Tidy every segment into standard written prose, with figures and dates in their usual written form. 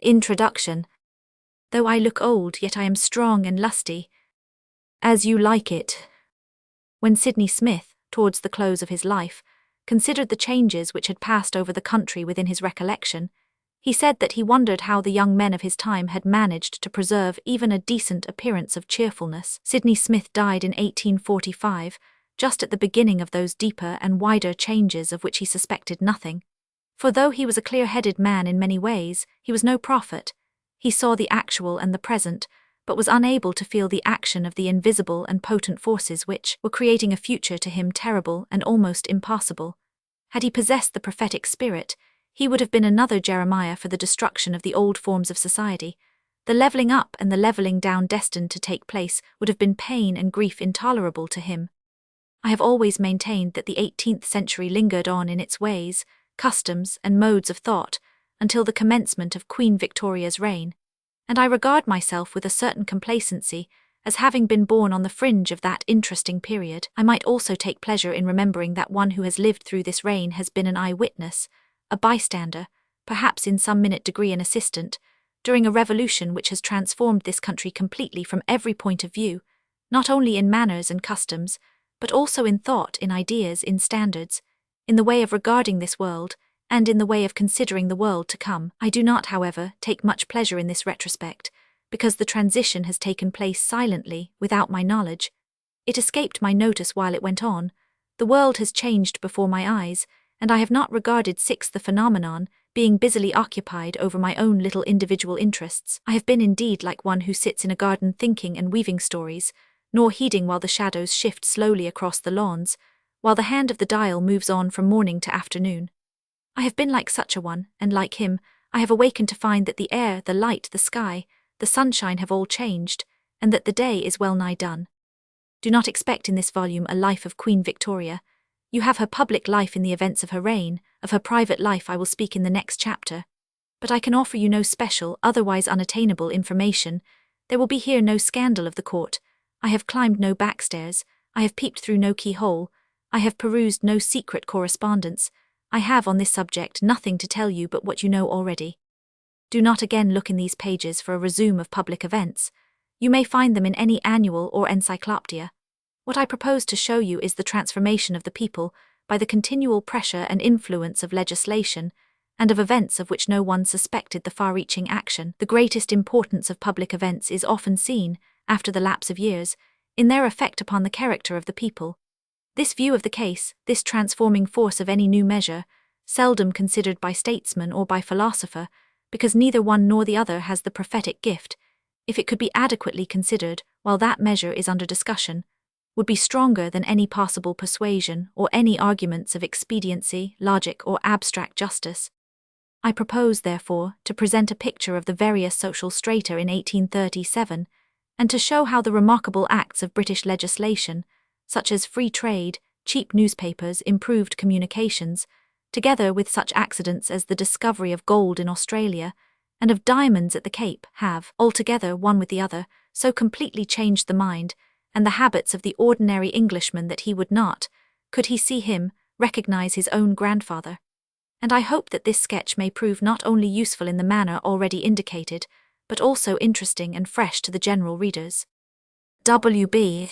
Introduction. Though I look old, yet I am strong and lusty. As you like it. When Sidney Smith, towards the close of his life, considered the changes which had passed over the country within his recollection, he said that he wondered how the young men of his time had managed to preserve even a decent appearance of cheerfulness. Sidney Smith died in 1845, just at the beginning of those deeper and wider changes of which he suspected nothing. For though he was a clear-headed man in many ways, he was no prophet. He saw the actual and the present, but was unable to feel the action of the invisible and potent forces which were creating a future to him terrible and almost impossible. Had he possessed the prophetic spirit, he would have been another Jeremiah for the destruction of the old forms of society. The levelling up and the levelling down destined to take place would have been pain and grief intolerable to him. I have always maintained that the 18th century lingered on in its ways, customs, and modes of thought until the commencement of Queen Victoria's reign, and I regard myself with a certain complacency as having been born on the fringe of that interesting period. I might also take pleasure in remembering that one who has lived through this reign has been an eyewitness, a bystander, perhaps in some minute degree an assistant, during a revolution which has transformed this country completely from every point of view, not only in manners and customs, but also in thought, in ideas, in standards, in the way of regarding this world, and in the way of considering the world to come. I do not, however, take much pleasure in this retrospect, because the transition has taken place silently, without my knowledge. It escaped my notice while it went on. The world has changed before my eyes, and I have not regarded the phenomenon, being busily occupied over my own little individual interests. I have been indeed like one who sits in a garden thinking and weaving stories, nor heeding while the shadows shift slowly across the lawns, while the hand of the dial moves on from morning to afternoon. I have been like such a one, and like him, I have awakened to find that the air, the light, the sky, the sunshine have all changed, and that the day is well nigh done. Do not expect in this volume a life of Queen Victoria. You have her public life in the events of her reign. Of her private life I will speak in the next chapter. But I can offer you no special, otherwise unattainable information. There will be here no scandal of the court. I have climbed no backstairs. I have peeped through no keyhole. I have perused no secret correspondence. I have on this subject nothing to tell you but what you know already. Do not again look in these pages for a resume of public events. You may find them in any annual or encyclopedia. What I propose to show you is the transformation of the people by the continual pressure and influence of legislation, and of events of which no one suspected the far-reaching action. The greatest importance of public events is often seen, after the lapse of years, in their effect upon the character of the people. This view of the case, this transforming force of any new measure, seldom considered by statesman or by philosopher, because neither one nor the other has the prophetic gift, if it could be adequately considered while that measure is under discussion, would be stronger than any possible persuasion or any arguments of expediency, logic, or abstract justice. I propose, therefore, to present a picture of the various social strata in 1837, and to show how the remarkable acts of British legislation, such as free trade, cheap newspapers, improved communications, together with such accidents as the discovery of gold in Australia and of diamonds at the Cape, have, altogether one with the other, so completely changed the mind and the habits of the ordinary Englishman that he would not, could he see him, recognize his own grandfather. And I hope that this sketch may prove not only useful in the manner already indicated, but also interesting and fresh to the general readers. W.B.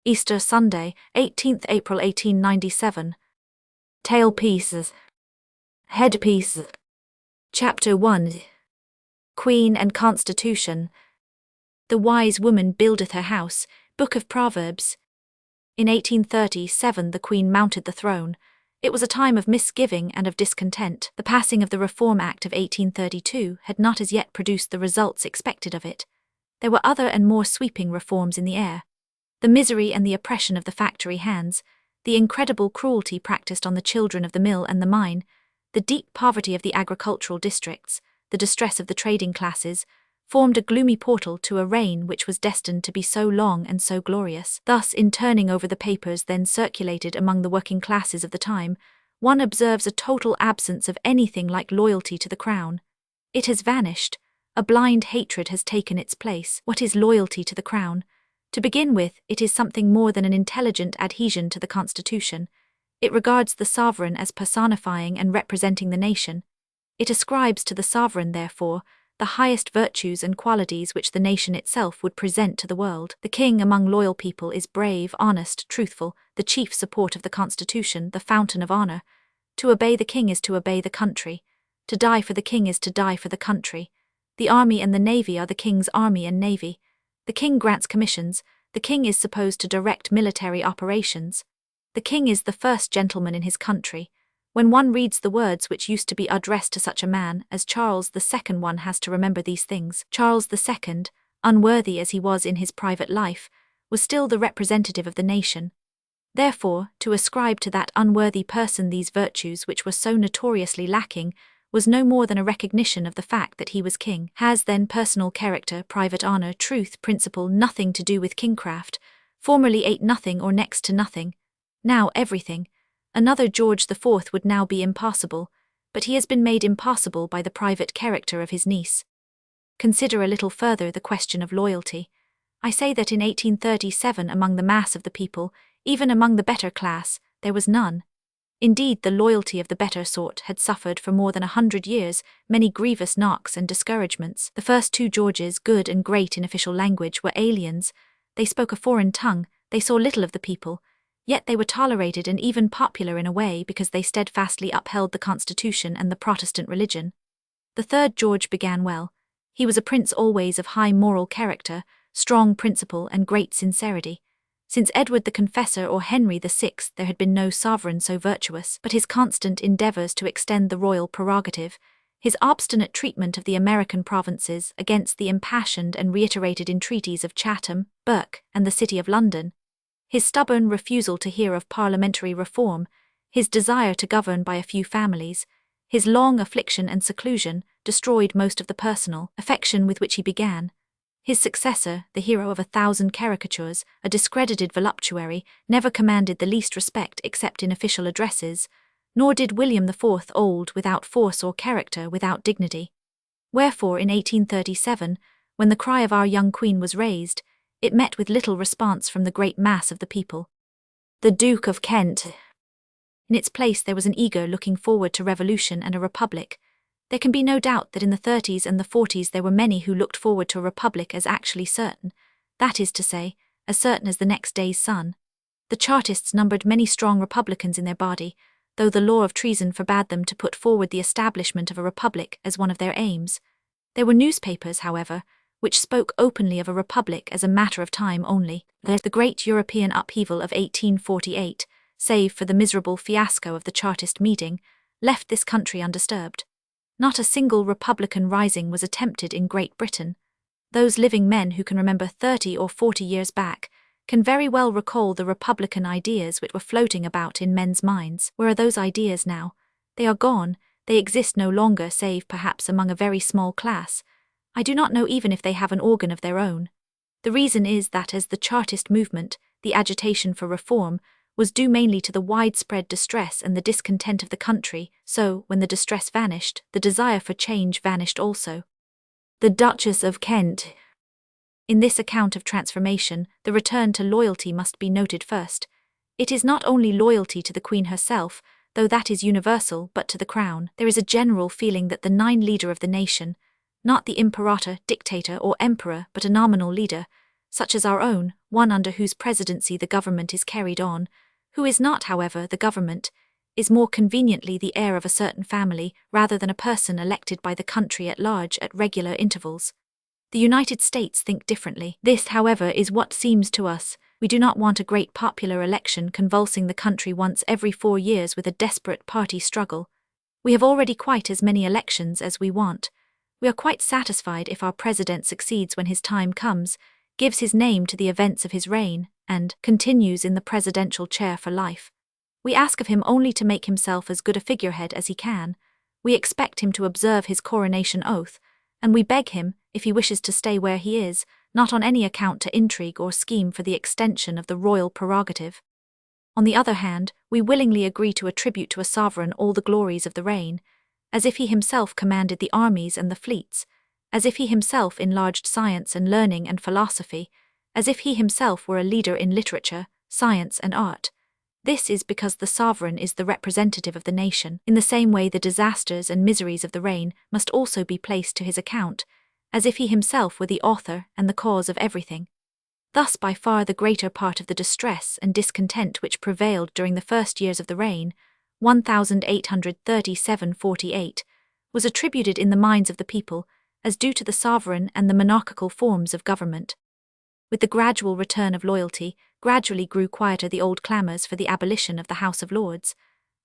Easter Sunday, 18th April 1897. Tailpieces. Headpiece. Chapter 1. Queen and Constitution. The wise woman buildeth her house, Book of Proverbs. In 1837 the Queen mounted the throne. It was a time of misgiving and of discontent. The passing of the Reform Act of 1832 had not as yet produced the results expected of it. There were other and more sweeping reforms in the air. The misery and the oppression of the factory hands, the incredible cruelty practiced on the children of the mill and the mine, the deep poverty of the agricultural districts, the distress of the trading classes, formed a gloomy portal to a reign which was destined to be so long and so glorious. Thus, in turning over the papers then circulated among the working classes of the time, one observes a total absence of anything like loyalty to the crown. It has vanished. A blind hatred has taken its place. What is loyalty to the crown? To begin with, it is something more than an intelligent adhesion to the Constitution. It regards the sovereign as personifying and representing the nation. It ascribes to the sovereign, therefore, the highest virtues and qualities which the nation itself would present to the world. The king among loyal people is brave, honest, truthful, the chief support of the Constitution, the fountain of honor. To obey the king is to obey the country. To die for the king is to die for the country. The army and the navy are the king's army and navy. The king grants commissions. The king is supposed to direct military operations. The king is the first gentleman in his country. When one reads the words which used to be addressed to such a man as Charles II, one has to remember these things. Charles II, unworthy as he was in his private life, was still the representative of the nation. Therefore, to ascribe to that unworthy person these virtues which were so notoriously lacking was no more than a recognition of the fact that he was king. Has then personal character, private honor, truth, principle nothing to do with kingcraft? Formerly ate nothing or next to nothing. Now everything. Another George IV would now be impossible, but he has been made impossible by the private character of his niece. Consider a little further the question of loyalty. I say that in 1837 among the mass of the people, even among the better class, there was none. Indeed, the loyalty of the better sort had suffered for more than 100 years many grievous knocks and discouragements. The first two Georges, good and great in official language, were aliens. They spoke a foreign tongue, they saw little of the people, yet they were tolerated and even popular in a way because they steadfastly upheld the Constitution and the Protestant religion. The third George began well. He was a prince always of high moral character, strong principle and great sincerity. Since Edward the Confessor or Henry VI there had been no sovereign so virtuous, but his constant endeavors to extend the royal prerogative, his obstinate treatment of the American provinces against the impassioned and reiterated entreaties of Chatham, Burke, and the City of London, his stubborn refusal to hear of parliamentary reform, his desire to govern by a few families, his long affliction and seclusion destroyed most of the personal affection with which he began. His successor, the hero of 1,000 caricatures, a discredited voluptuary, never commanded the least respect except in official addresses, nor did William IV, old, without force or character, without dignity. Wherefore in 1837, when the cry of our young queen was raised, it met with little response from the great mass of the people. The Duke of Kent. In its place there was an eager looking forward to revolution and a republic. There can be no doubt that in the 30s and the 40s there were many who looked forward to a republic as actually certain, that is to say, as certain as the next day's sun. The Chartists numbered many strong republicans in their body, though the law of treason forbade them to put forward the establishment of a republic as one of their aims. There were newspapers, however, which spoke openly of a republic as a matter of time only. The great European upheaval of 1848, save for the miserable fiasco of the Chartist meeting, left this country undisturbed. Not a single Republican rising was attempted in Great Britain. Those living men who can remember 30 or 40 years back can very well recall the Republican ideas which were floating about in men's minds. Where are those ideas now? They are gone, they exist no longer save perhaps among a very small class. I do not know even if they have an organ of their own. The reason is that as the Chartist movement, the agitation for reform, was due mainly to the widespread distress and the discontent of the country, so, when the distress vanished, the desire for change vanished also. The Duchess of Kent. In this account of transformation, the return to loyalty must be noted first. It is not only loyalty to the Queen herself, though that is universal, but to the Crown. There is a general feeling that the nine leader of the nation, not the imperator, dictator, or emperor, but a nominal leader, such as our own, one under whose presidency the government is carried on, who is not, however, the government, is more conveniently the heir of a certain family rather than a person elected by the country at large at regular intervals. The United States think differently. This, however, is what seems to us. We do not want a great popular election convulsing the country once every 4 years with a desperate party struggle. We have already quite as many elections as we want. We are quite satisfied if our president succeeds when his time comes, gives his name to the events of his reign, and continues in the presidential chair for life. We ask of him only to make himself as good a figurehead as he can. We expect him to observe his coronation oath, and we beg him, if he wishes to stay where he is, not on any account to intrigue or scheme for the extension of the royal prerogative. On the other hand, we willingly agree to attribute to a sovereign all the glories of the reign, as if he himself commanded the armies and the fleets, as if he himself enlarged science and learning and philosophy, as if he himself were a leader in literature, science and art. This is because the sovereign is the representative of the nation, in the same way the disasters and miseries of the reign must also be placed to his account, as if he himself were the author and the cause of everything. Thus by far the greater part of the distress and discontent which prevailed during the first years of the reign, 1837–48, was attributed in the minds of the people as due to the sovereign and the monarchical forms of government. With the gradual return of loyalty, gradually grew quieter the old clamours for the abolition of the House of Lords.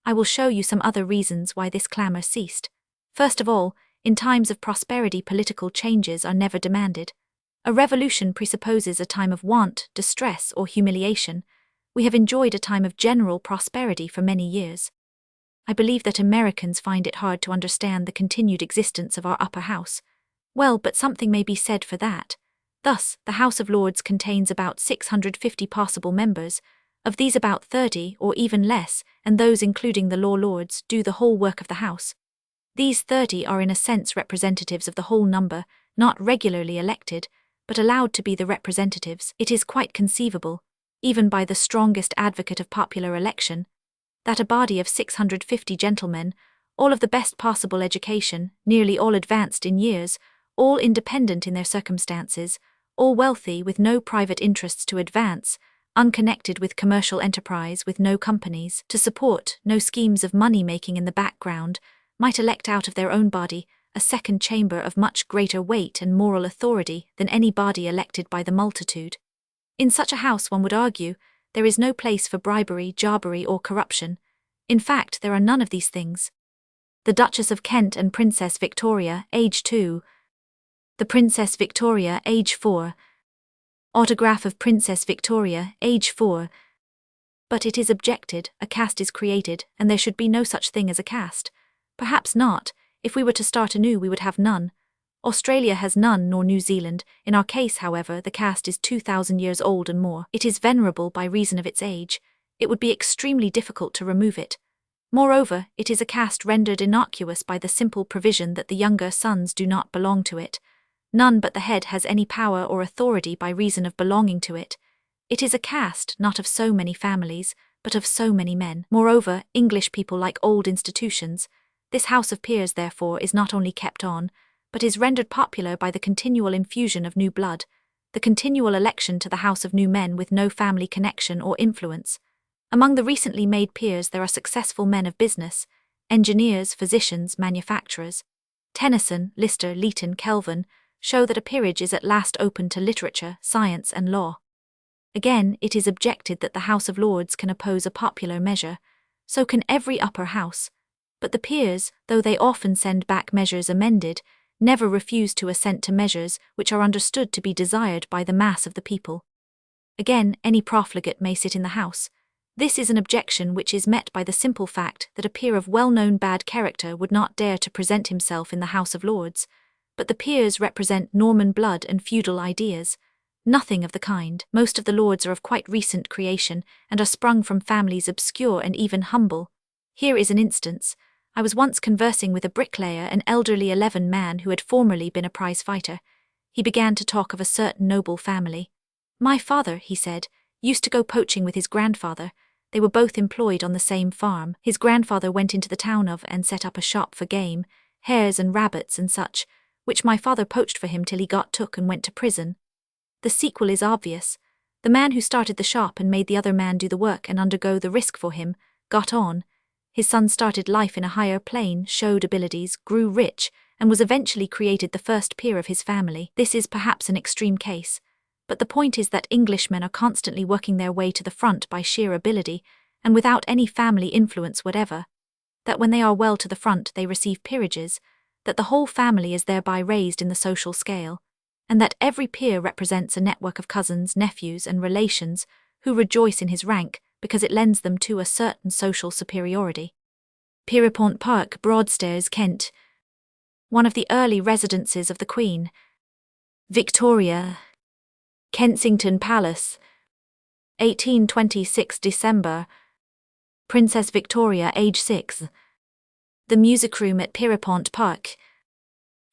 I will show you some other reasons why this clamour ceased. First of all, in times of prosperity political changes are never demanded. A revolution presupposes a time of want, distress, or humiliation. We have enjoyed a time of general prosperity for many years. I believe that Americans find it hard to understand the continued existence of our upper house. Well, but something may be said for that. Thus, the House of Lords contains about 650 possible members. Of these about 30, or even less, and those including the law lords, do the whole work of the House. These 30 are in a sense representatives of the whole number, not regularly elected, but allowed to be the representatives. It is quite conceivable, even by the strongest advocate of popular election, that a body of 650 gentlemen, all of the best possible education, nearly all advanced in years, all independent in their circumstances, all wealthy with no private interests to advance, unconnected with commercial enterprise, with no companies to support, no schemes of money-making in the background, might elect out of their own body a second chamber of much greater weight and moral authority than any body elected by the multitude. In such a house, one would argue, there is no place for bribery, jobbery, or corruption. In fact, there are none of these things. The Duchess of Kent and Princess Victoria, age 2. The Princess Victoria, age 4. Autograph of Princess Victoria, age 4. But it is objected, a caste is created, and there should be no such thing as a caste. Perhaps not. If we were to start anew, we would have none. Australia has none, nor New Zealand. In our case, however, the caste is 2,000 years old and more. It is venerable by reason of its age. It would be extremely difficult to remove it. Moreover, it is a caste rendered innocuous by the simple provision that the younger sons do not belong to it. None but the head has any power or authority by reason of belonging to it. It is a caste not of so many families, but of so many men. Moreover, English people like old institutions. This House of Peers, therefore, is not only kept on, but is rendered popular by the continual infusion of new blood, the continual election to the House of new men with no family connection or influence. Among the recently made peers there are successful men of business, engineers, physicians, manufacturers. Tennyson, Lister, Leeton, Kelvin show that a peerage is at last open to literature, science, and law. Again, it is objected that the House of Lords can oppose a popular measure, so can every upper house. But the peers, though they often send back measures amended, never refuse to assent to measures which are understood to be desired by the mass of the people. Again, any profligate may sit in the House. This is an objection which is met by the simple fact that a peer of well-known bad character would not dare to present himself in the House of Lords, but the peers represent Norman blood and feudal ideas. Nothing of the kind. Most of the lords are of quite recent creation and are sprung from families obscure and even humble. Here is an instance. I was once conversing with a bricklayer, an elderly 11 man who had formerly been a prize fighter. He began to talk of a certain noble family. My father, he said, used to go poaching with his grandfather. They were both employed on the same farm. His grandfather went into the town of and set up a shop for game, hares and rabbits and such, which my father poached for him till he got took and went to prison. The sequel is obvious. The man who started the shop and made the other man do the work and undergo the risk for him, got on. His son started life in a higher plane, showed abilities, grew rich, and was eventually created the first peer of his family. This is perhaps an extreme case, but the point is that Englishmen are constantly working their way to the front by sheer ability, and without any family influence whatever. That when they are well to the front they receive peerages, that the whole family is thereby raised in the social scale, and that every peer represents a network of cousins, nephews, and relations who rejoice in his rank because it lends them to a certain social superiority. Pierrepont Park, Broadstairs, Kent. One of the early residences of the Queen. Victoria. Kensington Palace. 1826 December. Princess Victoria, age 6. The music room at Pierrepont Park.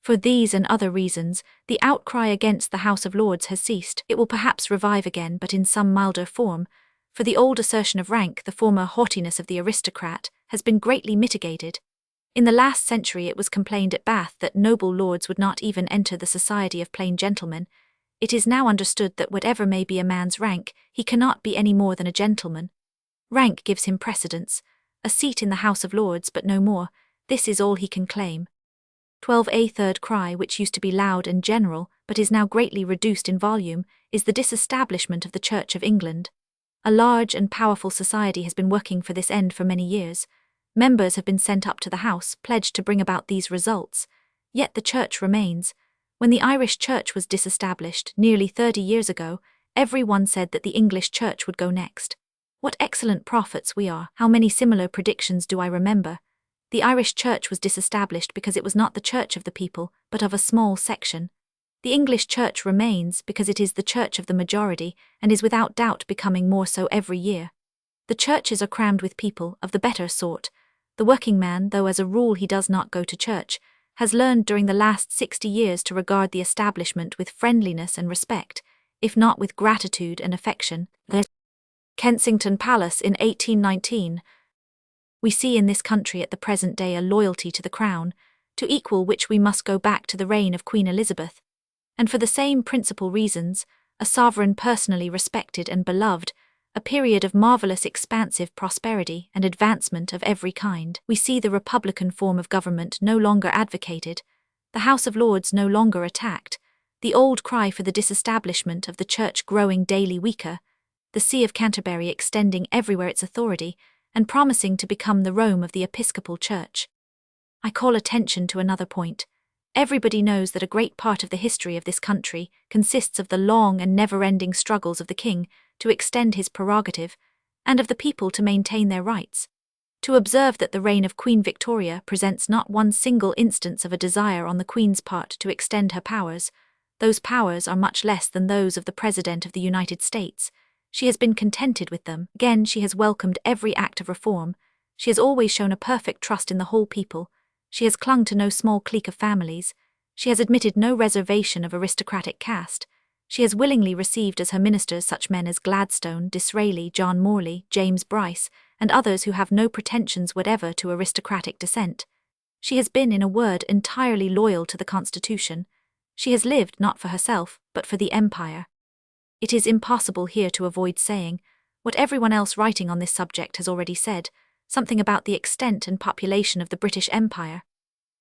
For these and other reasons, the outcry against the House of Lords has ceased. It will perhaps revive again, but in some milder form, For the old assertion of rank, the former haughtiness of the aristocrat, has been greatly mitigated. In the last century it was complained at Bath that noble lords would not even enter the society of plain gentlemen. It is now understood that whatever may be a man's rank, he cannot be any more than a gentleman. Rank gives him precedence, a seat in the House of Lords, but no more. This is all he can claim. 12a third cry, which used to be loud and general, but is now greatly reduced in volume, is the disestablishment of the Church of England. A large and powerful society has been working for this end for many years. Members have been sent up to the House, pledged to bring about these results. Yet the Church remains. When the Irish Church was disestablished, nearly 30 years ago, everyone said that the English Church would go next. What excellent prophets we are! How many similar predictions do I remember? The Irish Church was disestablished because it was not the church of the people, but of a small section. The English Church remains because it is the church of the majority, and is without doubt becoming more so every year. The churches are crammed with people of the better sort. The working man, though as a rule he does not go to church, has learned during the last 60 years to regard the establishment with friendliness and respect, if not with gratitude and affection. Kensington Palace in 1819. We see in this country at the present day a loyalty to the crown, to equal which we must go back to the reign of Queen Elizabeth. And for the same principal reasons, a sovereign personally respected and beloved, a period of marvelous expansive prosperity and advancement of every kind. We see the republican form of government no longer advocated, the House of Lords no longer attacked, the old cry for the disestablishment of the Church growing daily weaker, the See of Canterbury extending everywhere its authority and promising to become the Rome of the Episcopal Church. I call attention to another point. Everybody knows that a great part of the history of this country consists of the long and never-ending struggles of the king to extend his prerogative, and of the people to maintain their rights. To observe that the reign of Queen Victoria presents not one single instance of a desire on the Queen's part to extend her powers, those powers are much less than those of the President of the United States. She has been contented with them. Again, she has welcomed every act of reform. She has always shown a perfect trust in the whole people. She has clung to no small clique of families. She has admitted no reservation of aristocratic caste. She has willingly received as her ministers such men as Gladstone, Disraeli, John Morley, James Bryce, and others who have no pretensions whatever to aristocratic descent. She has been, in a word, entirely loyal to the Constitution. She has lived not for herself, but for the Empire. It is impossible here to avoid saying, what everyone else writing on this subject has already said, something about the extent and population of the British Empire.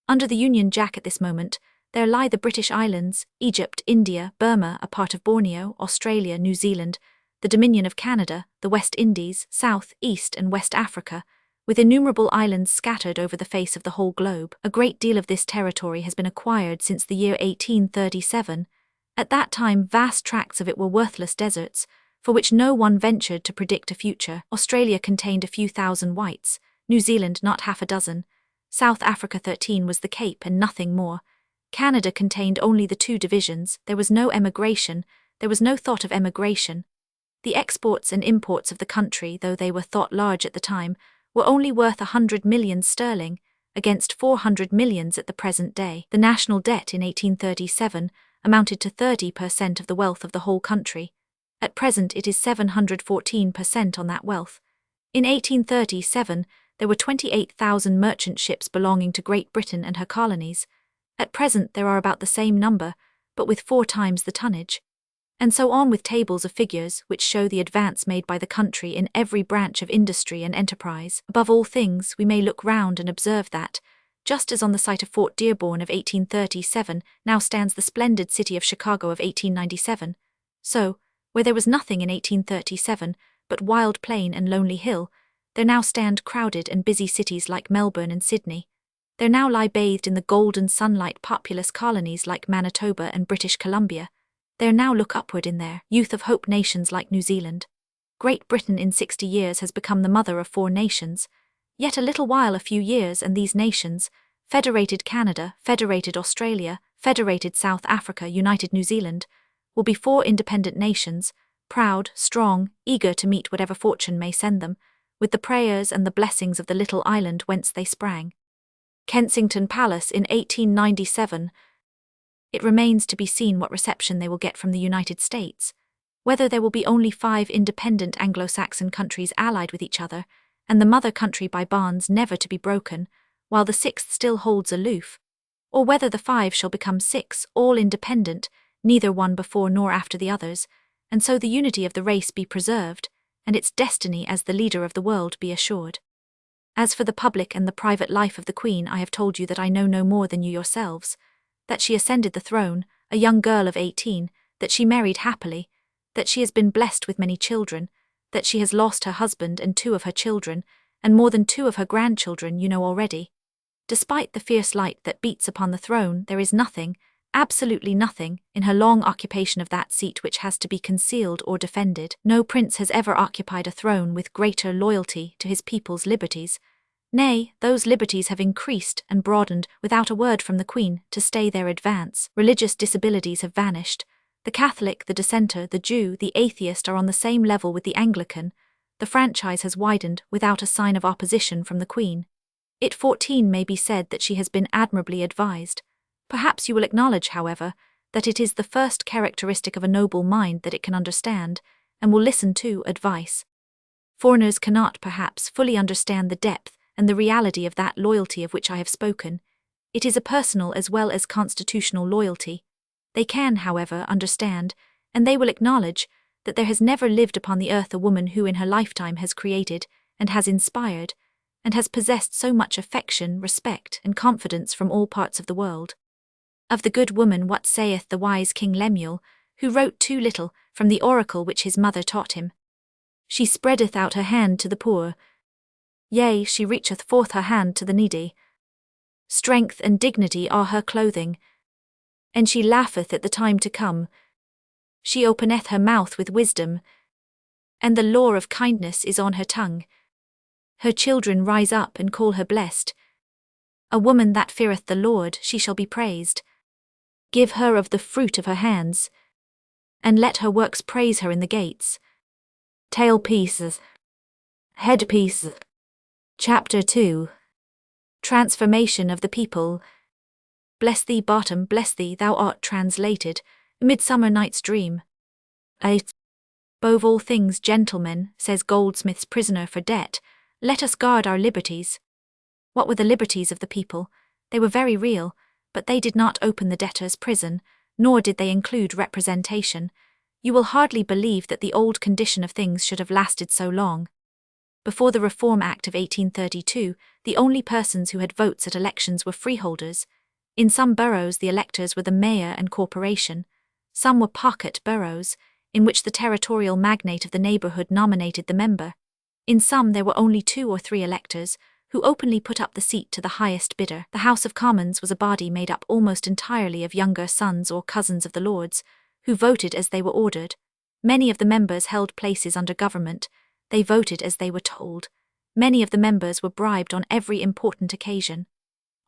Under the Union Jack at this moment, there lie the British Islands, Egypt, India, Burma, a part of Borneo, Australia, New Zealand, the Dominion of Canada, the West Indies, South, East and West Africa, with innumerable islands scattered over the face of the whole globe. A great deal of this territory has been acquired since the year 1837. At that time vast tracts of it were worthless deserts, for which no one ventured to predict a future. Australia contained a few thousand whites, New Zealand not half a dozen, South Africa 13 was the Cape and nothing more. Canada contained only the 2 divisions, there was no emigration, there was no thought of emigration. The exports and imports of the country, though they were thought large at the time, were only worth 100 millions sterling, against 400 millions at the present day. The national debt in 1837 amounted to 30% of the wealth of the whole country. At present it is 714% on that wealth. In 1837 there were 28,000 merchant ships belonging to Great Britain and her colonies. At present there are about the same number, but with 4 times the tonnage. And so on with tables of figures which show the advance made by the country in every branch of industry and enterprise. Above all things, we may look round and observe that, just as on the site of Fort Dearborn of 1837 now stands the splendid city of Chicago of 1897, so, where there was nothing in 1837 but wild plain and lonely hill, there now stand crowded and busy cities like Melbourne and Sydney. There now lie bathed in the golden sunlight populous colonies like Manitoba and British Columbia. There now look upward in their youth of hope nations like New Zealand. Great Britain in 60 years has become the mother of 4 nations. Yet a little while, a few years, and these nations, Federated Canada, Federated Australia, Federated South Africa, United New Zealand, will be 4 independent nations, proud, strong, eager to meet whatever fortune may send them, with the prayers and the blessings of the little island whence they sprang. Kensington Palace in 1897. It remains to be seen what reception they will get from the United States. whether there will be only 5 independent Anglo-Saxon countries allied with each other, and the mother country by bonds never to be broken, while the 6th still holds aloof, or whether the 5 shall become 6, all independent, neither one before nor after the others, and so the unity of the race be preserved, and its destiny as the leader of the world be assured. As for the public and the private life of the Queen, I have told you that I know no more than you yourselves, that she ascended the throne, a young girl of 18, that she married happily, that she has been blessed with many children, that she has lost her husband and 2 of her children, and more than 2 of her grandchildren you know already. Despite the fierce light that beats upon the throne, there is nothing, absolutely nothing, in her long occupation of that seat which has to be concealed or defended. No prince has ever occupied a throne with greater loyalty to his people's liberties. Nay, those liberties have increased and broadened without a word from the Queen to stay their advance. Religious disabilities have vanished. The Catholic, the dissenter, the Jew, the atheist are on the same level with the Anglican. The franchise has widened without a sign of opposition from the Queen. It 14 may be said that she has been admirably advised. Perhaps you will acknowledge, however, that it is the first characteristic of a noble mind that it can understand, and will listen to, advice. Foreigners cannot, perhaps, fully understand the depth and the reality of that loyalty of which I have spoken. It is a personal as well as constitutional loyalty. They can, however, understand, and they will acknowledge, that there has never lived upon the earth a woman who in her lifetime has created, and has inspired, and has possessed so much affection, respect, and confidence from all parts of the world. Of the good woman what saith the wise King Lemuel, who wrote too little from the oracle which his mother taught him? She spreadeth out her hand to the poor, yea, she reacheth forth her hand to the needy. Strength and dignity are her clothing, and she laugheth at the time to come. She openeth her mouth with wisdom, and the law of kindness is on her tongue. Her children rise up and call her blessed. A woman that feareth the Lord, she shall be praised. Give her of the fruit of her hands, and let her works praise her in the gates. Tailpieces. Headpiece. Chapter 2. Transformation of the people. Bless thee, bottom, bless thee, thou art translated, Midsummer Night's Dream. 8. Above all things, gentlemen, says Goldsmith's prisoner for debt, let us guard our liberties. What were the liberties of the people? They were very real, but they did not open the debtor's prison, nor did they include representation. You will hardly believe that the old condition of things should have lasted so long. Before the Reform Act of 1832, the only persons who had votes at elections were freeholders. In some boroughs the electors were the mayor and corporation. Some were pocket boroughs, in which the territorial magnate of the neighbourhood nominated the member. In some there were only 2 or 3 electors, who openly put up the seat to the highest bidder. The House of Commons was a body made up almost entirely of younger sons or cousins of the Lords, who voted as they were ordered. Many of the members held places under government. They voted as they were told. Many of the members were bribed on every important occasion.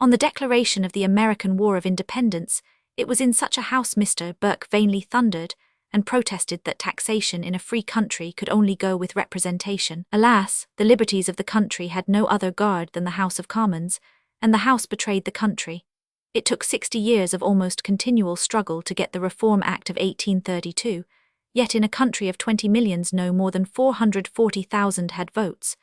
On the declaration of the American War of Independence, it was in such a house Mr. Burke vainly thundered and protested that taxation in a free country could only go with representation. Alas, the liberties of the country had no other guard than the House of Commons, and the House betrayed the country. It took 60 years of almost continual struggle to get the Reform Act of 1832, yet in a country of 20 millions no more than 440,000 had votes.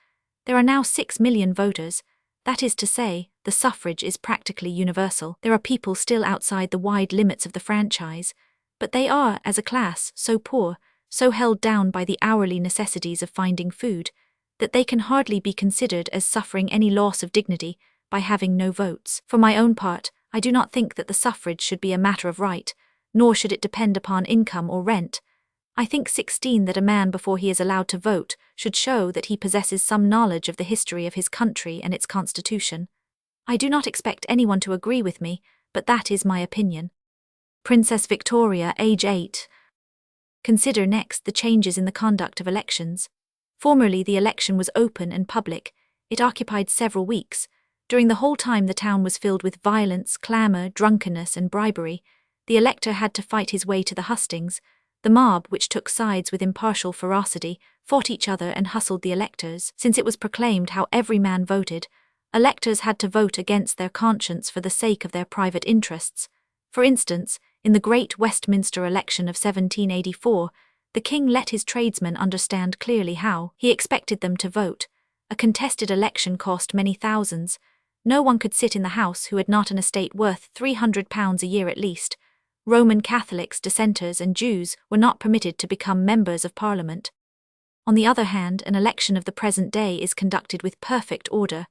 There are now 6 million voters. That is to say, the suffrage is practically universal. There are people still outside the wide limits of the franchise, but they are, as a class, so poor, so held down by the hourly necessities of finding food, that they can hardly be considered as suffering any loss of dignity by having no votes. For my own part, I do not think that the suffrage should be a matter of right, nor should it depend upon income or rent. I think 16 that a man before he is allowed to vote should show that he possesses some knowledge of the history of his country and its constitution. I do not expect anyone to agree with me, but that is my opinion. Princess Victoria, age 8. Consider next the changes in the conduct of elections. Formerly the election was open and public. It occupied several weeks. During the whole time the town was filled with violence, clamour, drunkenness and bribery. The elector had to fight his way to the hustings. The mob, which took sides with impartial ferocity, fought each other and hustled the electors. Since it was proclaimed how every man voted, electors had to vote against their conscience for the sake of their private interests. For instance, in the great Westminster election of 1784, The king let his tradesmen understand clearly how. He expected them to vote. A contested election cost many thousands. No one could sit in the House who had not an estate worth £300 a year at least. Roman Catholics, dissenters and Jews were not permitted to become members of Parliament. On the other hand, an election of the present day is conducted with perfect order.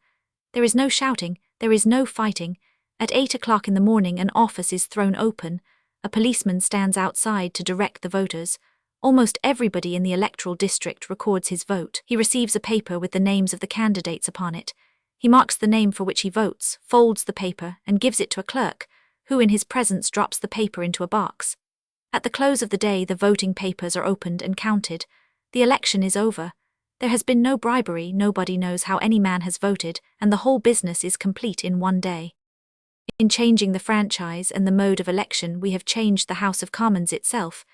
There is no shouting, there is no fighting. At 8 o'clock in the morning an office is thrown open. A policeman stands outside to direct the voters. Almost everybody in the electoral district records his vote. He receives a paper with the names of the candidates upon it. He marks the name for which he votes, folds the paper, and gives it to a clerk, who in his presence drops the paper into a box. At the close of the day the voting papers are opened and counted. The election is over. There has been no bribery, nobody knows how any man has voted, and the whole business is complete in one day. In changing the franchise and the mode of election we have changed the House of Commons itself.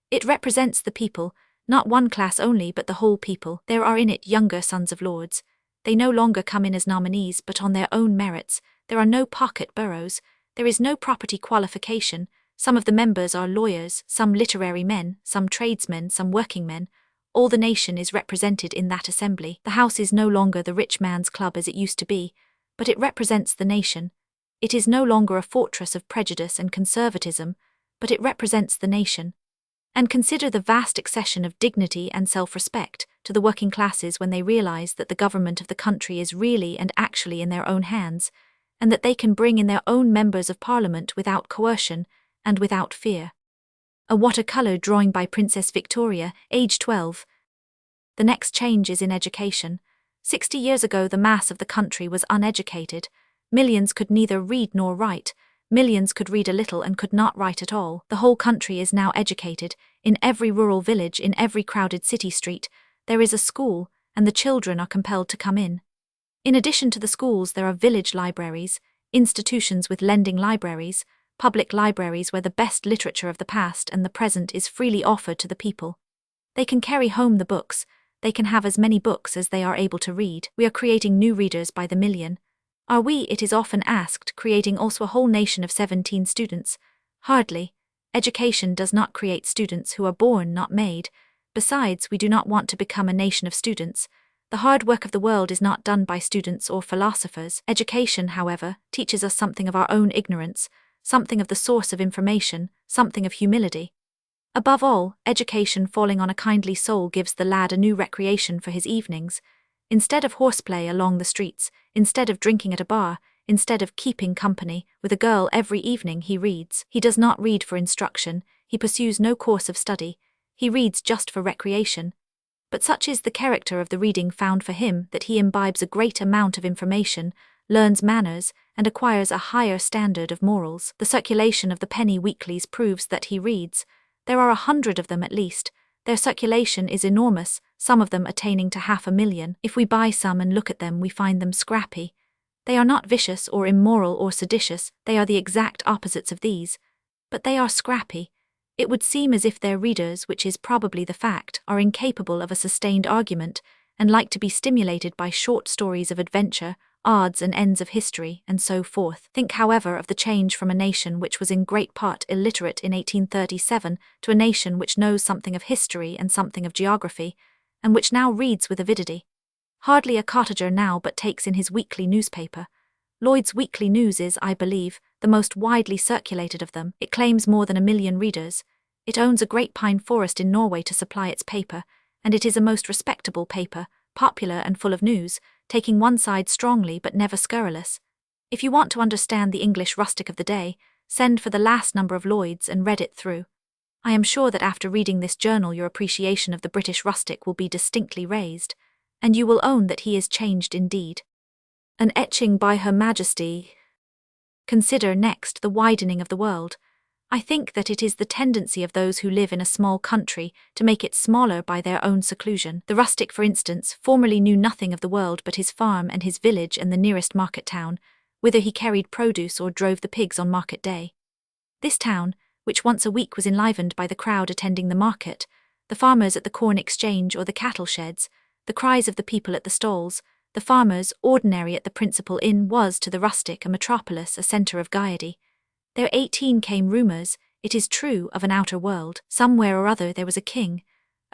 It represents the people, not one class only but the whole people. There are in it younger sons of lords. They no longer come in as nominees but on their own merits. There are no pocket boroughs. There is no property qualification. Some of the members are lawyers, some literary men, some tradesmen, some working men. All the nation is represented in that assembly. The House is no longer the rich man's club as it used to be, but it represents the nation. It is no longer a fortress of prejudice and conservatism, but it represents the nation. And consider the vast accession of dignity and self-respect to the working classes when they realize that the government of the country is really and actually in their own hands, and that they can bring in their own members of Parliament without coercion and without fear. A watercolor drawing by Princess Victoria, age 12. The next change is in education. 60 years ago the mass of the country was uneducated. Millions could neither read nor write. Millions could read a little and could not write at all. The whole country is now educated. In every rural village, in every crowded city street, there is a school, and the children are compelled to come in. In addition to the schools there are village libraries, institutions with lending libraries, public libraries where the best literature of the past and the present is freely offered to the people. They can carry home the books. They can have as many books as they are able to read. We are creating new readers by the million. Are we, it is often asked, creating also a whole nation of 17 students? Hardly. Education does not create students who are born, not made. Besides, we do not want to become a nation of students. The hard work of the world is not done by students or philosophers. Education, however, teaches us something of our own ignorance, something of the source of information, something of humility. Above all, education falling on a kindly soul gives the lad a new recreation for his evenings. Instead of horseplay along the streets, instead of drinking at a bar, instead of keeping company with a girl every evening he reads. He does not read for instruction, he pursues no course of study, he reads just for recreation. But such is the character of the reading found for him that he imbibes a great amount of information, learns manners, and acquires a higher standard of morals. The circulation of the penny weeklies proves that he reads. There are 100 of them at least. Their circulation is enormous, some of them attaining to 500,000. If we buy some and look at them we find them scrappy. They are not vicious or immoral or seditious, they are the exact opposites of these. But they are scrappy. It would seem as if their readers, which is probably the fact, are incapable of a sustained argument, and like to be stimulated by short stories of adventure, odds and ends of history, and so forth. Think, however, of the change from a nation which was in great part illiterate in 1837 to a nation which knows something of history and something of geography, and which now reads with avidity. Hardly a cottager now but takes in his weekly newspaper. Lloyd's Weekly News is, I believe, the most widely circulated of them. It claims more than 1 million readers. It owns a great pine forest in Norway to supply its paper, and it is a most respectable paper, popular and full of news, taking one side strongly but never scurrilous. If you want to understand the English rustic of the day, send for the last number of Lloyd's and read it through. I am sure that after reading this journal your appreciation of the British rustic will be distinctly raised, and you will own that he is changed indeed. An etching by Her Majesty. Consider next the widening of the world. I think that it is the tendency of those who live in a small country to make it smaller by their own seclusion. The rustic, for instance, formerly knew nothing of the world but his farm and his village and the nearest market town, whither he carried produce or drove the pigs on market day. This town, which once a week was enlivened by the crowd attending the market, the farmers at the corn exchange or the cattle sheds, the cries of the people at the stalls, the farmers ordinary at the principal inn, was to the rustic a metropolis, a centre of gaiety. There 18 came rumours, it is true, of an outer world. Somewhere or other there was a king.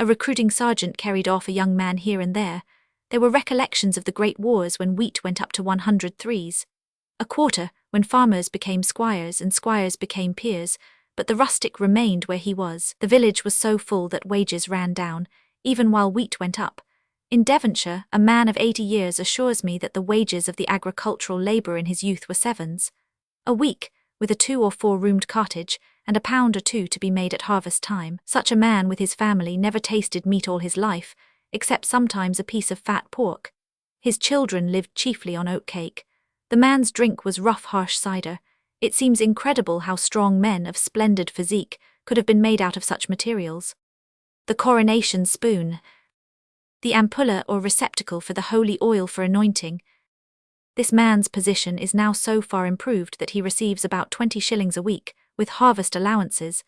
A recruiting sergeant carried off a young man here and there. There were recollections of the great wars when wheat went up to 103s a quarter, when farmers became squires and squires became peers, but the rustic remained where he was. The village was so full that wages ran down, even while wheat went up. In Devonshire, a man of 80 years assures me that the wages of the agricultural labourer in his youth were sevens a week, with a 2 or 4 roomed cottage, and a pound or two to be made at harvest time. Such a man with his family never tasted meat all his life, except sometimes a piece of fat pork. His children lived chiefly on oat cake. The man's drink was rough, harsh cider. It seems incredible how strong men of splendid physique could have been made out of such materials. The coronation spoon. The ampulla or receptacle for the holy oil for anointing. This man's position is now so far improved that he receives about 20 shillings a week, with harvest allowances,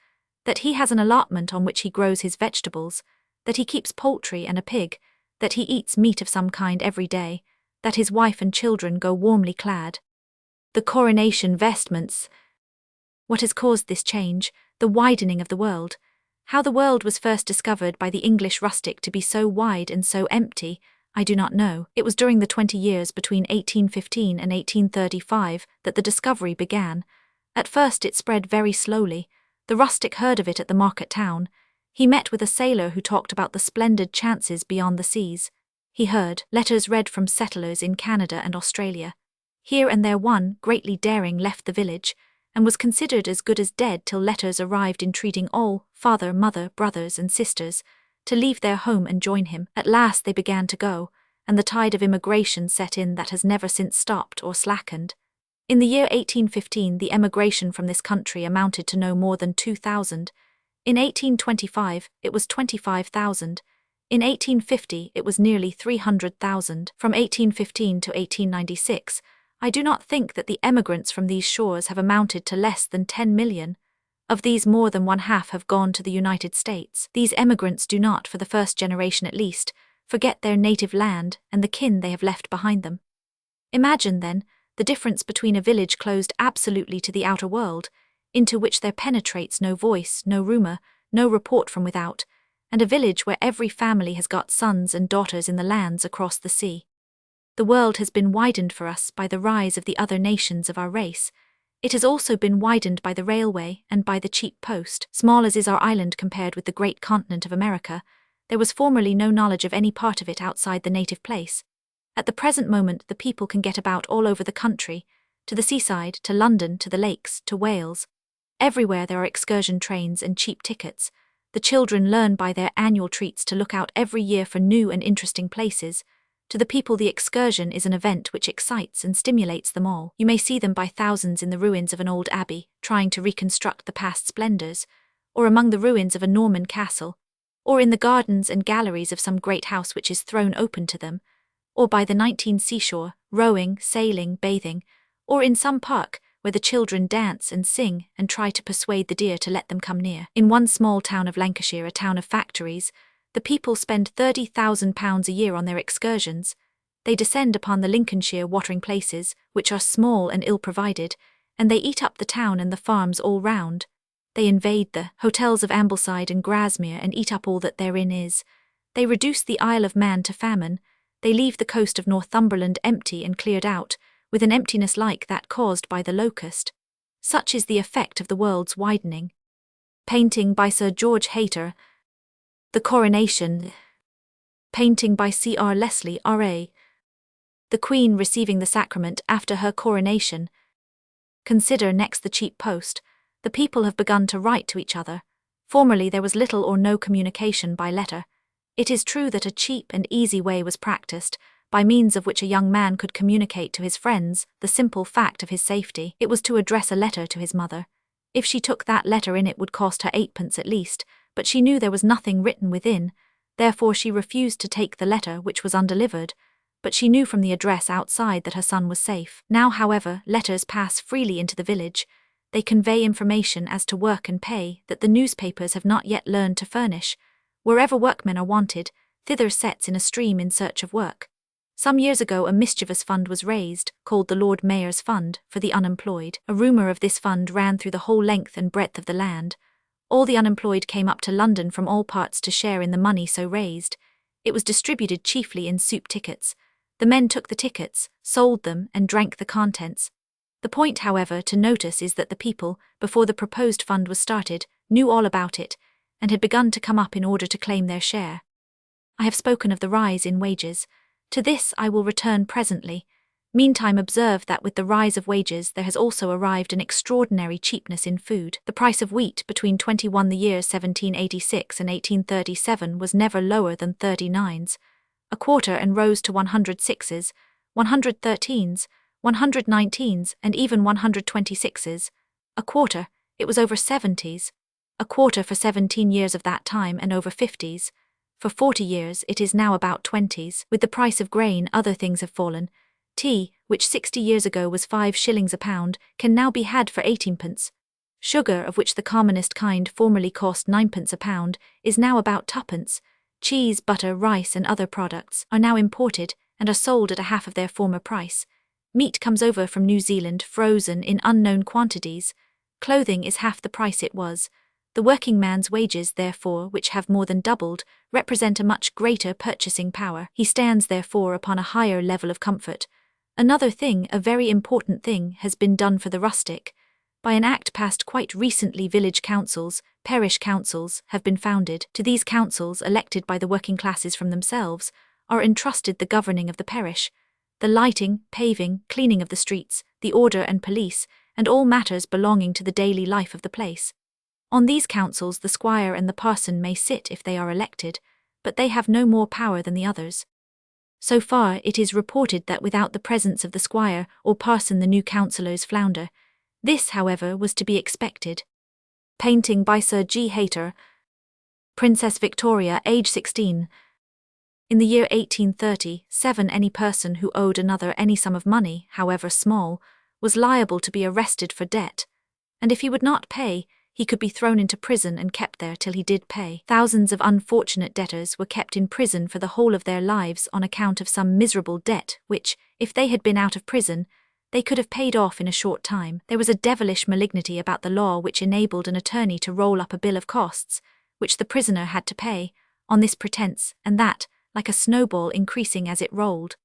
that he has an allotment on which he grows his vegetables, that he keeps poultry and a pig, that he eats meat of some kind every day, that his wife and children go warmly clad. The coronation vestments. What has caused this change? The widening of the world. How the world was first discovered by the English rustic to be so wide and so empty, I do not know. It was during the 20 years between 1815 and 1835 that the discovery began. At first it spread very slowly. The rustic heard of it at the market town. He met with a sailor who talked about the splendid chances beyond the seas. He heard letters read from settlers in Canada and Australia. Here and there one, greatly daring, left the village, and was considered as good as dead till letters arrived entreating all, father, mother, brothers and sisters, to leave their home and join him. At last they began to go, and the tide of immigration set in that has never since stopped or slackened. In the year 1815 the emigration from this country amounted to no more than 2,000. In 1825 it was 25,000. In 1850 it was nearly 300,000. From 1815 to 1896, I do not think that the emigrants from these shores have amounted to less than 10 million. Of these more than one half have gone to the United States. These emigrants do not, for the first generation at least, forget their native land and the kin they have left behind them. Imagine, then, the difference between a village closed absolutely to the outer world, into which there penetrates no voice, no rumour, no report from without, and a village where every family has got sons and daughters in the lands across the sea. The world has been widened for us by the rise of the other nations of our race. It has also been widened by the railway and by the cheap post. Small as is our island compared with the great continent of America, there was formerly no knowledge of any part of it outside the native place. At the present moment the people can get about all over the country, to the seaside, to London, to the lakes, to Wales. Everywhere there are excursion trains and cheap tickets. The children learn by their annual treats to look out every year for new and interesting places. To the people the excursion is an event which excites and stimulates them all. You may see them by thousands in the ruins of an old abbey, trying to reconstruct the past splendours, or among the ruins of a Norman castle, or in the gardens and galleries of some great house which is thrown open to them, or by the 19th seashore, rowing, sailing, bathing, or in some park, where the children dance and sing and try to persuade the deer to let them come near. In one small town of Lancashire, a town of factories, the people spend £30,000 a year on their excursions. They descend upon the Lincolnshire watering places, which are small and ill-provided, and they eat up the town and the farms all round. They invade the hotels of Ambleside and Grasmere and eat up all that therein is. They reduce the Isle of Man to famine. They leave the coast of Northumberland empty and cleared out, with an emptiness like that caused by the locust. Such is the effect of the world's widening. Painting by Sir George Hayter. The Coronation. Painting by C.R. Leslie, R.A. The Queen receiving the sacrament after her coronation. Consider next the cheap post. The people have begun to write to each other. Formerly there was little or no communication by letter. It is true that a cheap and easy way was practised, by means of which a young man could communicate to his friends the simple fact of his safety. It was to address a letter to his mother. If she took that letter in it would cost her 8d. At least, but she knew there was nothing written within, therefore she refused to take the letter which was undelivered, but she knew from the address outside that her son was safe. Now, however, letters pass freely into the village. They convey information as to work and pay that the newspapers have not yet learned to furnish. Wherever workmen are wanted, thither sets in a stream in search of work. Some years ago a mischievous fund was raised, called the Lord Mayor's Fund, for the unemployed. A rumour of this fund ran through the whole length and breadth of the land. All the unemployed came up to London from all parts to share in the money so raised. It was distributed chiefly in soup tickets. The men took the tickets, sold them, and drank the contents. The point, however, to notice is that the people, before the proposed fund was started, knew all about it, and had begun to come up in order to claim their share. I have spoken of the rise in wages. To this I will return presently. Meantime, observe that with the rise of wages there has also arrived an extraordinary cheapness in food. The price of wheat between 21 the years 1786 and 1837 was never lower than 39s a quarter, and rose to 106s, 113s, 119s, and even 126s a quarter. It was over 70s a quarter for 17 years of that time, and over 50s. For 40 years it is now about 20s. With the price of grain, other things have fallen. Tea, which 60 years ago was 5 shillings a pound, can now be had for 18pence. Sugar, of which the commonest kind formerly cost 9pence a pound, is now about 2pence. Cheese, butter, rice, and other products are now imported and are sold at a half of their former price. Meat comes over from New Zealand frozen in unknown quantities. Clothing is half the price it was. The working man's wages, therefore, which have more than doubled, represent a much greater purchasing power. He stands, therefore, upon a higher level of comfort. Another thing, a very important thing, has been done for the rustic. By an act passed quite recently, village councils, parish councils, have been founded. To these councils, elected by the working classes from themselves, are entrusted the governing of the parish, the lighting, paving, cleaning of the streets, the order and police, and all matters belonging to the daily life of the place. On these councils the squire and the parson may sit if they are elected, but they have no more power than the others. So far it is reported that without the presence of the squire or parson the new councillors flounder. This, however, was to be expected. Painting by Sir G. Hayter. Princess Victoria, age 16. In the year 1837, any person who owed another any sum of money, however small, was liable to be arrested for debt, and if he would not pay, he could be thrown into prison and kept there till he did pay. Thousands of unfortunate debtors were kept in prison for the whole of their lives on account of some miserable debt which, if they had been out of prison, they could have paid off in a short time. There was a devilish malignity about the law which enabled an attorney to roll up a bill of costs, which the prisoner had to pay, on this pretence, and that, like a snowball increasing as it rolled.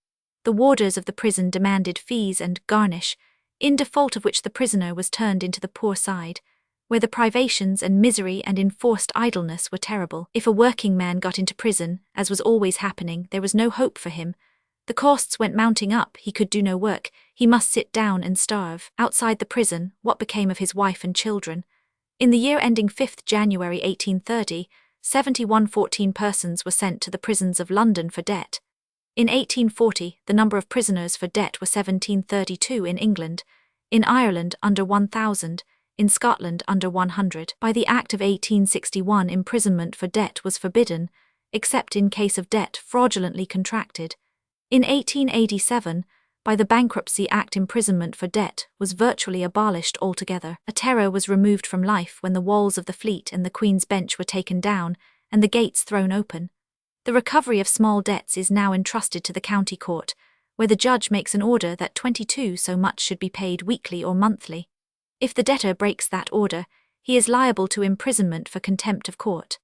The warders of the prison demanded fees and garnish, in default of which the prisoner was turned into the poor side, where the privations and misery and enforced idleness were terrible. If a working man got into prison, as was always happening, there was no hope for him. The costs went mounting up, he could do no work, he must sit down and starve. Outside the prison, what became of his wife and children? In the year ending 5th January 1830, 7114 persons were sent to the prisons of London for debt. In 1840, the number of prisoners for debt were 1732 in England, in Ireland under 1,000, in Scotland under 100. By the Act of 1861, imprisonment for debt was forbidden, except in case of debt fraudulently contracted. In 1887, by the Bankruptcy Act, imprisonment for debt was virtually abolished altogether. A terror was removed from life when the walls of the Fleet and the Queen's Bench were taken down and the gates thrown open. The recovery of small debts is now entrusted to the county court, where the judge makes an order that 22 so much should be paid weekly or monthly. If the debtor breaks that order, he is liable to imprisonment for contempt of court.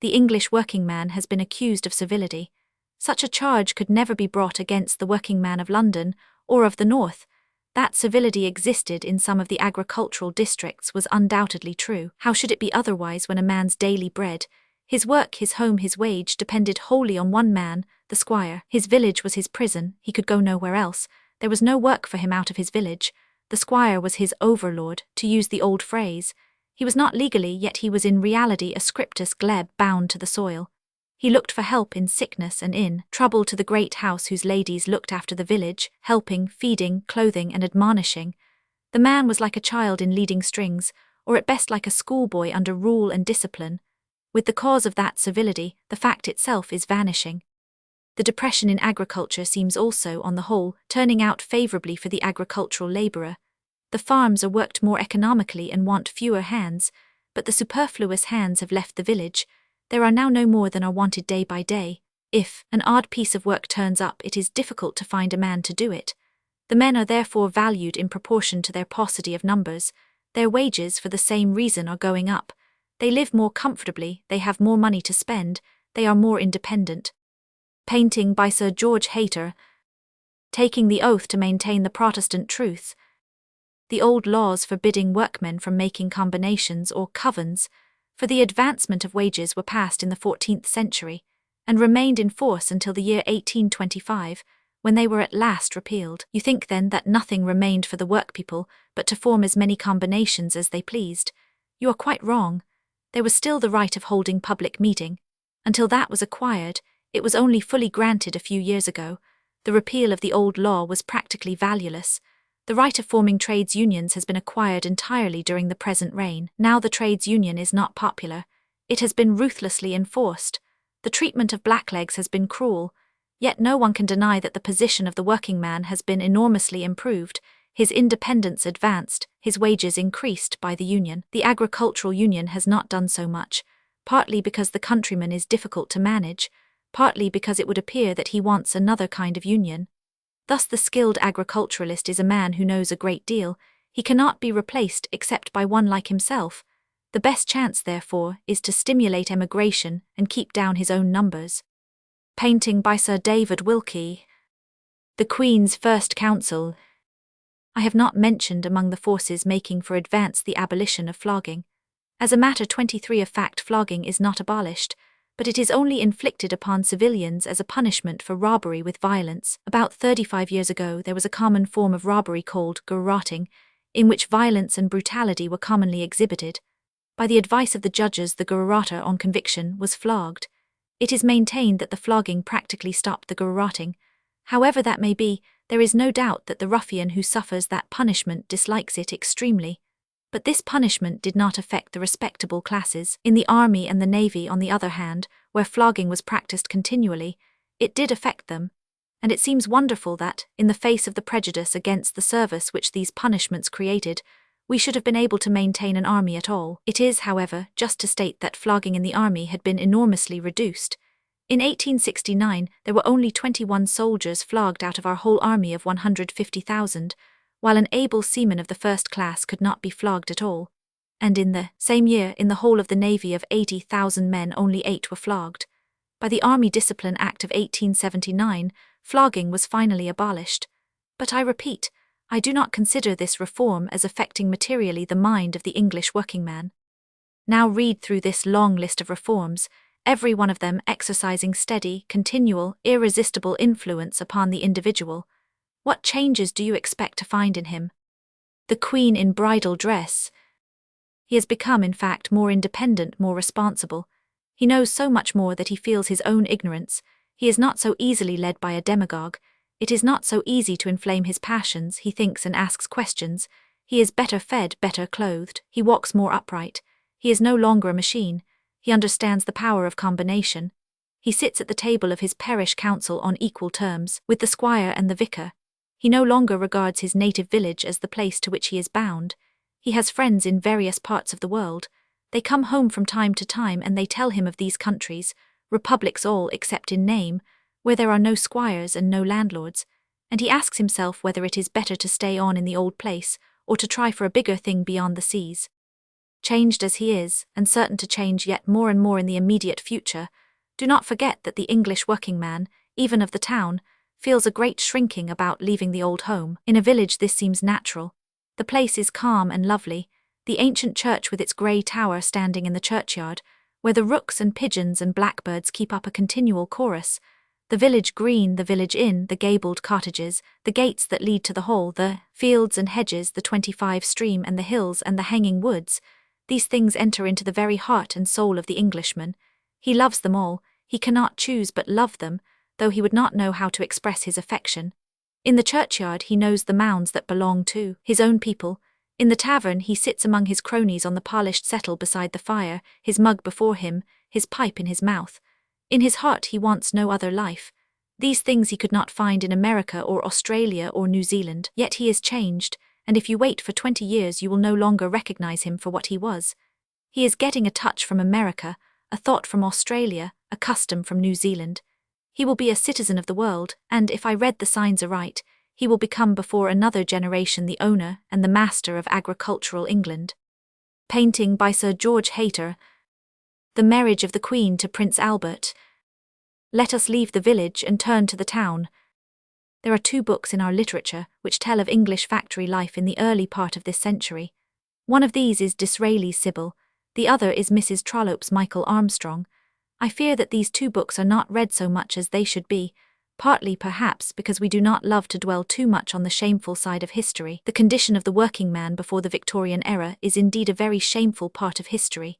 The English working man has been accused of servility. Such a charge could never be brought against the working man of London or of the North. That servility existed in some of the agricultural districts was undoubtedly true. How should it be otherwise when a man's daily bread, his work, his home, his wage, depended wholly on one man, the squire? His village was his prison, he could go nowhere else, there was no work for him out of his village. The squire was his overlord, to use the old phrase. He was not legally, yet he was in reality a scriptus gleb bound to the soil. He looked for help in sickness and in trouble to the great house whose ladies looked after the village, helping, feeding, clothing, and admonishing. The man was like a child in leading strings, or at best like a schoolboy under rule and discipline. With the cause of that servility, the fact itself is vanishing. The depression in agriculture seems also, on the whole, turning out favourably for the agricultural labourer. The farms are worked more economically and want fewer hands, but the superfluous hands have left the village. There are now no more than are wanted day by day. If an odd piece of work turns up, it is difficult to find a man to do it. The men are therefore valued in proportion to their paucity of numbers. Their wages, for the same reason, are going up. They live more comfortably, they have more money to spend, they are more independent. Painting by Sir George Hayter. Taking the oath to maintain the Protestant truths. The old laws forbidding workmen from making combinations or covens for the advancement of wages were passed in the 14th century, and remained in force until the year 1825, when they were at last repealed. You think then that nothing remained for the workpeople but to form as many combinations as they pleased. You are quite wrong. There was still the right of holding public meeting. Until that was acquired, it was only fully granted a few years ago. The repeal of the old law was practically valueless. The right of forming trades unions has been acquired entirely during the present reign. Now the trades union is not popular. It has been ruthlessly enforced. The treatment of blacklegs has been cruel. Yet no one can deny that the position of the working man has been enormously improved, his independence advanced, his wages increased by the union. The agricultural union has not done so much, partly because the countryman is difficult to manage, partly because it would appear that he wants another kind of union. Thus the skilled agriculturalist is a man who knows a great deal. He cannot be replaced except by one like himself. The best chance, therefore, is to stimulate emigration and keep down his own numbers. Painting by Sir David Wilkie. The Queen's First Council. I have not mentioned among the forces making for advance the abolition of flogging. As a matter 23 of fact, flogging is not abolished, but it is only inflicted upon civilians as a punishment for robbery with violence. About 35 years ago there was a common form of robbery called garroting, in which violence and brutality were commonly exhibited. By the advice of the judges, the garrotter on conviction was flogged. It is maintained that the flogging practically stopped the garroting. However that may be, there is no doubt that the ruffian who suffers that punishment dislikes it extremely. But this punishment did not affect the respectable classes. In the army and the navy, on the other hand, where flogging was practiced continually, it did affect them. And it seems wonderful that, in the face of the prejudice against the service which these punishments created, we should have been able to maintain an army at all. It is, however, just to state that flogging in the army had been enormously reduced. In 1869, there were only 21 soldiers flogged out of our whole army of 150,000, while an able seaman of the first class could not be flogged at all. And in the same year, in the whole of the navy of 80,000 men, only 8 were flogged. By the Army Discipline Act of 1879, flogging was finally abolished. But I repeat, I do not consider this reform as affecting materially the mind of the English working man. Now read through this long list of reforms, every one of them exercising steady, continual, irresistible influence upon the individual. What changes do you expect to find in him? The Queen in bridal dress. He has become, in fact, more independent, more responsible. He knows so much more that he feels his own ignorance. He is not so easily led by a demagogue. It is not so easy to inflame his passions. He thinks and asks questions. He is better fed, better clothed. He walks more upright. He is no longer a machine. He understands the power of combination. He sits at the table of his parish council on equal terms with the squire and the vicar. He no longer regards his native village as the place to which he is bound. He has friends in various parts of the world. They come home from time to time and they tell him of these countries, republics all except in name, where there are no squires and no landlords, and he asks himself whether it is better to stay on in the old place or to try for a bigger thing beyond the seas. Changed as he is, and certain to change yet more and more in the immediate future, do not forget that the English working man, even of the town, feels a great shrinking about leaving the old home. In a village this seems natural. The place is calm and lovely, the ancient church with its grey tower standing in the churchyard, where the rooks and pigeons and blackbirds keep up a continual chorus, the village green, the village inn, the gabled cottages, the gates that lead to the hall, the fields and hedges, the 25 stream and the hills and the hanging woods. These things enter into the very heart and soul of the Englishman. He loves them all, he cannot choose but love them, though he would not know how to express his affection. In the churchyard he knows the mounds that belong to his own people. In the tavern he sits among his cronies on the polished settle beside the fire, his mug before him, his pipe in his mouth. In his heart he wants no other life. These things he could not find in America or Australia or New Zealand. Yet he is changed, and if you wait for 20 years you will no longer recognize him for what he was. He is getting a touch from America, a thought from Australia, a custom from New Zealand. He will be a citizen of the world, and if I read the signs aright, he will become before another generation the owner and the master of agricultural England. Painting by Sir George Hayter. The Marriage of the Queen to Prince Albert. Let us leave the village and turn to the town. There are two books in our literature which tell of English factory life in the early part of this century. One of these is Disraeli's Sybil, the other is Mrs. Trollope's Michael Armstrong. I fear that these two books are not read so much as they should be, partly perhaps because we do not love to dwell too much on the shameful side of history. The condition of the working man before the Victorian era is indeed a very shameful part of history.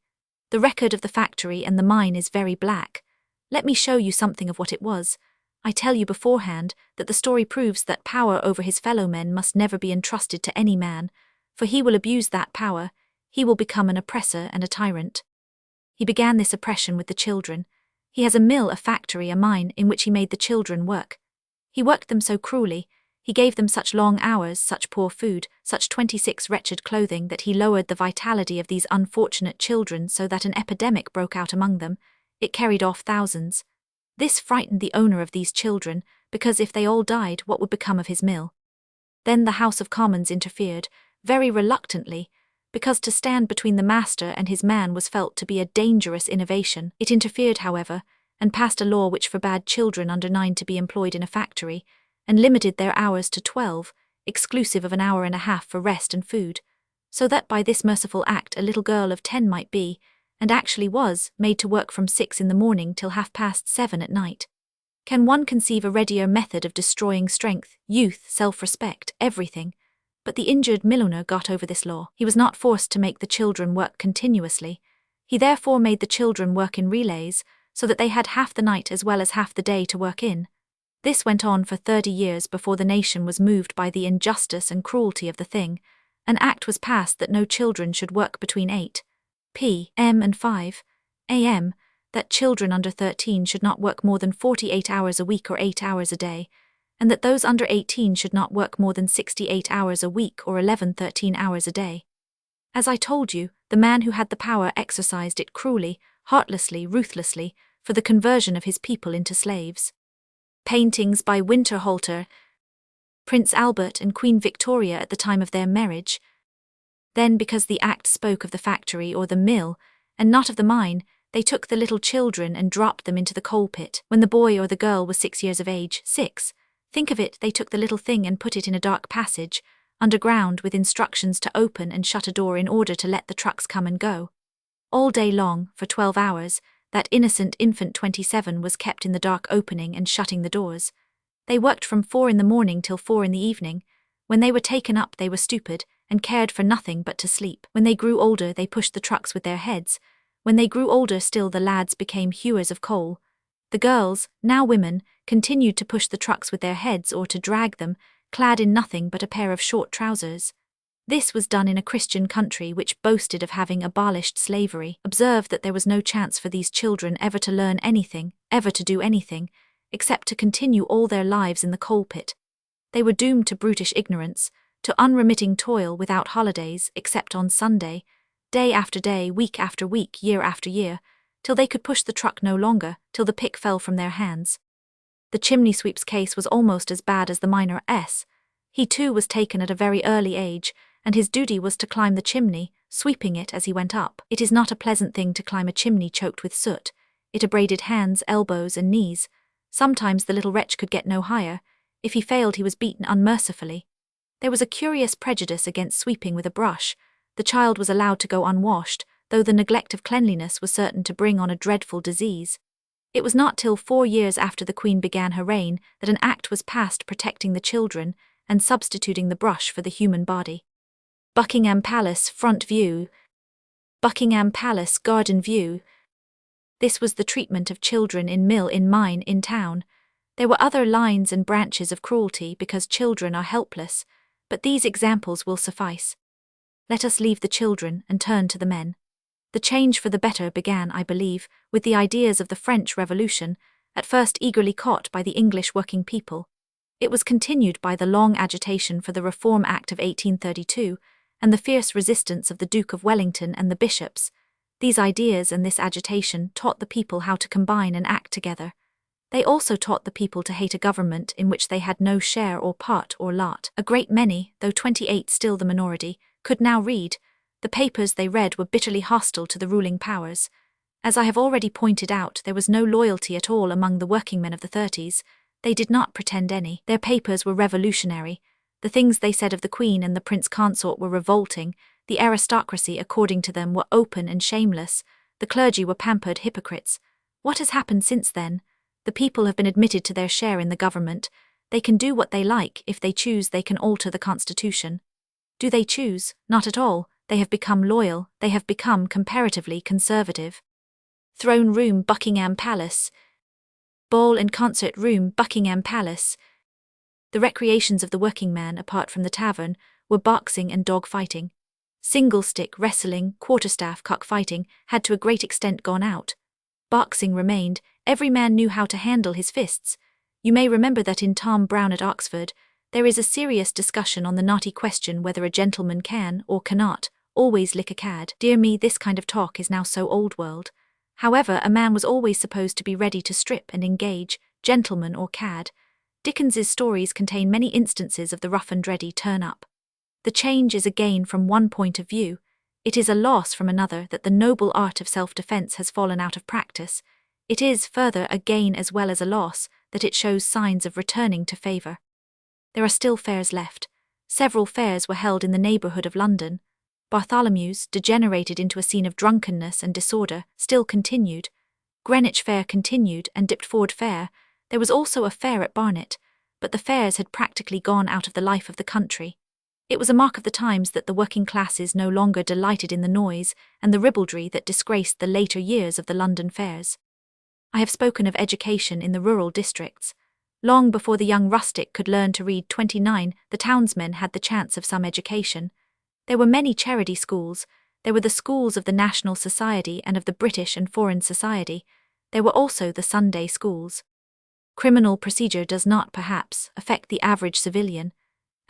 The record of the factory and the mine is very black. Let me show you something of what it was. I tell you beforehand that the story proves that power over his fellow men must never be entrusted to any man, for he will abuse that power, he will become an oppressor and a tyrant. He began this oppression with the children. He has a mill, a factory, a mine, in which he made the children work. He worked them so cruelly, he gave them such long hours, such poor food, such 26 wretched clothing, that he lowered the vitality of these unfortunate children so that an epidemic broke out among them. It carried off thousands. This frightened the owner of these children, because if they all died, what would become of his mill? Then the House of Commons interfered, very reluctantly, because to stand between the master and his man was felt to be a dangerous innovation. It interfered, however, and passed a law which forbade children under 9 to be employed in a factory, and limited their hours to 12, exclusive of an hour and a half for rest and food, so that by this merciful act a little girl of 10 might be, and actually was, made to work from 6 in the morning till 7:30 at night. Can one conceive a readier method of destroying strength, youth, self-respect, everything? But the injured millowner got over this law. He was not forced to make the children work continuously. He therefore made the children work in relays, so that they had half the night as well as half the day to work in. This went on for 30 years before the nation was moved by the injustice and cruelty of the thing. An act was passed that no children should work between 8 p.m. and 5 a.m., that children under 13 should not work more than 48 hours a week or 8 hours a day, and that those under 18 should not work more than 68 hours a week or 13 hours a day. As I told you, the man who had the power exercised it cruelly, heartlessly, ruthlessly, for the conversion of his people into slaves. Paintings by Winterhalter. Prince Albert and Queen Victoria at the time of their marriage. Then, because the act spoke of the factory or the mill, and not of the mine, they took the little children and dropped them into the coal pit. When the boy or the girl was 6 years of age, 6, think of it, they took the little thing and put it in a dark passage, underground, with instructions to open and shut a door in order to let the trucks come and go. All day long, for 12 hours, that innocent infant 27 was kept in the dark opening and shutting the doors. They worked from 4 in the morning till 4 in the evening. When they were taken up they were stupid, and cared for nothing but to sleep. When they grew older they pushed the trucks with their heads. When they grew older still the lads became hewers of coal. The girls, now women, continued to push the trucks with their heads or to drag them, clad in nothing but a pair of short trousers. This was done in a Christian country which boasted of having abolished slavery. Observe that there was no chance for these children ever to learn anything, ever to do anything, except to continue all their lives in the coal pit. They were doomed to brutish ignorance, to unremitting toil without holidays except on Sunday, day after day, week after week, year after year, till they could push the truck no longer, till the pick fell from their hands. The chimney sweep's case was almost as bad as the miner S. He too was taken at a very early age, and his duty was to climb the chimney, sweeping it as he went up. It is not a pleasant thing to climb a chimney choked with soot. It abraded hands, elbows, and knees. Sometimes the little wretch could get no higher. If he failed he was beaten unmercifully. There was a curious prejudice against sweeping with a brush. The child was allowed to go unwashed, though the neglect of cleanliness was certain to bring on a dreadful disease. It was not till 4 years after the Queen began her reign that an act was passed protecting the children and substituting the brush for the human body. Buckingham Palace front view. Buckingham Palace garden view. This was the treatment of children in mill, in mine, in town. There were other lines and branches of cruelty because children are helpless, but these examples will suffice. Let us leave the children and turn to the men. The change for the better began, I believe, with the ideas of the French Revolution, at first eagerly caught by the English working people. It was continued by the long agitation for the Reform Act of 1832 and the fierce resistance of the Duke of Wellington and the bishops. These ideas and this agitation taught the people how to combine and act together. They also taught the people to hate a government in which they had no share or part or lot. A great many, though 28 still the minority, could now read. The papers they read were bitterly hostile to the ruling powers. As I have already pointed out, there was no loyalty at all among the working men of the 30s. They did not pretend any. Their papers were revolutionary. The things they said of the Queen and the Prince Consort were revolting. The aristocracy, according to them, were open and shameless. The clergy were pampered hypocrites. What has happened since then? The people have been admitted to their share in the government. They can do what they like. If they choose, they can alter the constitution. Do they choose? Not at all. They have become loyal. They have become comparatively conservative. Throne room, Buckingham Palace. Ball and concert room, Buckingham Palace. The recreations of the working man, apart from the tavern, were boxing and dog fighting. Single-stick wrestling, quarterstaff cockfighting had to a great extent gone out. Boxing remained. Every man knew how to handle his fists. You may remember that in Tom Brown at Oxford, there is a serious discussion on the knotty question whether a gentleman can, or cannot, always lick a cad. Dear me, this kind of talk is now so old world. However, a man was always supposed to be ready to strip and engage, gentleman or cad. Dickens's stories contain many instances of the rough and ready turn-up. The change is a gain from one point of view. It is a loss from another that the noble art of self-defense has fallen out of practice. It is, further, a gain as well as a loss, that it shows signs of returning to favour. There are still fairs left. Several fairs were held in the neighbourhood of London. Bartholomew's, degenerated into a scene of drunkenness and disorder, still continued. Greenwich Fair continued, and Diptford Fair. There was also a fair at Barnet, but the fairs had practically gone out of the life of the country. It was a mark of the times that the working classes no longer delighted in the noise and the ribaldry that disgraced the later years of the London fairs. I have spoken of education in the rural districts. Long before the young rustic could learn to read 29, the townsmen had the chance of some education. There were many charity schools. There were the schools of the National Society and of the British and Foreign Society. There were also the Sunday schools. Criminal procedure does not, perhaps, affect the average civilian.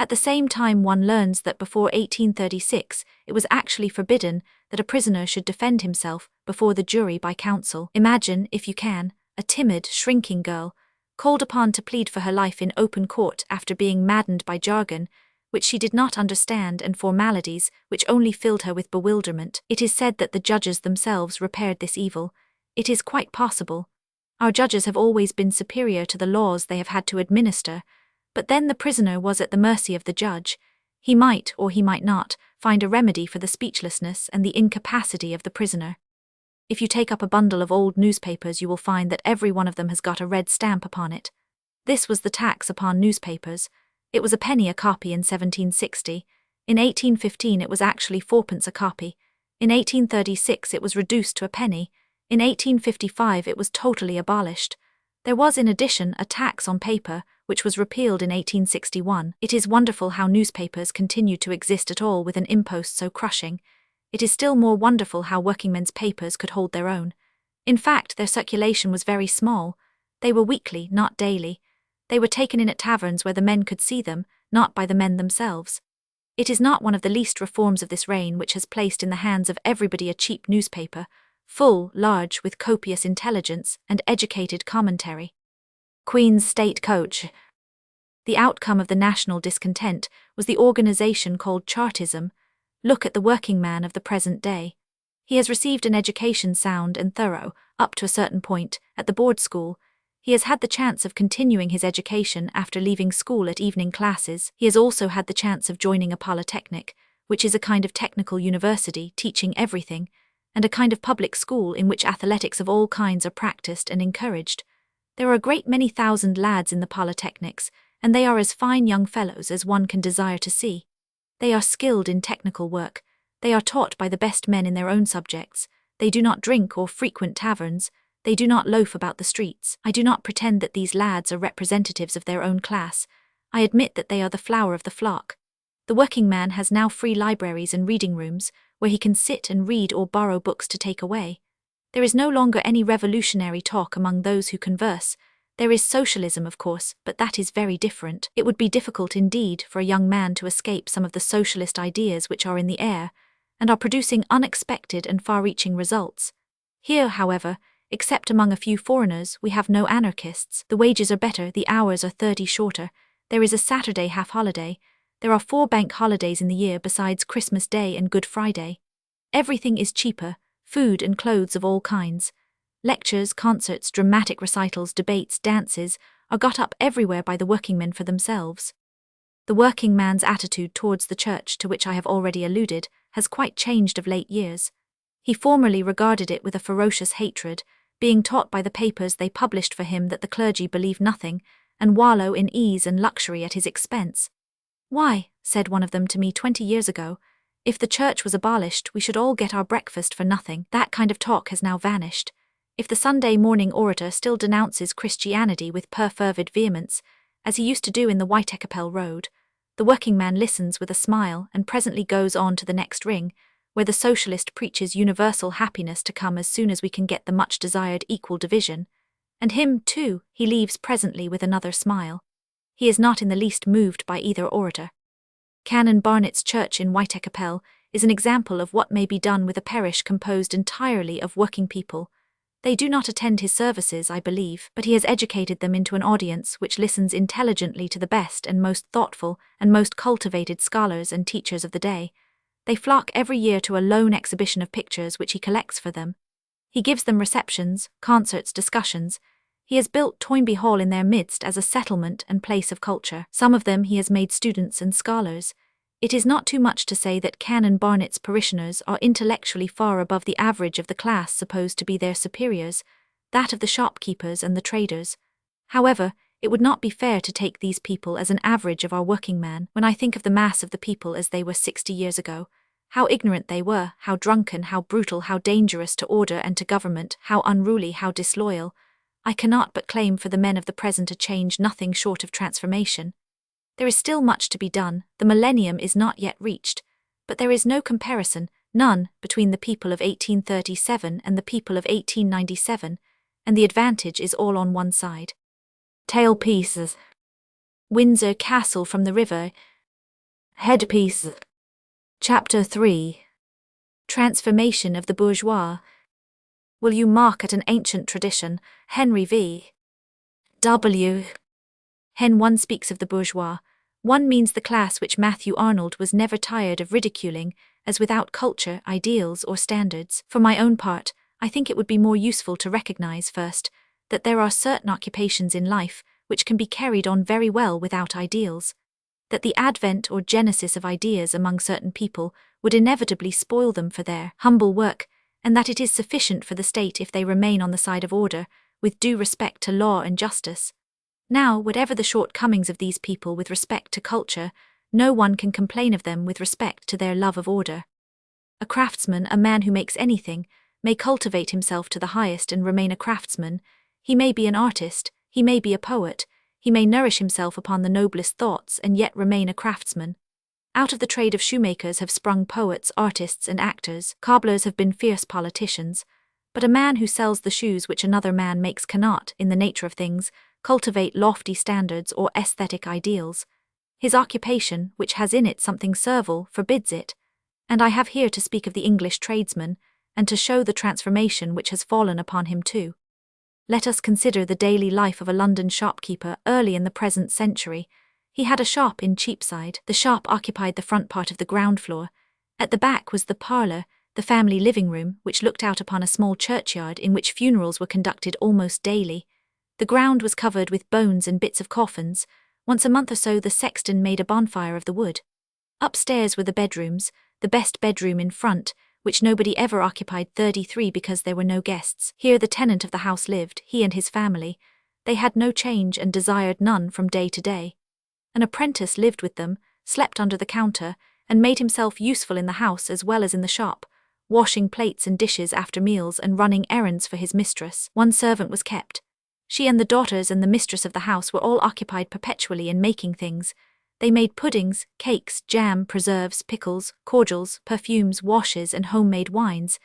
At the same time, one learns that before 1836 it was actually forbidden that a prisoner should defend himself before the jury by counsel. Imagine, if you can, a timid, shrinking girl, called upon to plead for her life in open court after being maddened by jargon, which she did not understand, and formalities which only filled her with bewilderment. It is said that the judges themselves repaired this evil. It is quite possible. Our judges have always been superior to the laws they have had to administer, but then the prisoner was at the mercy of the judge. He might, or he might not, find a remedy for the speechlessness and the incapacity of the prisoner. If you take up a bundle of old newspapers, you will find that every one of them has got a red stamp upon it. This was the tax upon newspapers. It was a penny a copy in 1760. In 1815 it was actually 4p a copy. In 1836 it was reduced to a penny. In 1855 it was totally abolished. There was in addition a tax on paper, which was repealed in 1861. It is wonderful how newspapers continued to exist at all with an impost so crushing. It is still more wonderful how workingmen's papers could hold their own. In fact, their circulation was very small. They were weekly, not daily. They were taken in at taverns where the men could see them, not by the men themselves. It is not one of the least reforms of this reign which has placed in the hands of everybody a cheap newspaper, full, large, with copious intelligence and educated commentary. Queen's State Coach. The outcome of the national discontent was the organization called Chartism. Look at the working man of the present day. He has received an education sound and thorough, up to a certain point, at the board school. He has had the chance of continuing his education after leaving school at evening classes. He has also had the chance of joining a polytechnic, which is a kind of technical university teaching everything, and a kind of public school in which athletics of all kinds are practiced and encouraged. There are a great many thousand lads in the polytechnics, and they are as fine young fellows as one can desire to see. They are skilled in technical work. They are taught by the best men in their own subjects. They do not drink or frequent taverns. They do not loaf about the streets. I do not pretend that these lads are representatives of their own class. I admit that they are the flower of the flock. The working man has now free libraries and reading rooms, where he can sit and read or borrow books to take away. There is no longer any revolutionary talk among those who converse. There is socialism, of course, but that is very different. It would be difficult indeed for a young man to escape some of the socialist ideas which are in the air, and are producing unexpected and far-reaching results. Here, however, except among a few foreigners, we have no anarchists. The wages are better, the hours are 30 shorter. There is a Saturday half-holiday. There are 4 bank holidays in the year besides Christmas Day and Good Friday. Everything is cheaper, food and clothes of all kinds. Lectures, concerts, dramatic recitals, debates, dances are got up everywhere by the workingmen for themselves. The working man's attitude towards the church, to which I have already alluded, has quite changed of late years. He formerly regarded it with a ferocious hatred, being taught by the papers they published for him that the clergy believe nothing, and wallow in ease and luxury at his expense. "Why," said one of them to me 20 years ago, "if the church was abolished, we should all get our breakfast for nothing." That kind of talk has now vanished. If the Sunday morning orator still denounces Christianity with perfervid vehemence, as he used to do in the Whitechapel Road, the working man listens with a smile and presently goes on to the next ring, where the socialist preaches universal happiness to come as soon as we can get the much-desired equal division. And him, too, he leaves presently with another smile. He is not in the least moved by either orator. Canon Barnett's church in Whitechapel is an example of what may be done with a parish composed entirely of working people. They do not attend his services, I believe, but he has educated them into an audience which listens intelligently to the best and most thoughtful and most cultivated scholars and teachers of the day. They flock every year to a lone exhibition of pictures which he collects for them. He gives them receptions, concerts, discussions. He has built Toynbee Hall in their midst as a settlement and place of culture. Some of them he has made students and scholars. It is not too much to say that Canon Barnett's parishioners are intellectually far above the average of the class supposed to be their superiors, that of the shopkeepers and the traders. However, it would not be fair to take these people as an average of our working man. When I think of the mass of the people as they were 60 years ago, how ignorant they were, how drunken, how brutal, how dangerous to order and to government, how unruly, how disloyal, I cannot but claim for the men of the present a change nothing short of transformation. There is still much to be done, the millennium is not yet reached, but there is no comparison, none, between the people of 1837 and the people of 1897, and the advantage is all on one side. Tailpieces. Windsor Castle from the river. Headpiece. Chapter 3. Transformation of the bourgeois. Will you mark at an ancient tradition, Henry v. W. Hen 1 speaks of the bourgeois. One means the class which Matthew Arnold was never tired of ridiculing, as without culture, ideals, or standards. For my own part, I think it would be more useful to recognize first that there are certain occupations in life which can be carried on very well without ideals, that the advent or genesis of ideas among certain people would inevitably spoil them for their humble work, and that it is sufficient for the state if they remain on the side of order, with due respect to law and justice. Now, whatever the shortcomings of these people with respect to culture, no one can complain of them with respect to their love of order. A craftsman, a man who makes anything, may cultivate himself to the highest and remain a craftsman. He may be an artist, he may be a poet, he may nourish himself upon the noblest thoughts and yet remain a craftsman. Out of the trade of shoemakers have sprung poets, artists, and actors. Cobblers have been fierce politicians. But a man who sells the shoes which another man makes cannot, in the nature of things, cultivate lofty standards or aesthetic ideals. His occupation, which has in it something servile, forbids it. And I have here to speak of the English tradesman, and to show the transformation which has fallen upon him too. Let us consider the daily life of a London shopkeeper early in the present century. He had a shop in Cheapside. The shop occupied the front part of the ground floor. At the back was the parlour, the family living room, which looked out upon a small churchyard in which funerals were conducted almost daily. The ground was covered with bones and bits of coffins. Once a month or so the sexton made a bonfire of the wood. Upstairs were the bedrooms, the best bedroom in front, which nobody ever occupied 33 because there were no guests. Here the tenant of the house lived, he and his family. They had no change and desired none from day to day. An apprentice lived with them, slept under the counter, and made himself useful in the house as well as in the shop, washing plates and dishes after meals and running errands for his mistress. One servant was kept. She and the daughters and the mistress of the house were all occupied perpetually in making things. They made puddings, cakes, jam, preserves, pickles, cordials, perfumes, washes, and homemade wines,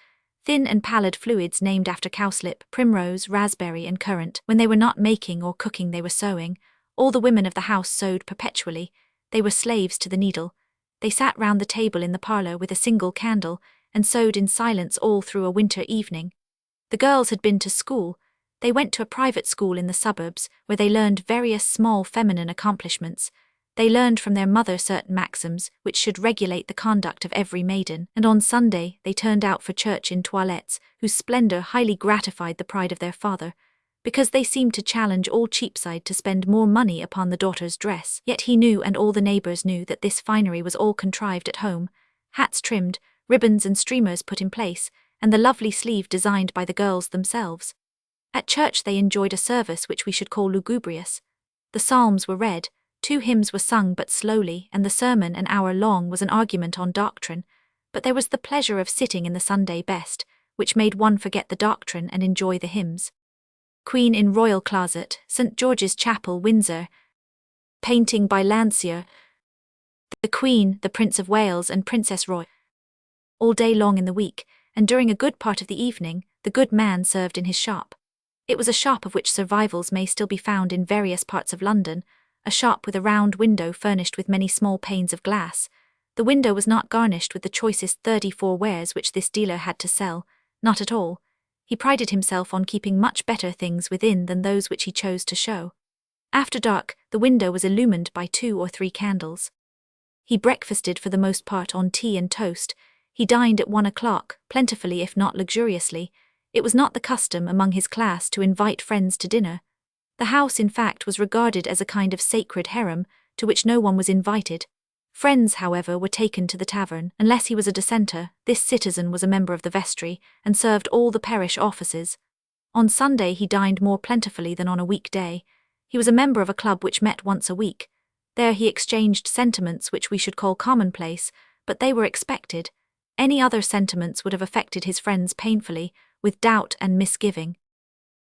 thin and pallid fluids named after cowslip, primrose, raspberry, and currant. When they were not making or cooking, they were sewing. All the women of the house sewed perpetually. They were slaves to the needle. They sat round the table in the parlour with a single candle, and sewed in silence all through a winter evening. The girls had been to school. They went to a private school in the suburbs, where they learned various small feminine accomplishments. They learned from their mother certain maxims which should regulate the conduct of every maiden, and on Sunday they turned out for church in toilettes whose splendor highly gratified the pride of their father, because they seemed to challenge all Cheapside to spend more money upon the daughter's dress. Yet he knew, and all the neighbours knew, that this finery was all contrived at home, hats trimmed, ribbons and streamers put in place, and the lovely sleeve designed by the girls themselves. At church they enjoyed a service which we should call lugubrious. The psalms were read, 2 hymns were sung but slowly, and the sermon, an hour long, was an argument on doctrine, but there was the pleasure of sitting in the Sunday best, which made one forget the doctrine and enjoy the hymns. Queen in Royal Closet, St. George's Chapel, Windsor. Painting by Landseer. The Queen, the Prince of Wales and Princess Roy. All day long in the week, and during a good part of the evening, the good man served in his shop. It was a shop of which survivals may still be found in various parts of London, a shop with a round window furnished with many small panes of glass. The window was not garnished with the choicest 34 wares which this dealer had to sell, not at all. He prided himself on keeping much better things within than those which he chose to show. After dark, the window was illumined by 2 or 3 candles. He breakfasted for the most part on tea and toast. He dined at 1 o'clock, plentifully if not luxuriously. It was not the custom among his class to invite friends to dinner. The house, in fact, was regarded as a kind of sacred harem, to which no one was invited. Friends, however, were taken to the tavern. Unless he was a dissenter, this citizen was a member of the vestry, and served all the parish offices. On Sunday he dined more plentifully than on a weekday. He was a member of a club which met once a week. There he exchanged sentiments which we should call commonplace, but they were expected. Any other sentiments would have affected his friends painfully, with doubt and misgiving.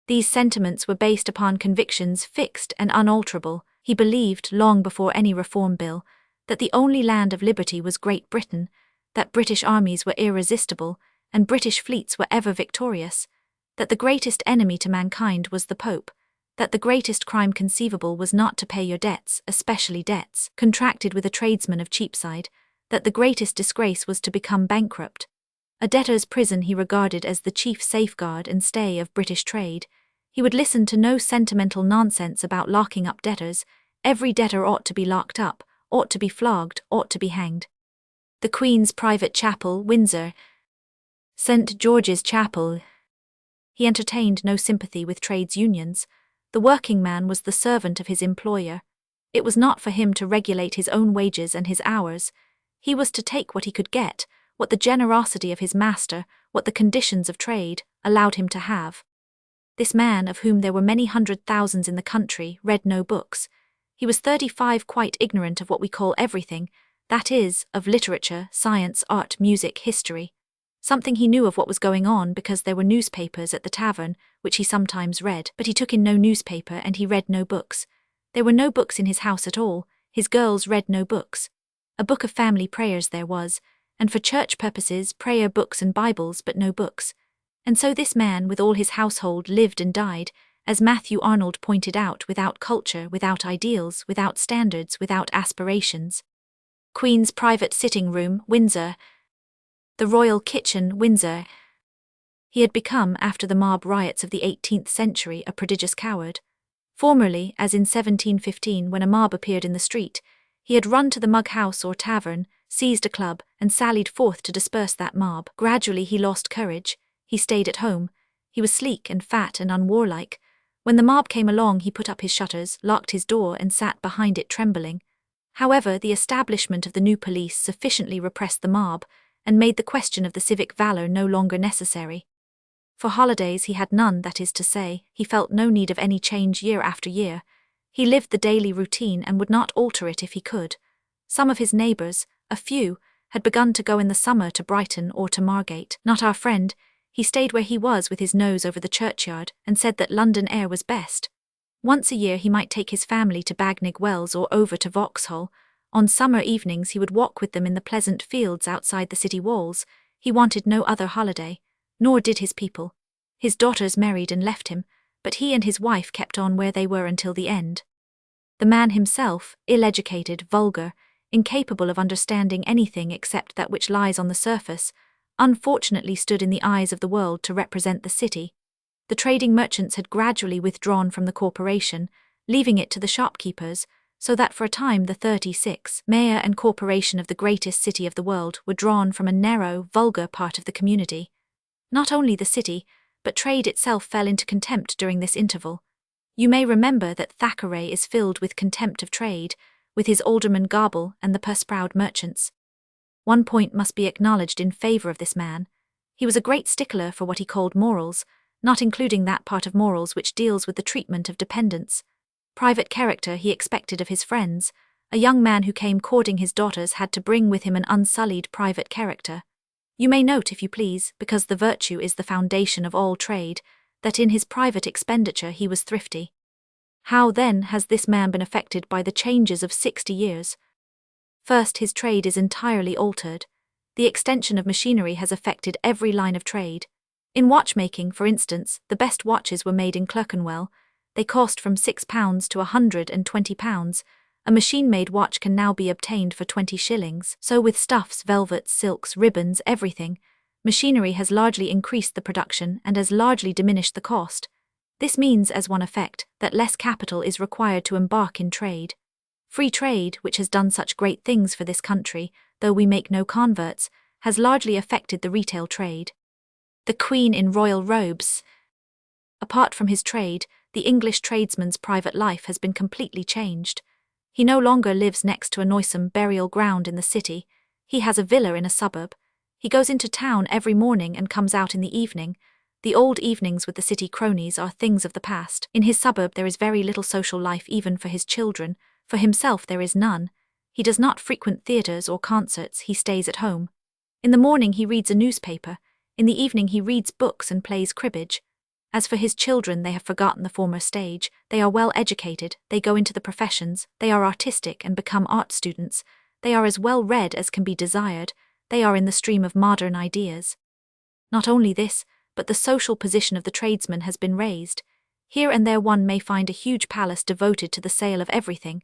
These sentiments were based upon convictions fixed and unalterable. He believed, long before any reform bill, that the only land of liberty was Great Britain, that British armies were irresistible, and British fleets were ever victorious, that the greatest enemy to mankind was the Pope, that the greatest crime conceivable was not to pay your debts, especially debts contracted with a tradesman of Cheapside, that the greatest disgrace was to become bankrupt. A debtor's prison he regarded as the chief safeguard and stay of British trade. He would listen to no sentimental nonsense about locking up debtors. Every debtor ought to be locked up, ought to be flogged, ought to be hanged. The Queen's Private Chapel, Windsor. St. George's Chapel. He entertained no sympathy with trades unions. The working man was the servant of his employer. It was not for him to regulate his own wages and his hours. He was to take what he could get, what the generosity of his master, what the conditions of trade, allowed him to have. This man, of whom there were many 100,000s in the country, read no books. He was 35, quite ignorant of what we call everything, that is, of literature, science, art, music, history. Something he knew of what was going on because there were newspapers at the tavern, which he sometimes read, but he took in no newspaper and he read no books. There were no books in his house at all. His girls read no books. A book of family prayers there was, and for church purposes prayer books and Bibles, but no books. And so this man with all his household lived and died, as Matthew Arnold pointed out, without culture, without ideals, without standards, without aspirations. Queen's Private Sitting Room, Windsor. The Royal Kitchen, Windsor. He had become, after the mob riots of the 18th century, a prodigious coward. Formerly, as in 1715 when a mob appeared in the street, he had run to the mug house or tavern, seized a club, and sallied forth to disperse that mob. Gradually he lost courage. He stayed at home. He was sleek and fat and unwarlike. When the mob came along he put up his shutters, locked his door and sat behind it trembling. However, the establishment of the new police sufficiently repressed the mob, and made the question of the civic valor no longer necessary. For holidays he had none, that is to say, he felt no need of any change year after year. He lived the daily routine and would not alter it if he could. Some of his neighbours, a few, had begun to go in the summer to Brighton or to Margate. Not our friend. He stayed where he was with his nose over the churchyard, and said that London air was best. Once a year he might take his family to Bagnigge Wells or over to Vauxhall. On summer evenings he would walk with them in the pleasant fields outside the city walls. He wanted no other holiday, nor did his people. His daughters married and left him, but he and his wife kept on where they were until the end. The man himself, ill-educated, vulgar, incapable of understanding anything except that which lies on the surface, unfortunately stood in the eyes of the world to represent the city. The trading merchants had gradually withdrawn from the corporation, leaving it to the shopkeepers, so that for a time the 36 mayor and corporation of the greatest city of the world were drawn from a narrow, vulgar part of the community. Not only the city, but trade itself fell into contempt during this interval. You may remember that Thackeray is filled with contempt of trade, with his alderman Garble and the purse-proud merchants. One point must be acknowledged in favour of this man. He was a great stickler for what he called morals, not including that part of morals which deals with the treatment of dependents. Private character he expected of his friends. A young man who came courting his daughters had to bring with him an unsullied private character. You may note, if you please, because the virtue is the foundation of all trade, that in his private expenditure he was thrifty. How, then, has this man been affected by the changes of 60 years? First, his trade is entirely altered. The extension of machinery has affected every line of trade. In watchmaking, for instance, the best watches were made in Clerkenwell. They cost from £6 to £120. A machine-made watch can now be obtained for 20 shillings. So with stuffs, velvets, silks, ribbons, everything, machinery has largely increased the production and has largely diminished the cost. This means, as one effect, that less capital is required to embark in trade. Free trade, which has done such great things for this country, though we make no converts, has largely affected the retail trade. The Queen in royal robes. Apart from his trade, the English tradesman's private life has been completely changed. He no longer lives next to a noisome burial ground in the city. He has a villa in a suburb. He goes into town every morning and comes out in the evening. The old evenings with the city cronies are things of the past. In his suburb there is very little social life even for his children. For himself there is none. He does not frequent theatres or concerts, he stays at home. In the morning he reads a newspaper. In the evening he reads books and plays cribbage. As for his children, they have forgotten the former stage. They are well educated, they go into the professions, they are artistic and become art students, they are as well read as can be desired, they are in the stream of modern ideas. Not only this, but the social position of the tradesman has been raised. Here and there one may find a huge palace devoted to the sale of everything.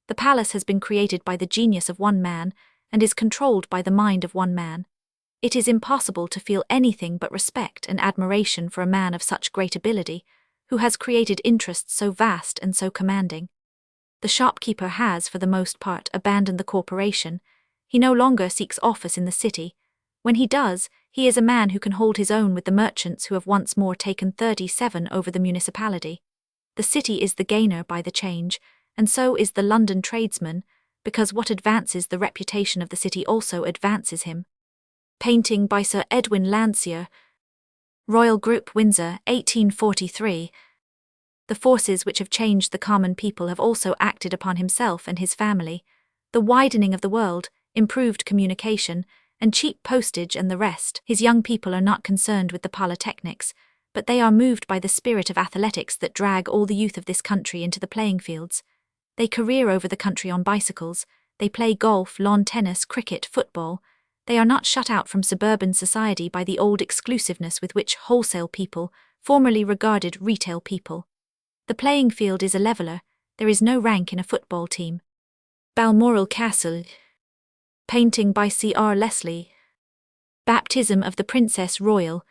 The palace has been created by the genius of one man, and is controlled by the mind of one man. It is impossible to feel anything but respect and admiration for a man of such great ability, who has created interests so vast and so commanding. The shopkeeper has, for the most part, abandoned the corporation. He no longer seeks office in the city. When he does, he is a man who can hold his own with the merchants who have once more taken 37 over the municipality. The city is the gainer by the change, and so is the London tradesman, because what advances the reputation of the city also advances him. Painting by Sir Edwin Landseer. Royal Group, Windsor, 1843. The forces which have changed the common people have also acted upon himself and his family. The widening of the world, improved communication, and cheap postage and the rest. His young people are not concerned with the polytechnics, but they are moved by the spirit of athletics that drag all the youth of this country into the playing fields. They career over the country on bicycles, they play golf, lawn tennis, cricket, football. They are not shut out from suburban society by the old exclusiveness with which wholesale people formerly regarded retail people. The playing field is a leveller, there is no rank in a football team. Balmoral Castle. Painting by C.R. Leslie. Baptism of the Princess Royal.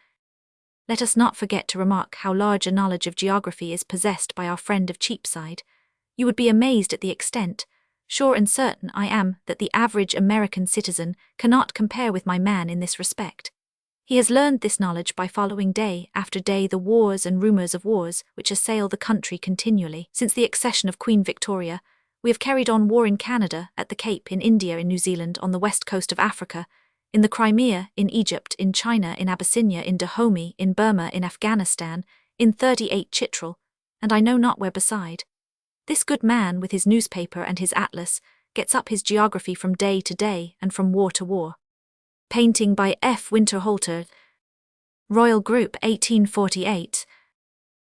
Let us not forget to remark how large a knowledge of geography is possessed by our friend of Cheapside. You would be amazed at the extent. Sure and certain I am that the average American citizen cannot compare with my man in this respect. He has learned this knowledge by following day after day the wars and rumours of wars which assail the country continually. Since the accession of Queen Victoria, we have carried on war in Canada, at the Cape, in India, in New Zealand, on the west coast of Africa, in the Crimea, in Egypt, in China, in Abyssinia, in Dahomey, in Burma, in Afghanistan, in 38 Chitral, and I know not where beside. This good man, with his newspaper and his atlas, gets up his geography from day to day and from war to war. Painting by F. Winterhalter. Royal Group, 1848.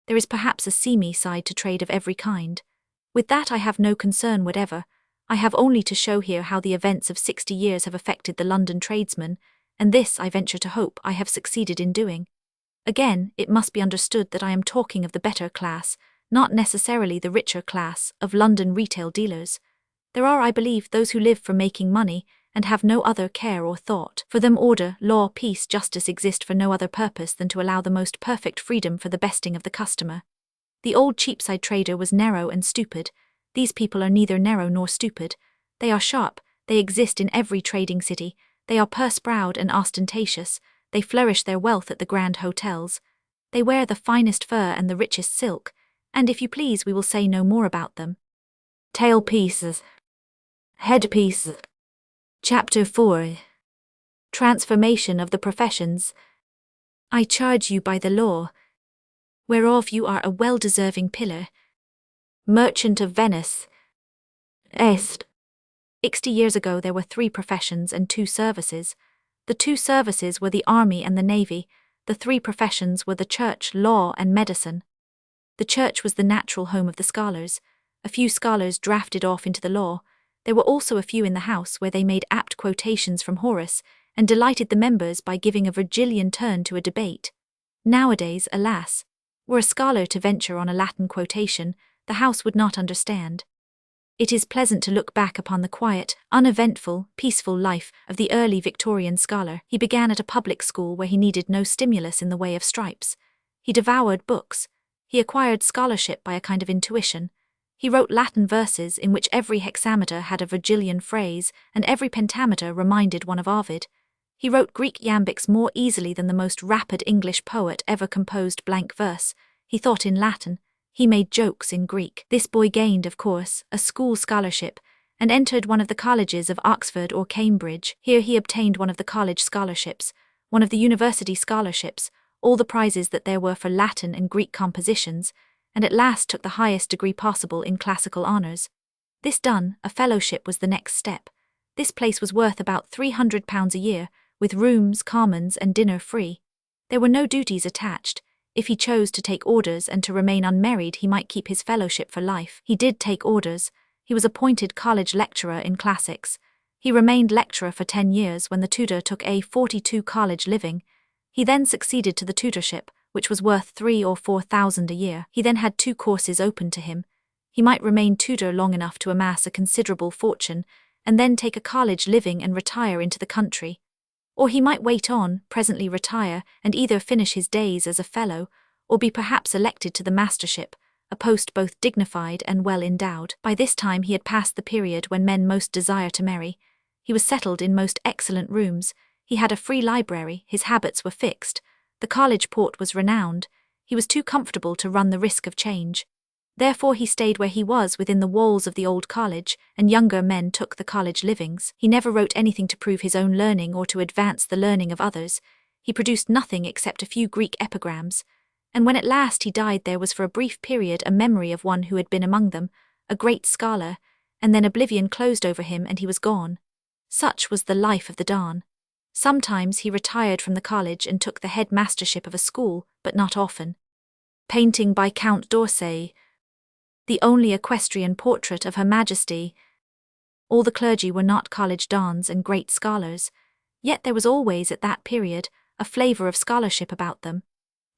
There is perhaps a seamy side to trade of every kind. With that I have no concern whatever. I have only to show here how the events of 60 years have affected the London tradesman, and this, I venture to hope, I have succeeded in doing. Again, it must be understood that I am talking of the better class, not necessarily the richer class, of London retail dealers. There are, I believe, those who live for making money, and have no other care or thought. For them order, law, peace, justice exist for no other purpose than to allow the most perfect freedom for the besting of the customer. The old Cheapside trader was narrow and stupid. These people are neither narrow nor stupid. They are sharp, they exist in every trading city, they are purse-proud and ostentatious, they flourish their wealth at the grand hotels. They wear the finest fur and the richest silk, and if you please we will say no more about them. Tailpieces. Headpiece. Chapter 4. Transformation of the professions. I charge you by the law, whereof you are a well-deserving pillar. Merchant of Venice. Est. 60 years ago there were 3 professions and 2 services. The 2 services were the army and the navy. The 3 professions were the church, law, and medicine. The church was the natural home of the scholars. A few scholars drafted off into the law. There were also a few in the house where they made apt quotations from Horace and delighted the members by giving a Virgilian turn to a debate. Nowadays, alas, were a scholar to venture on a Latin quotation, the house would not understand. It is pleasant to look back upon the quiet, uneventful, peaceful life of the early Victorian scholar. He began at a public school where he needed no stimulus in the way of stripes. He devoured books. He acquired scholarship by a kind of intuition. He wrote Latin verses in which every hexameter had a Virgilian phrase and every pentameter reminded one of Ovid. He wrote Greek iambics more easily than the most rapid English poet ever composed blank verse. He thought in Latin. He made jokes in Greek. This boy gained, of course, a school scholarship and entered one of the colleges of Oxford or Cambridge. Here he obtained one of the college scholarships, one of the university scholarships, all the prizes that there were for Latin and Greek compositions, and at last took the highest degree possible in classical honours. This done, a fellowship was the next step. This place was worth about £300 a year, with rooms, commons, and dinner free. There were no duties attached. If he chose to take orders and to remain unmarried, he might keep his fellowship for life. He did take orders. He was appointed college lecturer in classics. He remained lecturer for 10 years when the tutor took a 42 college living. He then succeeded to the tutorship, which was worth 3,000 or 4,000 a year. He then had 2 courses open to him. He might remain tutor long enough to amass a considerable fortune, and then take a college living and retire into the country. Or he might wait on, presently retire, and either finish his days as a fellow, or be perhaps elected to the mastership, a post both dignified and well endowed. By this time he had passed the period when men most desire to marry. He was settled in most excellent rooms. He had a free library, his habits were fixed. The college port was renowned. He was too comfortable to run the risk of change. Therefore he stayed where he was within the walls of the old college, and younger men took the college livings. He never wrote anything to prove his own learning or to advance the learning of others. He produced nothing except a few Greek epigrams, and when at last he died there was for a brief period a memory of one who had been among them, a great scholar, and then oblivion closed over him and he was gone. Such was the life of the Don. Sometimes he retired from the college and took the head-mastership of a school, but not often. Painting by Count d'Orsay. The only equestrian portrait of Her Majesty. All the clergy were not college dons and great scholars, yet there was always at that period a flavour of scholarship about them.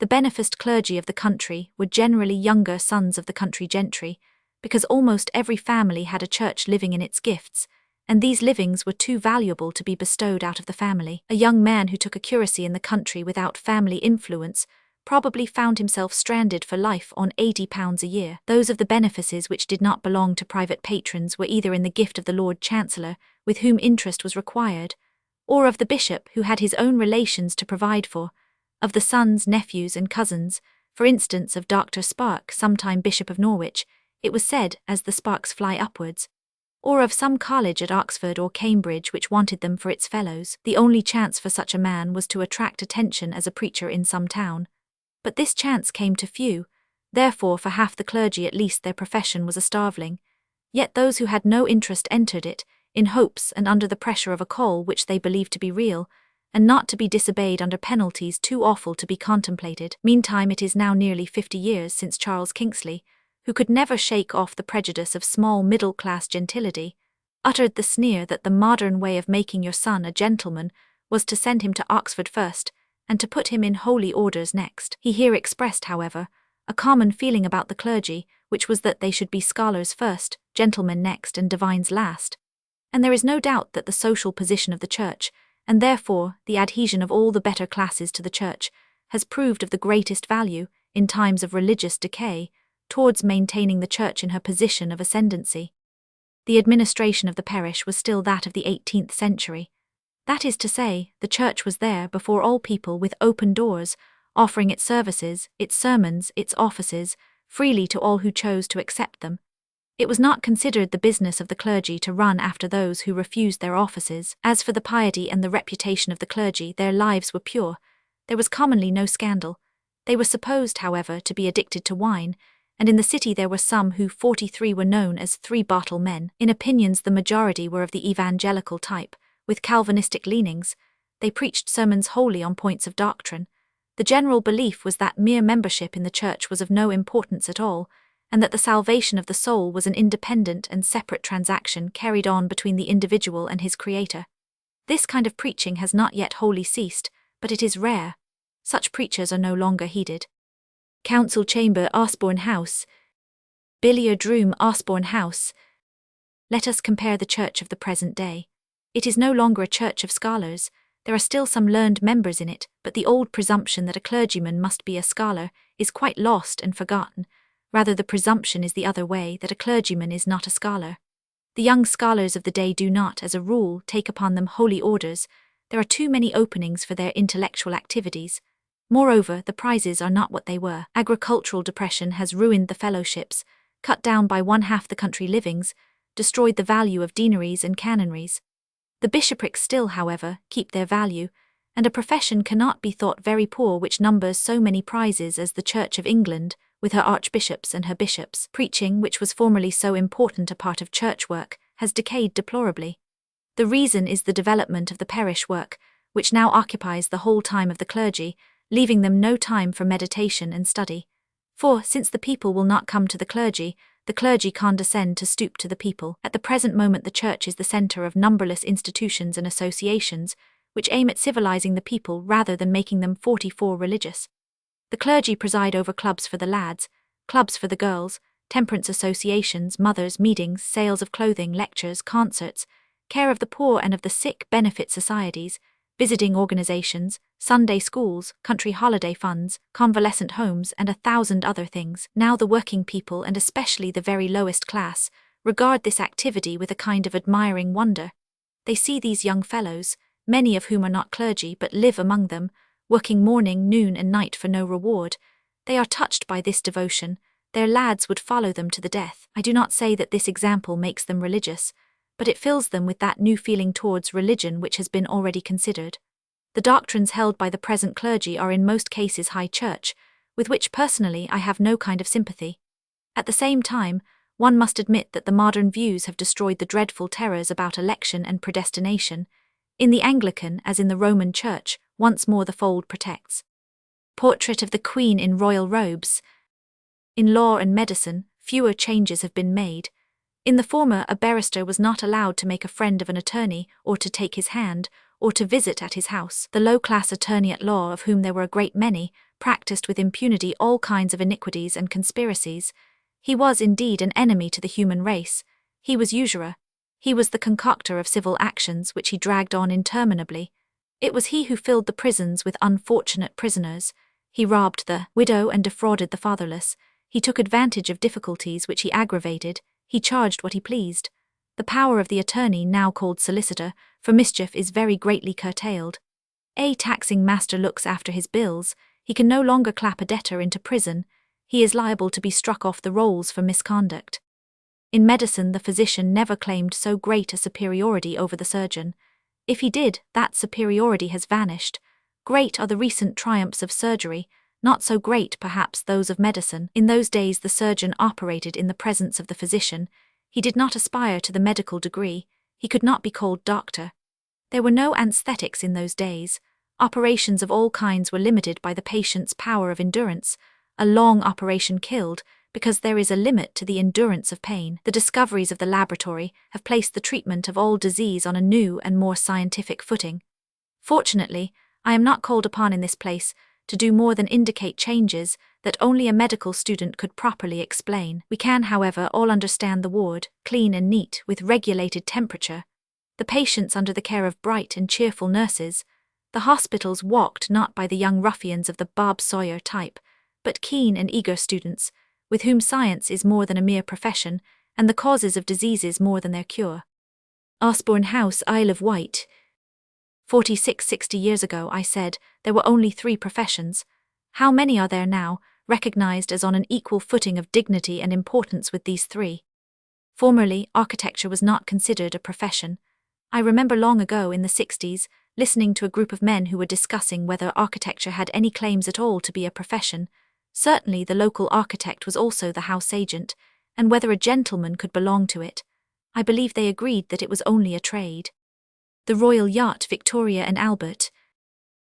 The beneficed clergy of the country were generally younger sons of the country gentry, because almost every family had a church living in its gifts, and these livings were too valuable to be bestowed out of the family. A young man who took a curacy in the country without family influence probably found himself stranded for life on £80 a year. Those of the benefices which did not belong to private patrons were either in the gift of the Lord Chancellor, with whom interest was required, or of the bishop who had his own relations to provide for, of the sons, nephews, and cousins, for instance of Dr. Spark, sometime Bishop of Norwich, it was said, as the sparks fly upwards, or of some college at Oxford or Cambridge which wanted them for its fellows. The only chance for such a man was to attract attention as a preacher in some town. But this chance came to few, therefore for half the clergy at least their profession was a starveling. Yet those who had no interest entered it, in hopes and under the pressure of a call which they believed to be real, and not to be disobeyed under penalties too awful to be contemplated. Meantime it is now nearly 50 years since Charles Kingsley, who could never shake off the prejudice of small middle-class gentility, uttered the sneer that the modern way of making your son a gentleman was to send him to Oxford first, and to put him in holy orders next. He here expressed, however, a common feeling about the clergy, which was that they should be scholars first, gentlemen next, and divines last. And there is no doubt that the social position of the Church, and therefore the adhesion of all the better classes to the Church, has proved of the greatest value, in times of religious decay, towards maintaining the church in her position of ascendancy. The administration of the parish was still that of the 18th century. That is to say, the church was there before all people with open doors, offering its services, its sermons, its offices, freely to all who chose to accept them. It was not considered the business of the clergy to run after those who refused their offices. As for the piety and the reputation of the clergy, their lives were pure. There was commonly no scandal. They were supposed, however, to be addicted to wine, and in the city there were some who 43 were known as three-bottle men. In opinions, the majority were of the evangelical type, with Calvinistic leanings. They preached sermons wholly on points of doctrine. The general belief was that mere membership in the church was of no importance at all, and that the salvation of the soul was an independent and separate transaction carried on between the individual and his Creator. This kind of preaching has not yet wholly ceased, but it is rare. Such preachers are no longer heeded. Council chamber, Osborne House. Billiard room, Osborne House. Let us compare the church of the present day. It is no longer a church of scholars. There are still some learned members in it, but the old presumption that a clergyman must be a scholar is quite lost and forgotten. Rather, the presumption is the other way, that a clergyman is not a scholar. The young scholars of the day do not, as a rule, take upon them holy orders. There are too many openings for their intellectual activities. Moreover, the prizes are not what they were. Agricultural depression has ruined the fellowships, cut down by one-half the country livings, destroyed the value of deaneries and canonries. The bishoprics still, however, keep their value, and a profession cannot be thought very poor which numbers so many prizes as the Church of England, with her archbishops and her bishops. Preaching, which was formerly so important a part of church work, has decayed deplorably. The reason is the development of the parish work, which now occupies the whole time of the clergy, leaving them no time for meditation and study. For, since the people will not come to the clergy condescend to stoop to the people. At the present moment the church is the centre of numberless institutions and associations, which aim at civilizing the people rather than making them 44 religious. The clergy preside over clubs for the lads, clubs for the girls, temperance associations, mothers' meetings, sales of clothing, lectures, concerts, care of the poor and of the sick, benefit societies, visiting organizations, Sunday schools, country holiday funds, convalescent homes, and 1,000 other things. Now the working people, and especially the very lowest class, regard this activity with a kind of admiring wonder. They see these young fellows, many of whom are not clergy but live among them, working morning, noon, and night for no reward. They are touched by this devotion. Their lads would follow them to the death. I do not say that this example makes them religious, but it fills them with that new feeling towards religion which has been already considered. The doctrines held by the present clergy are in most cases high church, with which personally I have no kind of sympathy. At the same time, one must admit that the modern views have destroyed the dreadful terrors about election and predestination. In the Anglican, as in the Roman Church, once more the fold protects. Portrait of the Queen in royal robes. In law and medicine, fewer changes have been made. In the former, a barrister was not allowed to make a friend of an attorney, or to take his hand, or to visit at his house. The low-class attorney at law, of whom there were a great many, practiced with impunity all kinds of iniquities and conspiracies. He was indeed an enemy to the human race. He was usurer. He was the concocter of civil actions which he dragged on interminably. It was he who filled the prisons with unfortunate prisoners. He robbed the widow and defrauded the fatherless. He took advantage of difficulties which he aggravated. He charged what he pleased. The power of the attorney, now called solicitor, for mischief is very greatly curtailed. A taxing master looks after his bills. He can no longer clap a debtor into prison. He is liable to be struck off the rolls for misconduct. In medicine, the physician never claimed so great a superiority over the surgeon. If he did, that superiority has vanished. Great are the recent triumphs of surgery, not so great perhaps those of medicine. In those days the surgeon operated in the presence of the physician. He did not aspire to the medical degree. He could not be called doctor. There were no anesthetics in those days. Operations of all kinds were limited by the patient's power of endurance. A long operation killed, because there is a limit to the endurance of pain. The discoveries of the laboratory have placed the treatment of all disease on a new and more scientific footing. Fortunately, I am not called upon in this place to do more than indicate changes that only a medical student could properly explain. We can, however, all understand the ward, clean and neat, with regulated temperature, the patients under the care of bright and cheerful nurses, the hospitals walked not by the young ruffians of the Bob Sawyer type, but keen and eager students, with whom science is more than a mere profession, and the causes of diseases more than their cure. Osborne House, Isle of Wight. 60 years ago, I said, there were only 3 professions. How many are there now, recognized as on an equal footing of dignity and importance with these 3? Formerly, architecture was not considered a profession. I remember long ago in the 60s, listening to a group of men who were discussing whether architecture had any claims at all to be a profession. Certainly the local architect was also the house agent, and whether a gentleman could belong to it. I believe they agreed that it was only a trade. The Royal Yacht, Victoria and Albert.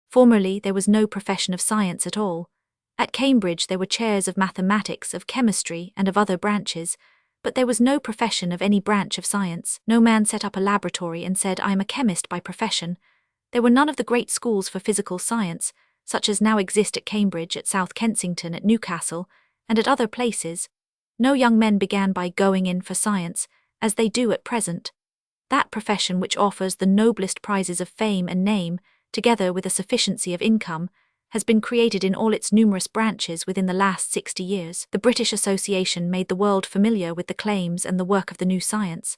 Formerly there was no profession of science at all. At Cambridge there were chairs of mathematics, of chemistry, and of other branches, but there was no profession of any branch of science. No man set up a laboratory and said, I am a chemist by profession. There were none of the great schools for physical science, such as now exist at Cambridge, at South Kensington, at Newcastle, and at other places. No young men began by going in for science, as they do at present. That profession which offers the noblest prizes of fame and name, together with a sufficiency of income, has been created in all its numerous branches within the last 60 years. The British Association made the world familiar with the claims and the work of the new science.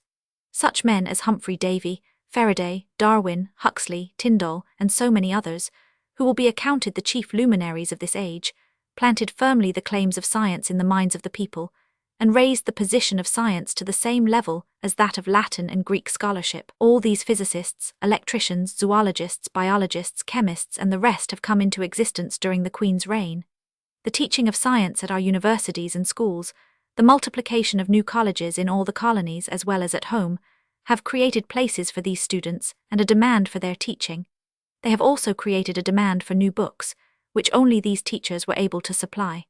Such men as Humphrey Davy, Faraday, Darwin, Huxley, Tyndall, and so many others, who will be accounted the chief luminaries of this age, planted firmly the claims of science in the minds of the people, and raised the position of science to the same level as that of Latin and Greek scholarship. All these physicists, electricians, zoologists, biologists, chemists, and the rest have come into existence during the Queen's reign. The teaching of science at our universities and schools, the multiplication of new colleges in all the colonies as well as at home, have created places for these students and a demand for their teaching. They have also created a demand for new books, which only these teachers were able to supply.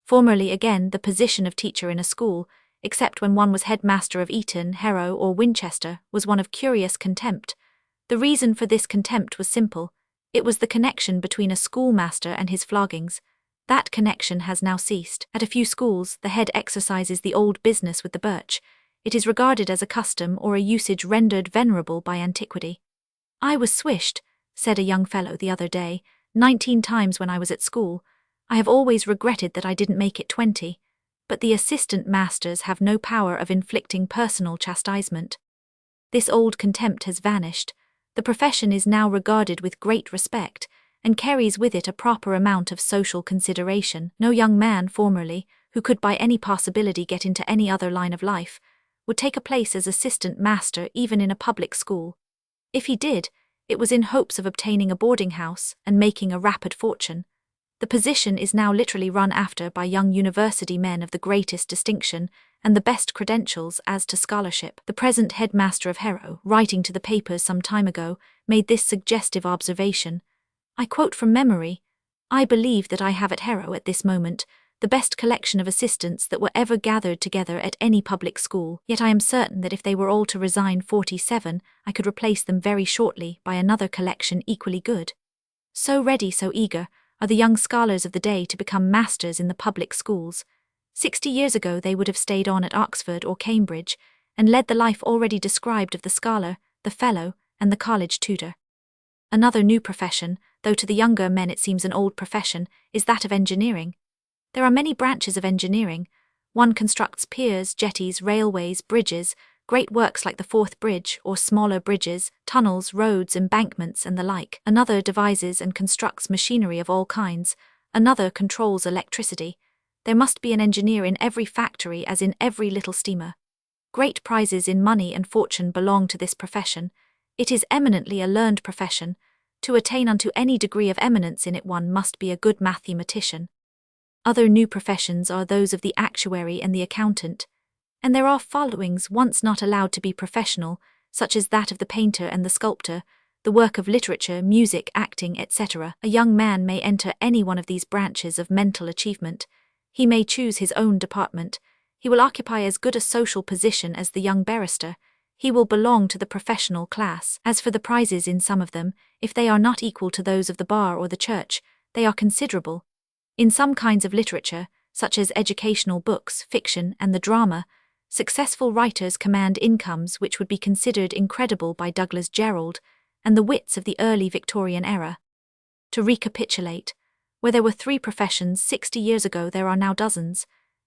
Formerly again, the position of teacher in a school, except when one was headmaster of Eton, Harrow, or Winchester, was one of curious contempt. The reason for this contempt was simple. It was the connection between a schoolmaster and his floggings. That connection has now ceased. At a few schools, the head exercises the old business with the birch. It is regarded as a custom or a usage rendered venerable by antiquity. I was swished, said a young fellow the other day, 19 times when I was at school. I have always regretted that I didn't make it 20, but the assistant masters have no power of inflicting personal chastisement. This old contempt has vanished. The profession is now regarded with great respect, and carries with it a proper amount of social consideration. No young man formerly, who could by any possibility get into any other line of life, would take a place as assistant master even in a public school. If he did, it was in hopes of obtaining a boarding house and making a rapid fortune. The position is now literally run after by young university men of the greatest distinction and the best credentials as to scholarship. The present headmaster of Harrow, writing to the papers some time ago, made this suggestive observation. I quote from memory, I believe that I have at Harrow at this moment the best collection of assistants that were ever gathered together at any public school, yet I am certain that if they were all to resign 47, I could replace them very shortly by another collection equally good. So ready, so eager, are the young scholars of the day to become masters in the public schools. 60 years ago they would have stayed on at Oxford or Cambridge, and led the life already described of the scholar, the fellow, and the college tutor. Another new profession, though to the younger men it seems an old profession, is that of engineering. There are many branches of engineering. One constructs piers, jetties, railways, bridges, great works like the Forth Bridge, or smaller bridges, tunnels, roads, embankments, and the like. Another devises and constructs machinery of all kinds. Another controls electricity. There must be an engineer in every factory as in every little steamer. Great prizes in money and fortune belong to this profession. It is eminently a learned profession. To attain unto any degree of eminence in it one must be a good mathematician. Other new professions are those of the actuary and the accountant. And there are followings once not allowed to be professional, such as that of the painter and the sculptor, the work of literature, music, acting, etc. A young man may enter any one of these branches of mental achievement. He may choose his own department. He will occupy as good a social position as the young barrister. He will belong to the professional class. As for the prizes in some of them, if they are not equal to those of the bar or the church, they are considerable. In some kinds of literature, such as educational books, fiction, and the drama, successful writers command incomes which would be considered incredible by Douglas Jerrold and the wits of the early Victorian era. To recapitulate, where there were 3 professions 60 years ago there are now dozens.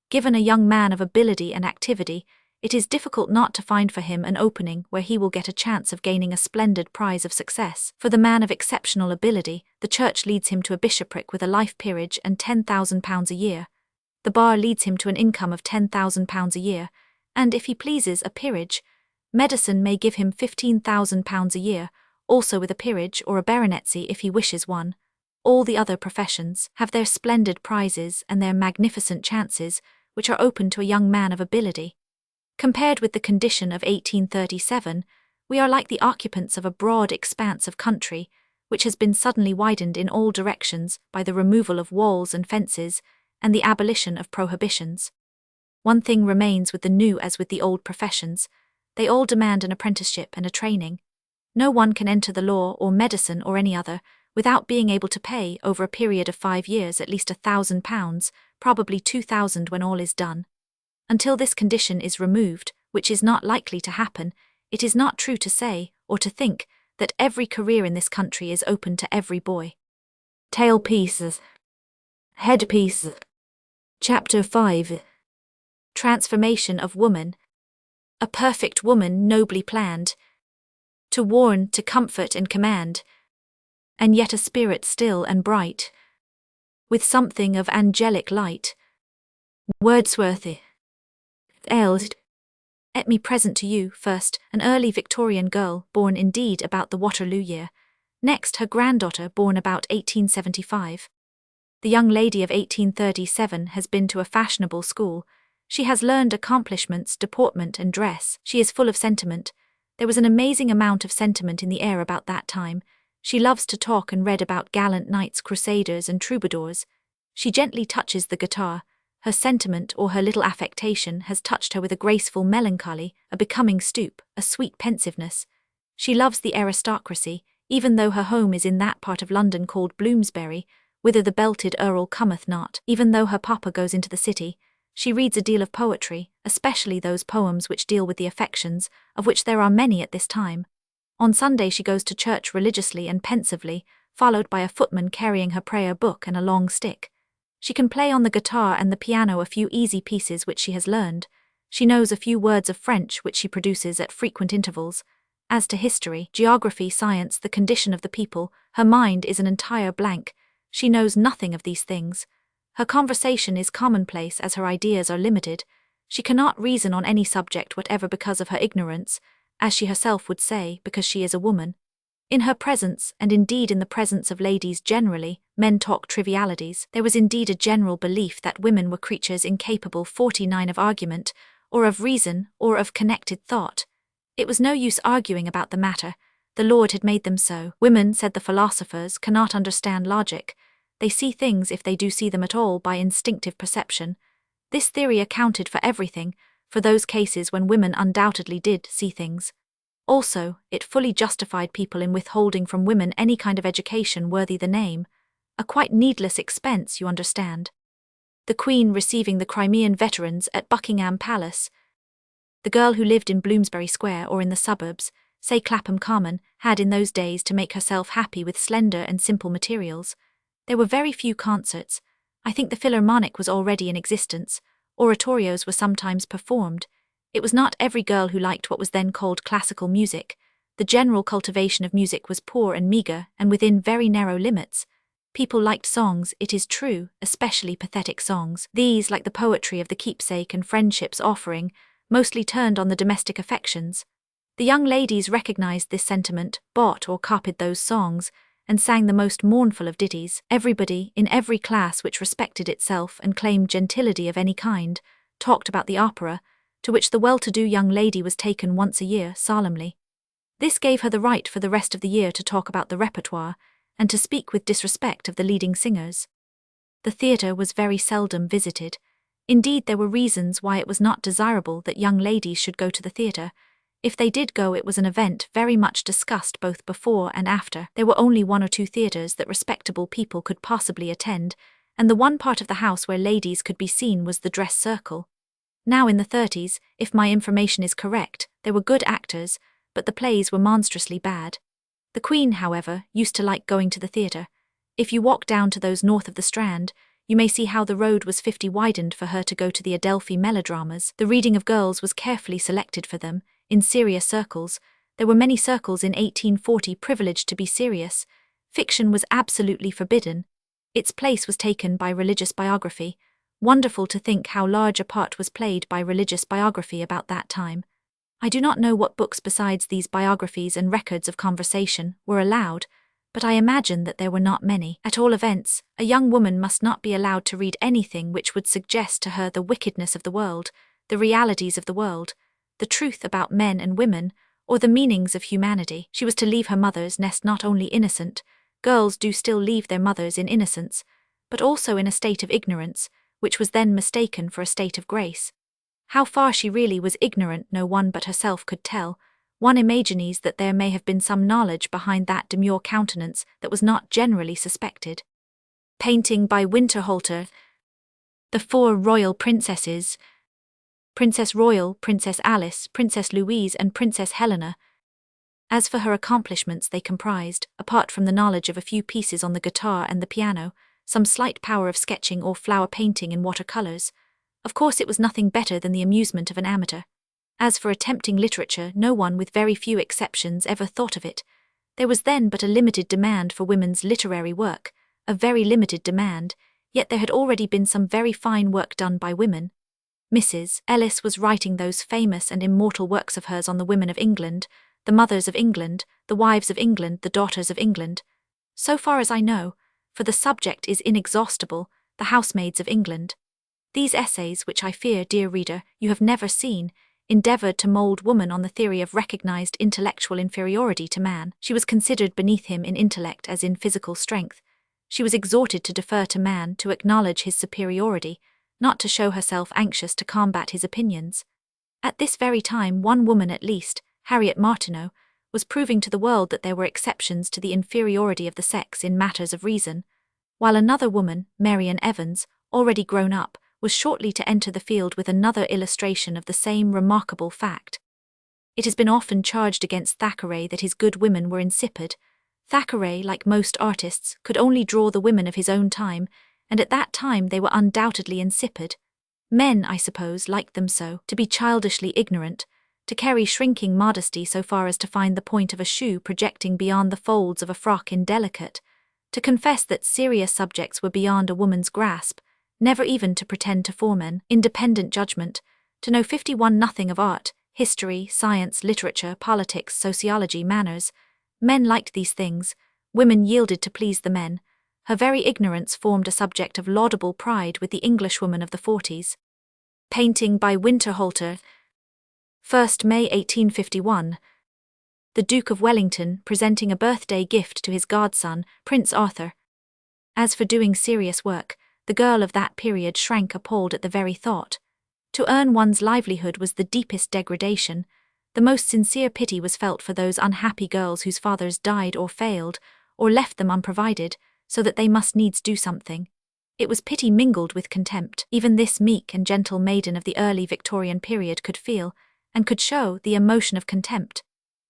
Given a young man of ability and activity, it is difficult not to find for him an opening where he will get a chance of gaining a splendid prize of success. For the man of exceptional ability, the church leads him to a bishopric with a life peerage and £10,000 a year. The bar leads him to an income of £10,000 a year, and if he pleases a peerage, medicine may give him £15,000 a year, also with a peerage or a baronetcy if he wishes one. All the other professions have their splendid prizes and their magnificent chances, which are open to a young man of ability. Compared with the condition of 1837, we are like the occupants of a broad expanse of country, which has been suddenly widened in all directions by the removal of walls and fences and the abolition of prohibitions. One thing remains with the new as with the old professions: they all demand an apprenticeship and a training. No one can enter the law or medicine or any other without being able to pay, over a period of 5 years, at least £1,000, probably 2,000 when all is done. Until this condition is removed, which is not likely to happen, it is not true to say, or to think, that every career in this country is open to every boy. Tailpieces. Headpiece. Chapter 5. Transformation of woman. A perfect woman nobly planned, to warn, to comfort and command, and yet a spirit still and bright, with something of angelic light. Wordsworth. Let me present to you, first, an early Victorian girl, born indeed about the Waterloo year, next her granddaughter, born about 1875. The young lady of 1837 has been to a fashionable school. She has learned accomplishments, deportment and dress. She is full of sentiment. There was an amazing amount of sentiment in the air about that time. She loves to talk and read about gallant knights, crusaders and troubadours. She gently touches the guitar. Her sentiment or her little affectation has touched her with a graceful melancholy, a becoming stoop, a sweet pensiveness. She loves the aristocracy, even though her home is in that part of London called Bloomsbury, whither the belted Earl cometh not. Even though her papa goes into the city, she reads a deal of poetry, especially those poems which deal with the affections, of which there are many at this time. On Sunday she goes to church religiously and pensively, followed by a footman carrying her prayer book and a long stick. She can play on the guitar and the piano a few easy pieces which she has learned. She knows a few words of French which she produces at frequent intervals. As to history, geography, science, the condition of the people, her mind is an entire blank. She knows nothing of these things. Her conversation is commonplace as her ideas are limited. She cannot reason on any subject whatever because of her ignorance, as she herself would say, because she is a woman. In her presence, and indeed in the presence of ladies generally, men talk trivialities. There was indeed a general belief that women were creatures incapable 49 of argument, or of reason, or of connected thought. It was no use arguing about the matter. The Lord had made them so. Women, said the philosophers, cannot understand logic. They see things, if they do see them at all, by instinctive perception. This theory accounted for everything, for those cases when women undoubtedly did see things. Also, it fully justified people in withholding from women any kind of education worthy the name. A quite needless expense, you understand. The Queen receiving the Crimean veterans at Buckingham Palace. The girl who lived in Bloomsbury Square or in the suburbs, say Clapham Common, had in those days to make herself happy with slender and simple materials. There were very few concerts. I think the Philharmonic was already in existence. Oratorios were sometimes performed. It was not every girl who liked what was then called classical music. The general cultivation of music was poor and meagre, and within very narrow limits. People liked songs, it is true, especially pathetic songs. These, like the poetry of the Keepsake and Friendship's Offering, mostly turned on the domestic affections. The young ladies recognized this sentiment, bought or copied those songs, and sang the most mournful of ditties. Everybody, in every class which respected itself and claimed gentility of any kind, talked about the opera, to which the well-to-do young lady was taken once a year solemnly. This gave her the right for the rest of the year to talk about the repertoire, and to speak with disrespect of the leading singers. The theatre was very seldom visited. Indeed, there were reasons why it was not desirable that young ladies should go to the theatre. If they did go, it was an event very much discussed both before and after. There were only 1 or 2 theatres that respectable people could possibly attend, and the one part of the house where ladies could be seen was the dress circle. Now in the 30s, if my information is correct, there were good actors, but the plays were monstrously bad. The Queen, however, used to like going to the theatre. If you walk down to those north of the Strand, You may see how the road was 50 widened for her to go to the Adelphi melodramas. The reading of girls was carefully selected for them, in serious circles. There were many circles in 1840 privileged to be serious. Fiction was absolutely forbidden. Its place was taken by religious biography. Wonderful to think how large a part was played by religious biography about that time. I do not know what books besides these biographies and records of conversation were allowed, but I imagine that there were not many. At all events, a young woman must not be allowed to read anything which would suggest to her the wickedness of the world, the realities of the world, the truth about men and women, or the meanings of humanity. She was to leave her mother's nest not only innocent, girls do still leave their mothers in innocence, but also in a state of ignorance, which was then mistaken for a state of grace. How far she really was ignorant no one but herself could tell. One imagines that there may have been some knowledge behind that demure countenance that was not generally suspected. Painting by Winterhalter. The four royal princesses, Princess Royal, Princess Alice, Princess Louise and Princess Helena. As for her accomplishments, they comprised, apart from the knowledge of a few pieces on the guitar and the piano, some slight power of sketching or flower painting in watercolors. Of course it was nothing better than the amusement of an amateur. As for attempting literature, no one, with very few exceptions, ever thought of it. There was then but a limited demand for women's literary work, a very limited demand, yet there had already been some very fine work done by women. Mrs. Ellis was writing those famous and immortal works of hers on the women of England, the mothers of England, the wives of England, the daughters of England. So far as I know, for the subject is inexhaustible, the housemaids of England. These essays, which I fear, dear reader, you have never seen, endeavored to mold woman on the theory of recognized intellectual inferiority to man. She was considered beneath him in intellect as in physical strength. She was exhorted to defer to man, to acknowledge his superiority, not to show herself anxious to combat his opinions. At this very time one woman at least, Harriet Martineau, was proving to the world that there were exceptions to the inferiority of the sex in matters of reason, while another woman, Marian Evans, already grown up, was shortly to enter the field with another illustration of the same remarkable fact. It has been often charged against Thackeray that his good women were insipid. Thackeray, like most artists, could only draw the women of his own time, and at that time they were undoubtedly insipid. Men, I suppose, liked them so, to be childishly ignorant, to carry shrinking modesty so far as to find the point of a shoe projecting beyond the folds of a frock indelicate, to confess that serious subjects were beyond a woman's grasp, never even to pretend to form an independent judgment, to know 51 nothing of art, history, science, literature, politics, sociology, manners. Men liked these things, women yielded to please the men. Her very ignorance formed a subject of laudable pride with the Englishwoman of the 40s. Painting by Winterhalter. 1st May 1851. The Duke of Wellington presenting a birthday gift to his godson, Prince Arthur. As for doing serious work, the girl of that period shrank appalled at the very thought. To earn one's livelihood was the deepest degradation. The most sincere pity was felt for those unhappy girls whose fathers died or failed, or left them unprovided, so that they must needs do something. It was pity mingled with contempt. Even this meek and gentle maiden of the early Victorian period could feel, and could show, the emotion of contempt.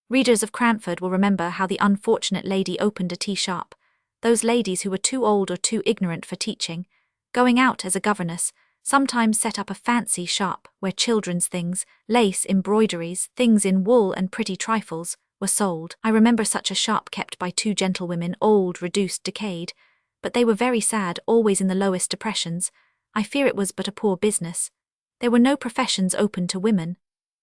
Readers of Cranford will remember how the unfortunate lady opened a tea shop. Those ladies who were too old or too ignorant for teaching, going out as a governess, sometimes set up a fancy shop where children's things, lace, embroideries, things in wool and pretty trifles, were sold. I remember such a shop kept by two gentlewomen, old, reduced, decayed, but they were very sad, always in the lowest depressions. I fear it was but a poor business. There were no professions open to women.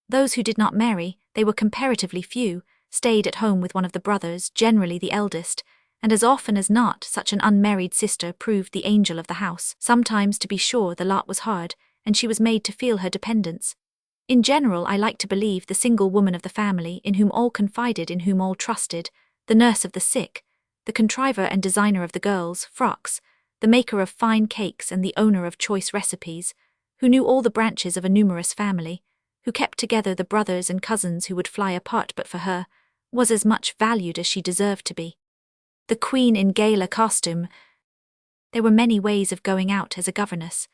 Those who did not marry, they were comparatively few, stayed at home with one of the brothers, generally the eldest, and as often as not such an unmarried sister proved the angel of the house. Sometimes, to be sure, the lot was hard, and she was made to feel her dependence. In general, I like to believe the single woman of the family, in whom all confided, in whom all trusted, the nurse of the sick, the contriver and designer of the girls' frocks, the maker of fine cakes and the owner of choice recipes, who knew all the branches of a numerous family, who kept together the brothers and cousins who would fly apart but for her, was as much valued as she deserved to be. The Queen in gala costume. There were many ways of going out as a governess.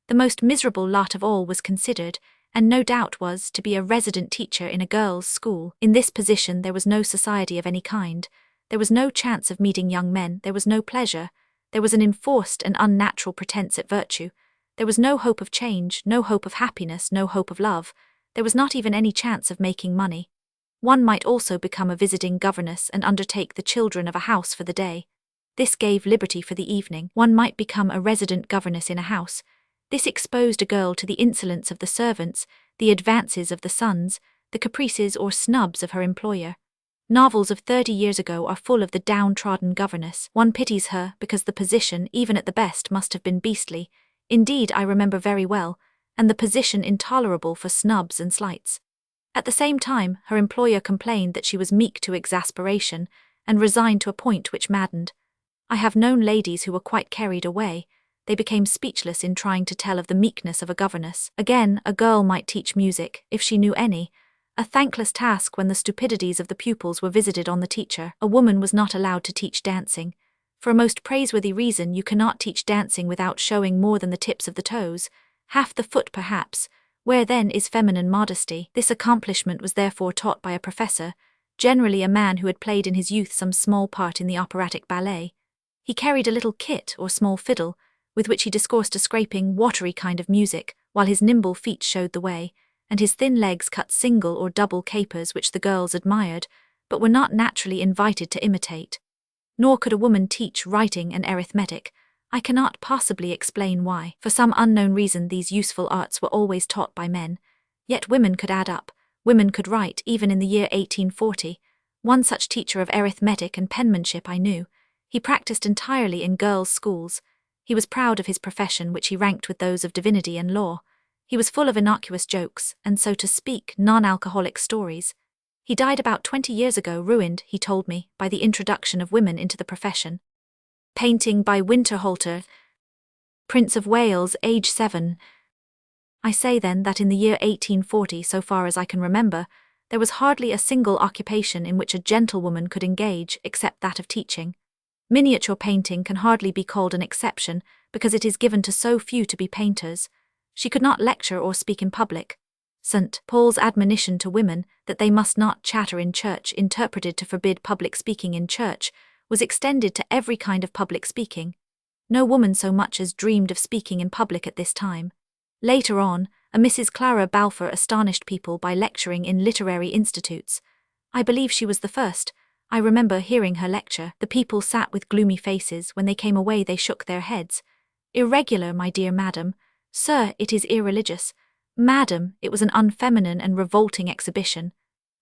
The most miserable lot of all was considered, and no doubt was, to be a resident teacher in a girls' school. In this position there was no society of any kind, there was no chance of meeting young men, there was no pleasure, There was an enforced and unnatural pretense at virtue. There was no hope of change, no hope of happiness, no hope of love. There was not even any chance of making money. One might also become a visiting governess and undertake the children of a house for the day. This gave liberty for the evening. One might become a resident governess in a house. This exposed a girl to the insolence of the servants, the advances of the sons, the caprices or snubs of her employer. Novels of 30 years ago are full of the downtrodden governess. One pities her because the position, even at the best, must have been beastly. Indeed, I remember very well, and the position intolerable for snubs and slights. At the same time, her employer complained that she was meek to exasperation, and resigned to a point which maddened. I have known ladies who were quite carried away. They became speechless in trying to tell of the meekness of a governess. Again, a girl might teach music, if she knew any. A thankless task when the stupidities of the pupils were visited on the teacher. A woman was not allowed to teach dancing. For a most praiseworthy reason, you cannot teach dancing without showing more than the tips of the toes, half the foot perhaps. Where then is feminine modesty? This accomplishment was therefore taught by a professor, generally a man who had played in his youth some small part in the operatic ballet. He carried a little kit or small fiddle, with which he discoursed a scraping, watery kind of music, while his nimble feet showed the way, and his thin legs cut single or double capers which the girls admired, but were not naturally invited to imitate. Nor could a woman teach writing and arithmetic. I cannot possibly explain why. For some unknown reason these useful arts were always taught by men. Yet women could add up, women could write, even in the year 1840. One such teacher of arithmetic and penmanship I knew. He practiced entirely in girls' schools. He was proud of his profession, which he ranked with those of divinity and law. He was full of innocuous jokes, and so to speak, non-alcoholic stories. He died about 20 years ago, ruined, he told me, by the introduction of women into the profession. Painting by Winterhalter, Prince of Wales, age 7. I say then that in the year 1840, so far as I can remember, there was hardly a single occupation in which a gentlewoman could engage, except that of teaching. Miniature painting can hardly be called an exception, because it is given to so few to be painters. She could not lecture or speak in public. St. Paul's admonition to women that they must not chatter in church, interpreted to forbid public speaking in church, was extended to every kind of public speaking. No woman so much as dreamed of speaking in public at this time. Later on, a Mrs. Clara Balfour astonished people by lecturing in literary institutes. I believe she was the first. I remember hearing her lecture. The people sat with gloomy faces. When they came away they shook their heads. Irregular, my dear madam. Sir, it is irreligious. Madam, it was an unfeminine and revolting exhibition.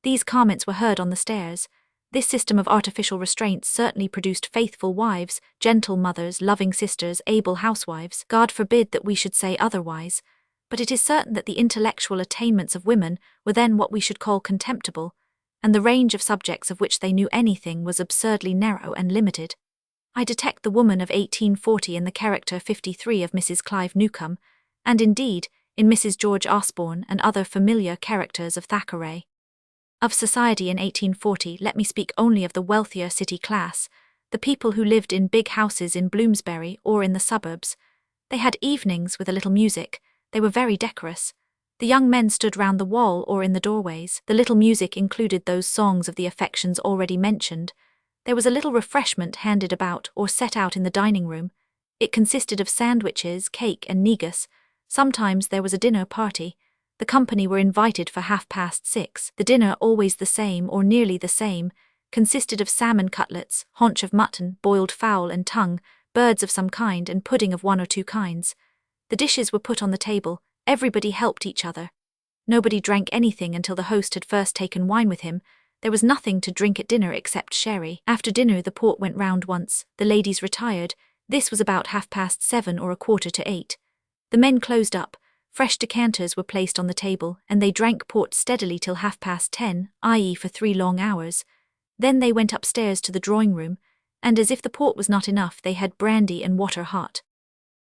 These comments were heard on the stairs. This system of artificial restraints certainly produced faithful wives, gentle mothers, loving sisters, able housewives. God forbid that we should say otherwise. But it is certain that the intellectual attainments of women were then what we should call contemptible, and the range of subjects of which they knew anything was absurdly narrow and limited. I detect the woman of 1840 in the character 53 of Mrs. Clive Newcome, and indeed, in Mrs. George Osborne and other familiar characters of Thackeray. Of society in 1840, let me speak only of the wealthier city class, the people who lived in big houses in Bloomsbury or in the suburbs. They had evenings with a little music. They were very decorous. The young men stood round the wall or in the doorways. The little music included those songs of the affections already mentioned. There was a little refreshment handed about or set out in the dining room. It consisted of sandwiches, cake, and negus. Sometimes there was a dinner party. The company were invited for 6:30. The dinner, always the same or nearly the same, consisted of salmon cutlets, haunch of mutton, boiled fowl and tongue, birds of some kind, and pudding of one or two kinds. The dishes were put on the table. Everybody helped each other. Nobody drank anything until the host had first taken wine with him. There was nothing to drink at dinner except sherry. After dinner the port went round once. The ladies retired. This was about 7:30 or 7:15. The men closed up. Fresh decanters were placed on the table, and they drank port steadily till 10:30, i.e. for 3 long hours. Then they went upstairs to the drawing-room, and as if the port was not enough, they had brandy and water hot.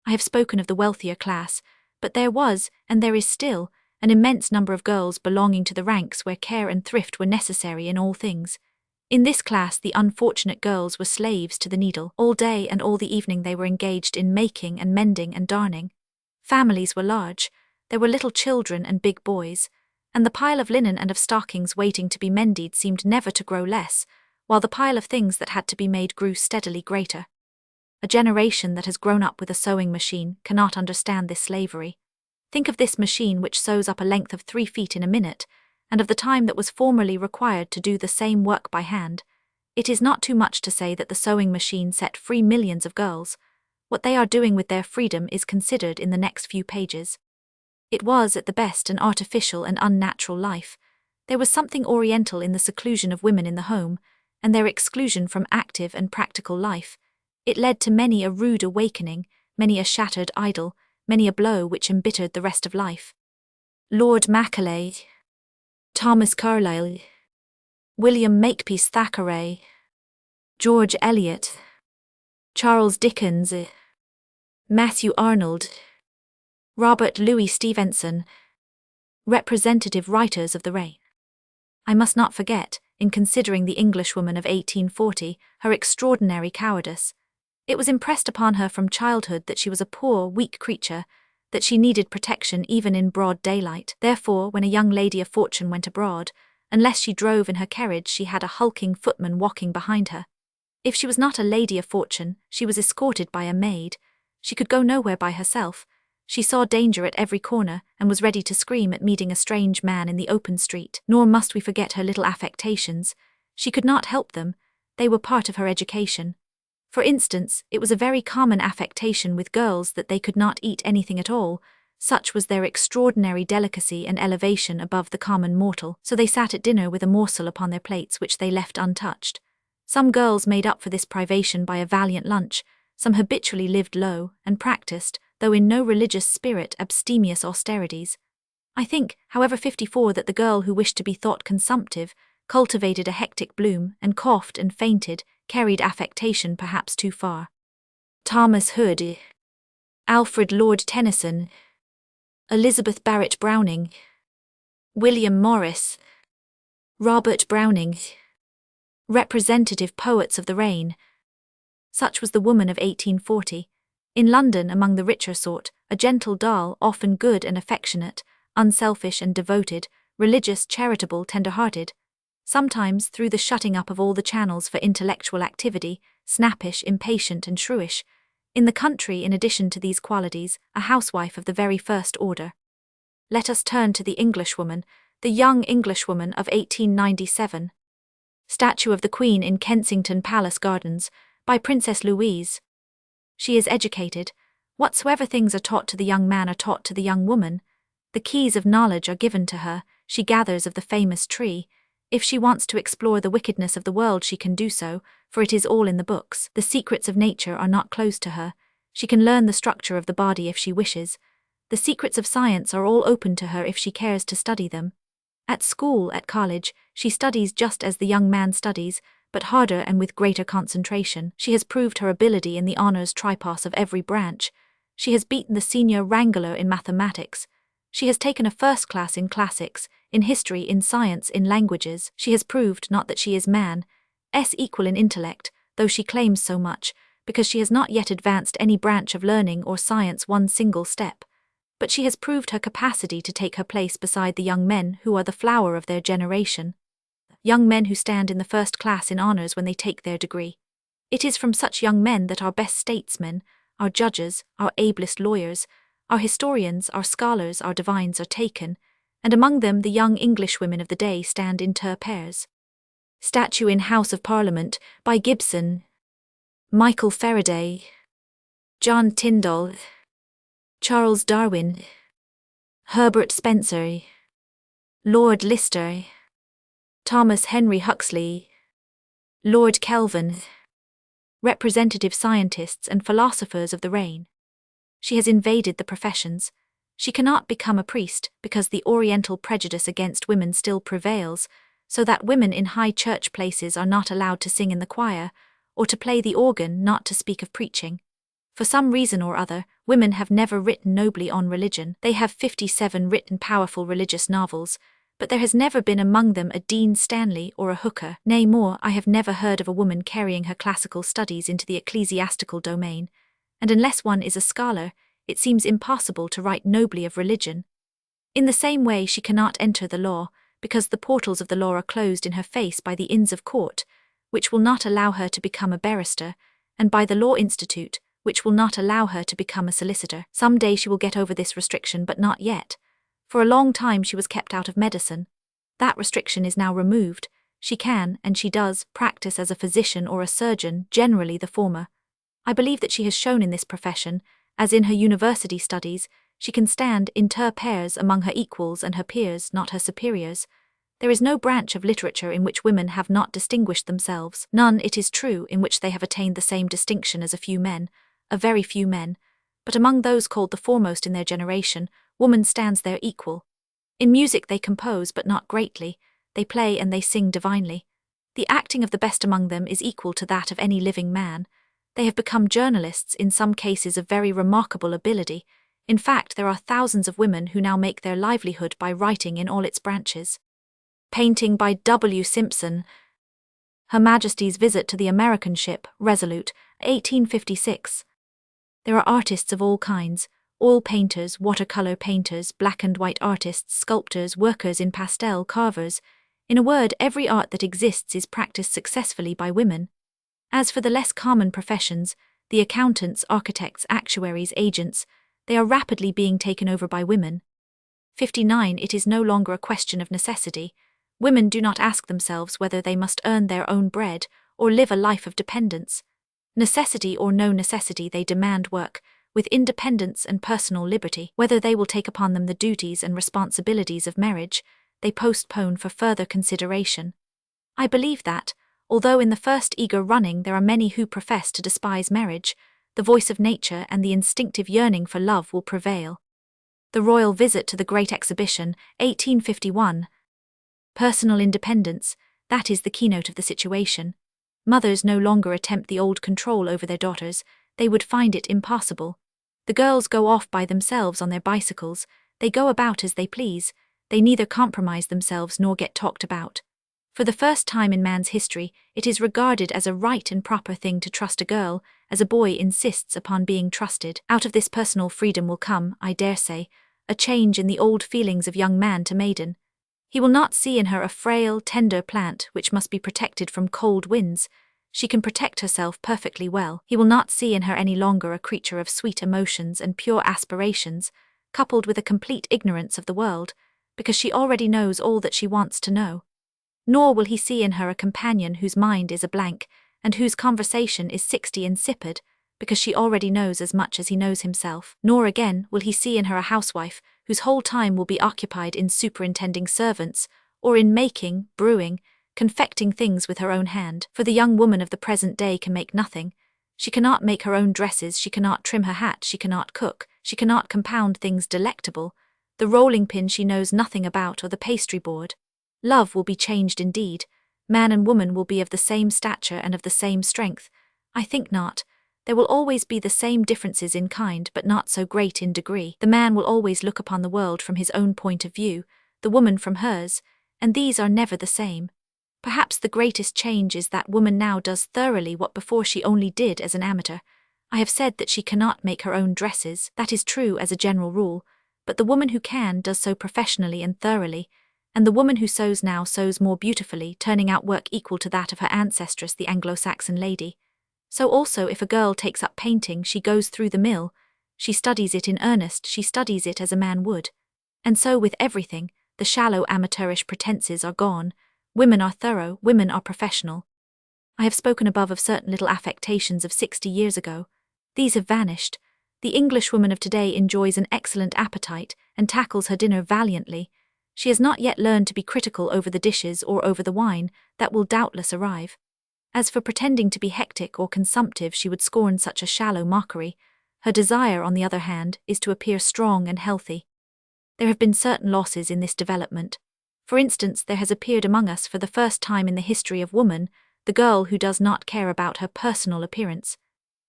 I have spoken of the wealthier class, but there was, and there is still, an immense number of girls belonging to the ranks where care and thrift were necessary in all things. In this class the unfortunate girls were slaves to the needle. All day and all the evening they were engaged in making and mending and darning. Families were large. There were little children and big boys, and the pile of linen and of stockings waiting to be mended seemed never to grow less, while the pile of things that had to be made grew steadily greater. A generation that has grown up with a sewing machine cannot understand this slavery. Think of this machine which sews up a length of 3 feet in a minute, and of the time that was formerly required to do the same work by hand. It is not too much to say that the sewing machine set free millions of girls. What they are doing with their freedom is considered in the next few pages. It was, at the best, an artificial and unnatural life. There was something oriental in the seclusion of women in the home, and their exclusion from active and practical life. It led to many a rude awakening, many a shattered idol, many a blow which embittered the rest of life. Lord Macaulay, Thomas Carlyle, William Makepeace Thackeray, George Eliot, Charles Dickens, Matthew Arnold, Robert Louis Stevenson, representative writers of the reign. I must not forget, in considering the Englishwoman of 1840, her extraordinary cowardice. It was impressed upon her from childhood that she was a poor, weak creature, that she needed protection even in broad daylight. Therefore, when a young lady of fortune went abroad, unless she drove in her carriage, she had a hulking footman walking behind her. If she was not a lady of fortune, she was escorted by a maid. She could go nowhere by herself. She saw danger at every corner, and was ready to scream at meeting a strange man in the open street. Nor must we forget her little affectations. She could not help them. They were part of her education. For instance, it was a very common affectation with girls that they could not eat anything at all. Such was their extraordinary delicacy and elevation above the common mortal. So they sat at dinner with a morsel upon their plates which they left untouched. Some girls made up for this privation by a valiant lunch. Some habitually lived low, and practiced, though in no religious spirit, abstemious austerities. I think, however, 54, that the girl who wished to be thought consumptive, cultivated a hectic bloom, and coughed and fainted, carried affectation perhaps too far. Thomas Hood, Alfred Lord Tennyson, Elizabeth Barrett Browning, William Morris, Robert Browning, representative poets of the reign. Such was the woman of 1840. In London, among the richer sort, a gentle doll, often good and affectionate, unselfish and devoted, religious, charitable, tender-hearted. Sometimes, through the shutting up of all the channels for intellectual activity, snappish, impatient and shrewish. In the country, in addition to these qualities, a housewife of the very first order. Let us turn to the Englishwoman, the young Englishwoman of 1897. Statue of the Queen in Kensington Palace Gardens, by Princess Louise. She is educated. Whatsoever things are taught to the young man are taught to the young woman. The keys of knowledge are given to her. She gathers of the famous tree. If she wants to explore the wickedness of the world, she can do so, for it is all in the books. The secrets of nature are not closed to her. She can learn the structure of the body if she wishes. The secrets of science are all open to her if she cares to study them. At school, at college, she studies just as the young man studies, but harder and with greater concentration. She has proved her ability in the honours tripos of every branch. She has beaten the senior wrangler in mathematics. She has taken a first class in classics, in history, in science, in languages. She has proved not that she is man's equal in intellect, though she claims so much, because she has not yet advanced any branch of learning or science one single step. But she has proved her capacity to take her place beside the young men who are the flower of their generation. Young men who stand in the first class in honours when they take their degree. It is from such young men that our best statesmen, our judges, our ablest lawyers, our historians, our scholars, our divines are taken, and among them the young Englishwomen of the day stand in pairs. Statue in House of Parliament, by Gibson, Michael Faraday, John Tyndall, Charles Darwin, Herbert Spencer, Lord Lister, Thomas Henry Huxley, Lord Kelvin, representative scientists and philosophers of the reign. She has invaded the professions. She cannot become a priest because the Oriental prejudice against women still prevails, so that women in high church places are not allowed to sing in the choir, or to play the organ, not to speak of preaching. For some reason or other, women have never written nobly on religion. They have 57 written powerful religious novels, but there has never been among them a Dean Stanley or a Hooker. Nay more, I have never heard of a woman carrying her classical studies into the ecclesiastical domain, and unless one is a scholar, it seems impossible to write nobly of religion. In the same way she cannot enter the law, because the portals of the law are closed in her face by the Inns of Court, which will not allow her to become a barrister, and by the Law Institute, which will not allow her to become a solicitor. Someday she will get over this restriction, but not yet. For a long time she was kept out of medicine. That restriction is now removed. She can, and she does, practice as a physician or a surgeon, generally the former. I believe that she has shown in this profession, as in her university studies, she can stand inter pairs among her equals and her peers, not her superiors. There is no branch of literature in which women have not distinguished themselves, none, it is true, in which they have attained the same distinction as a few men, a very few men, but among those called the foremost in their generation, woman stands their equal. In music they compose, but not greatly, they play and they sing divinely. The acting of the best among them is equal to that of any living man. They have become journalists, in some cases of very remarkable ability. In fact, there are thousands of women who now make their livelihood by writing in all its branches. Painting by W. Simpson. Her Majesty's Visit to the American Ship, Resolute, 1856. There are artists of all kinds, oil painters, watercolor painters, black and white artists, sculptors, workers in pastel, carvers. In a word, every art that exists is practiced successfully by women. As for the less common professions, the accountants, architects, actuaries, agents, they are rapidly being taken over by women. 59. It is no longer a question of necessity. Women do not ask themselves whether they must earn their own bread or live a life of dependence. Necessity or no necessity, they demand work, with independence and personal liberty. Whether they will take upon them the duties and responsibilities of marriage, they postpone for further consideration. I believe that, although in the first eager running there are many who profess to despise marriage, the voice of nature and the instinctive yearning for love will prevail. The Royal Visit to the Great Exhibition, 1851. Personal independence, that is the keynote of the situation. Mothers no longer attempt the old control over their daughters, they would find it impossible. The girls go off by themselves on their bicycles, they go about as they please, they neither compromise themselves nor get talked about. For the first time in man's history, it is regarded as a right and proper thing to trust a girl, as a boy insists upon being trusted. Out of this personal freedom will come, I dare say, a change in the old feelings of young man to maiden. He will not see in her a frail, tender plant which must be protected from cold winds. She can protect herself perfectly well. He will not see in her any longer a creature of sweet emotions and pure aspirations, coupled with a complete ignorance of the world, because she already knows all that she wants to know. Nor will he see in her a companion whose mind is a blank, and whose conversation is 60 insipid, because she already knows as much as he knows himself. Nor again will he see in her a housewife, whose whole time will be occupied in superintending servants, or in making, brewing, confecting things with her own hand. For the young woman of the present day can make nothing. She cannot make her own dresses, she cannot trim her hat, she cannot cook, she cannot compound things delectable. The rolling pin she knows nothing about, or the pastry board. Love will be changed indeed. Man and woman will be of the same stature and of the same strength. I think not. There will always be the same differences in kind, but not so great in degree. The man will always look upon the world from his own point of view, the woman from hers, and these are never the same. Perhaps the greatest change is that woman now does thoroughly what before she only did as an amateur. I have said that she cannot make her own dresses, that is true as a general rule, but the woman who can does so professionally and thoroughly, and the woman who sews now sews more beautifully, turning out work equal to that of her ancestress, the Anglo-Saxon lady. So also if a girl takes up painting, she goes through the mill, she studies it in earnest, she studies it as a man would. And so with everything, the shallow amateurish pretenses are gone, women are thorough, women are professional. I have spoken above of certain little affectations of 60 years ago. These have vanished. The Englishwoman of today enjoys an excellent appetite and tackles her dinner valiantly. She has not yet learned to be critical over the dishes or over the wine, that will doubtless arrive. As for pretending to be hectic or consumptive, she would scorn such a shallow mockery. Her desire, on the other hand, is to appear strong and healthy. There have been certain losses in this development. For instance, there has appeared among us for the first time in the history of woman, the girl who does not care about her personal appearance.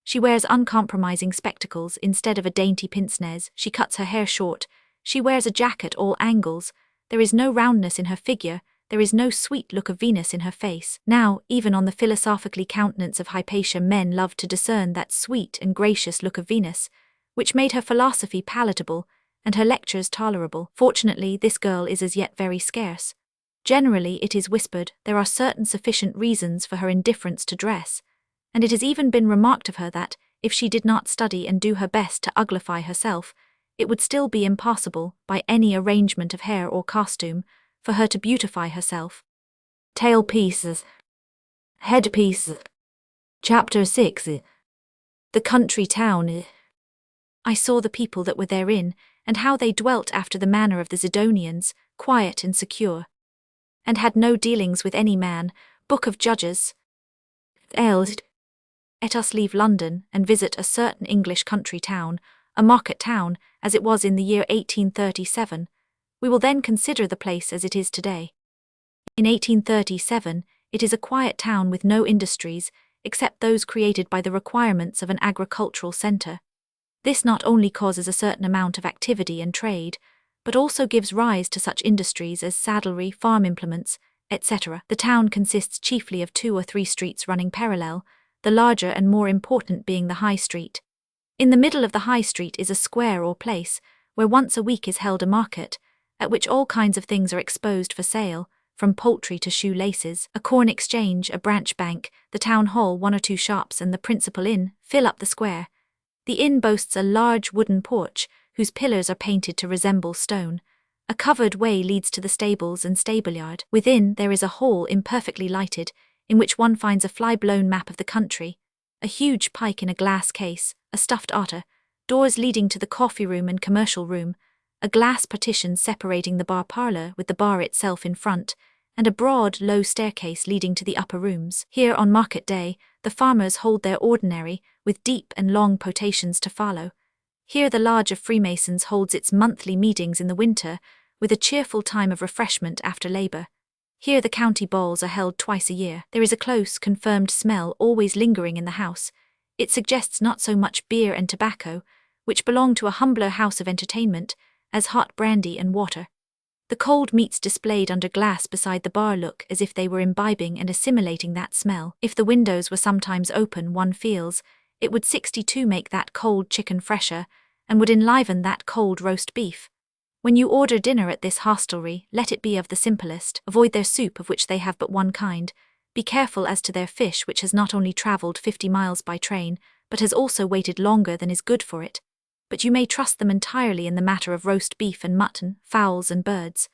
She wears uncompromising spectacles instead of a dainty pince-nez, she cuts her hair short, she wears a jacket all angles, there is no roundness in her figure, there is no sweet look of Venus in her face. Now, even on the philosophically countenance of Hypatia men loved to discern that sweet and gracious look of Venus, which made her philosophy palatable, and her lectures tolerable. Fortunately, this girl is as yet very scarce. Generally, it is whispered, there are certain sufficient reasons for her indifference to dress. and it has even been remarked of her that, if she did not study and do her best to uglify herself, it would still be impossible, by any arrangement of hair or costume, for her to beautify herself. Tailpieces. Headpiece. Chapter 6. The country town. I saw the people that were therein, and how they dwelt after the manner of the Zidonians, quiet and secure, and had no dealings with any man. Book of Judges. Let us leave London and visit a certain English country town, a market town, as it was in the year 1837. We will then consider the place as it is today. In 1837, it is a quiet town with no industries, except those created by the requirements of an agricultural centre. This not only causes a certain amount of activity and trade, but also gives rise to such industries as saddlery, farm implements, etc. The town consists chiefly of 2 or 3 streets running parallel, the larger and more important being the High Street. In the middle of the High Street is a square or place, where once a week is held a market, at which all kinds of things are exposed for sale, from poultry to shoelaces. A corn exchange, a branch bank, the town hall, 1 or 2 shops, and the principal inn fill up the square. The inn boasts a large wooden porch, whose pillars are painted to resemble stone. A covered way leads to the stables and stableyard. Within there is a hall imperfectly lighted, in which one finds a fly-blown map of the country, a huge pike in a glass case, a stuffed otter, doors leading to the coffee room and commercial room, a glass partition separating the bar parlour with the bar itself in front, and a broad, low staircase leading to the upper rooms. Here on market day, the farmers hold their ordinary, with deep and long potations to follow. Here the Lodge of Freemasons holds its monthly meetings in the winter, with a cheerful time of refreshment after labour. Here the county balls are held twice a year. There is a close, confirmed smell always lingering in the house. It suggests not so much beer and tobacco, which belong to a humbler house of entertainment, as hot brandy and water. The cold meats displayed under glass beside the bar look as if they were imbibing and assimilating that smell. If the windows were sometimes open, one feels, it would 62 make that cold chicken fresher, and would enliven that cold roast beef. When you order dinner at this hostelry, let it be of the simplest. Avoid their soup, of which they have but one kind. Be careful as to their fish, which has not only travelled 50 miles by train, but has also waited longer than is good for it. But you may trust them entirely in the matter of roast beef and mutton, fowls and birds.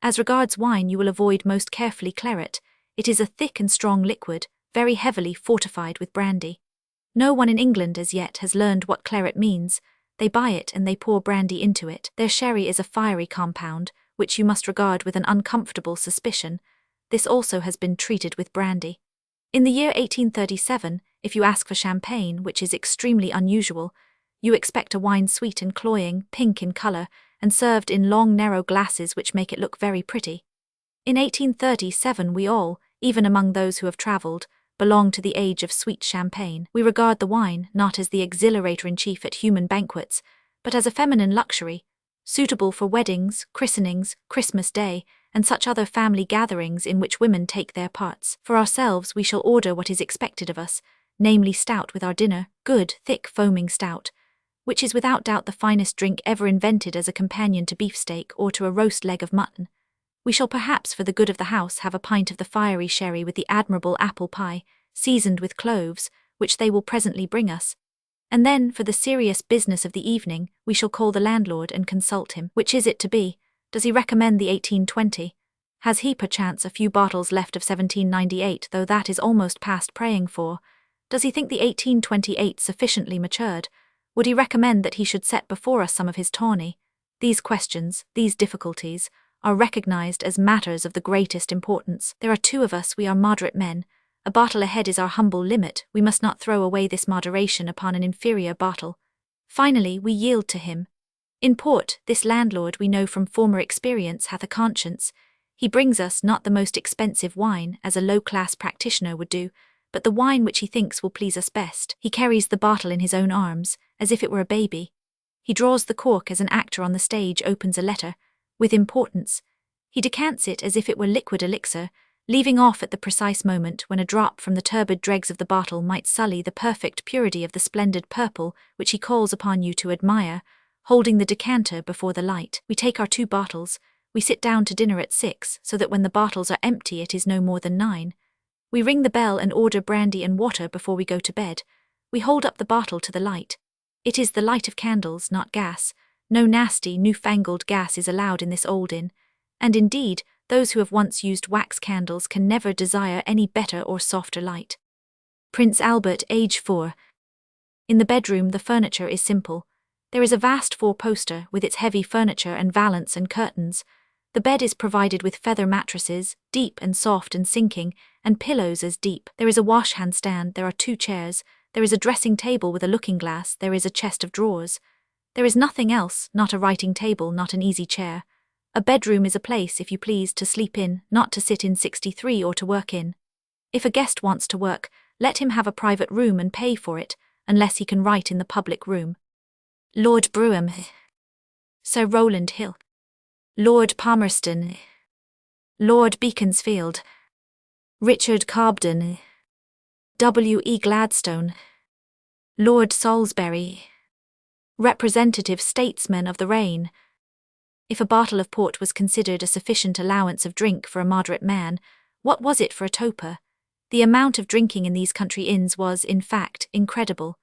As regards wine, you will avoid most carefully claret. It is a thick and strong liquid, very heavily fortified with brandy. No one in England as yet has learned what claret means. They buy it and they pour brandy into it. Their sherry is a fiery compound, which you must regard with an uncomfortable suspicion. This also has been treated with brandy. In the year 1837, if you ask for champagne, which is extremely unusual, you expect a wine sweet and cloying, pink in colour, and served in long narrow glasses which make it look very pretty. In 1837 we all, even among those who have travelled, belong to the age of sweet champagne. We regard the wine not as the exhilarator-in-chief at human banquets, but as a feminine luxury, suitable for weddings, christenings, Christmas Day, and such other family gatherings in which women take their parts. For ourselves we shall order what is expected of us, namely stout with our dinner, good, thick, foaming stout, which is without doubt the finest drink ever invented as a companion to beefsteak or to a roast leg of mutton. We shall perhaps for the good of the house have a pint of the fiery sherry with the admirable apple pie, seasoned with cloves, which they will presently bring us. And then, for the serious business of the evening, we shall call the landlord and consult him. Which is it to be? Does he recommend the 1820? Has he perchance a few bottles left of 1798, though that is almost past praying for? Does he think the 1828 sufficiently matured? Would he recommend that he should set before us some of his tawny? These questions, these difficulties, are recognized as matters of the greatest importance. There are 2 of us, we are moderate men. A bottle ahead is our humble limit, we must not throw away this moderation upon an inferior bottle. Finally, we yield to him. In port, this landlord we know from former experience hath a conscience. He brings us not the most expensive wine, as a low-class practitioner would do, but the wine which he thinks will please us best. He carries the bottle in his own arms, as if it were a baby. He draws the cork as an actor on the stage opens a letter, with importance. He decants it as if it were liquid elixir, leaving off at the precise moment when a drop from the turbid dregs of the bottle might sully the perfect purity of the splendid purple which he calls upon you to admire, holding the decanter before the light. We take our 2 bottles, we sit down to dinner at 6, so that when the bottles are empty it is no more than 9. We ring the bell and order brandy and water before we go to bed. We hold up the bottle to the light. It is the light of candles, not gas. No nasty, newfangled gas is allowed in this old inn, and indeed, those who have once used wax candles can never desire any better or softer light. Prince Albert, age 4. In the bedroom, the furniture is simple. There is a vast four-poster with its heavy furniture and valance and curtains. The bed is provided with feather mattresses, deep and soft and sinking, and pillows as deep. There is a wash-hand stand, there are 2 chairs, there is a dressing table with a looking-glass, there is a chest of drawers. There is nothing else, not a writing table, not an easy chair. A bedroom is a place, if you please, to sleep in, not to sit in 63 or to work in. If a guest wants to work, let him have a private room and pay for it, unless he can write in the public room. Lord Brougham, Sir Rowland Hill, Lord Palmerston, Lord Beaconsfield, Richard Cobden, W.E. Gladstone, Lord Salisbury, representative statesmen of the reign. If a bottle of port was considered a sufficient allowance of drink for a moderate man, what was it for a toper? The amount of drinking in these country inns was, in fact, incredible.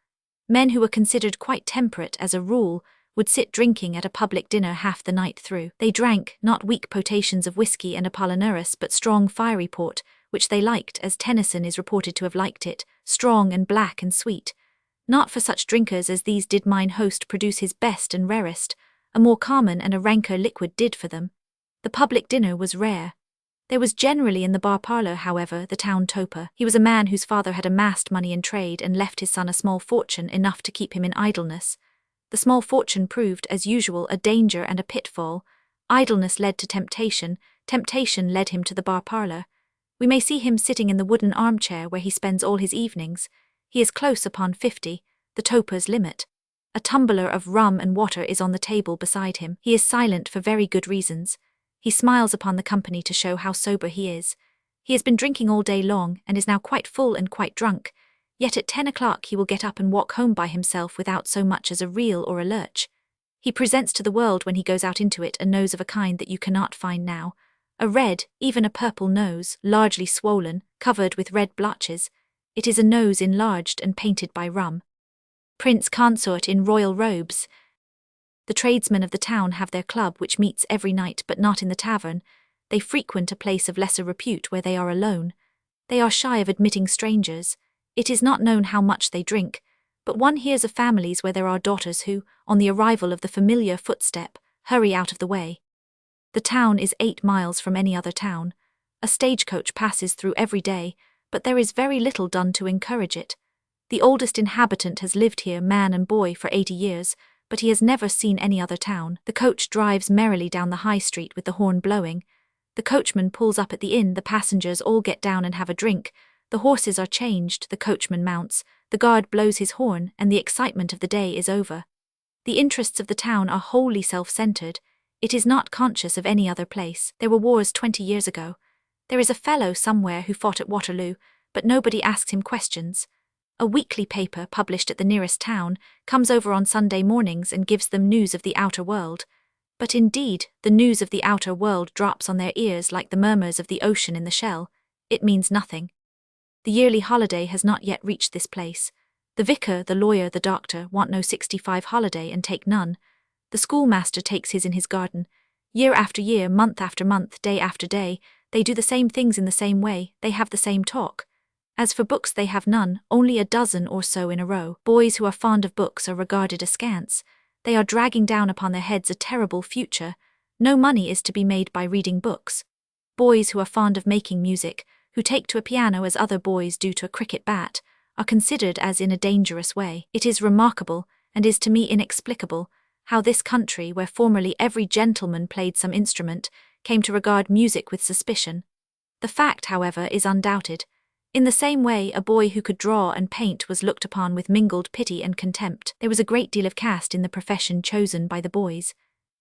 Men who were considered quite temperate as a rule would sit drinking at a public dinner half the night through. They drank, not weak potations of whisky and Apollinaris, but strong fiery port, which they liked, as Tennyson is reported to have liked it, strong and black and sweet. Not for such drinkers as these did mine host produce his best and rarest. A more common and a ranker liquid did for them. The public dinner was rare. There was generally in the bar parlour, however, the town toper. He was a man whose father had amassed money in trade and left his son a small fortune, enough to keep him in idleness. The small fortune proved, as usual, a danger and a pitfall. Idleness led to temptation, temptation led him to the bar parlour. We may see him sitting in the wooden armchair where he spends all his evenings. He is close upon 50, the toper's limit. A tumbler of rum and water is on the table beside him. He is silent for very good reasons. He smiles upon the company to show how sober he is. He has been drinking all day long and is now quite full and quite drunk, yet at 10 o'clock he will get up and walk home by himself without so much as a reel or a lurch. He presents to the world when he goes out into it a nose of a kind that you cannot find now. A red, even a purple nose, largely swollen, covered with red blotches. It is a nose enlarged and painted by rum. Prince consort in royal robes. The tradesmen of the town have their club which meets every night, but not in the tavern. They frequent a place of lesser repute where they are alone. They are shy of admitting strangers. It is not known how much they drink, but one hears of families where there are daughters who, on the arrival of the familiar footstep, hurry out of the way. The town is 8 miles from any other town. A stagecoach passes through every day, but there is very little done to encourage it. The oldest inhabitant has lived here, man and boy, for 80 years, but he has never seen any other town. The coach drives merrily down the high street with the horn blowing. The coachman pulls up at the inn, the passengers all get down and have a drink. The horses are changed, the coachman mounts, the guard blows his horn, and the excitement of the day is over. The interests of the town are wholly self-centred. It is not conscious of any other place. There were wars 20 years ago. There is a fellow somewhere who fought at Waterloo, but nobody asks him questions. A weekly paper published at the nearest town comes over on Sunday mornings and gives them news of the outer world. But indeed, the news of the outer world drops on their ears like the murmurs of the ocean in the shell. It means nothing. The yearly holiday has not yet reached this place. The vicar, the lawyer, the doctor want no 65 holiday and take none. The schoolmaster takes his in his garden. Year after year, month after month, day after day, they do the same things in the same way, they have the same talk. As for books, they have none, only a dozen or so in a row. Boys who are fond of books are regarded askance. They are dragging down upon their heads a terrible future. No money is to be made by reading books. Boys who are fond of making music, who take to a piano as other boys do to a cricket bat, are considered as in a dangerous way. It is remarkable, and is to me inexplicable, how this country, where formerly every gentleman played some instrument, came to regard music with suspicion. The fact, however, is undoubted. In the same way, a boy who could draw and paint was looked upon with mingled pity and contempt. There was a great deal of caste in the profession chosen by the boys.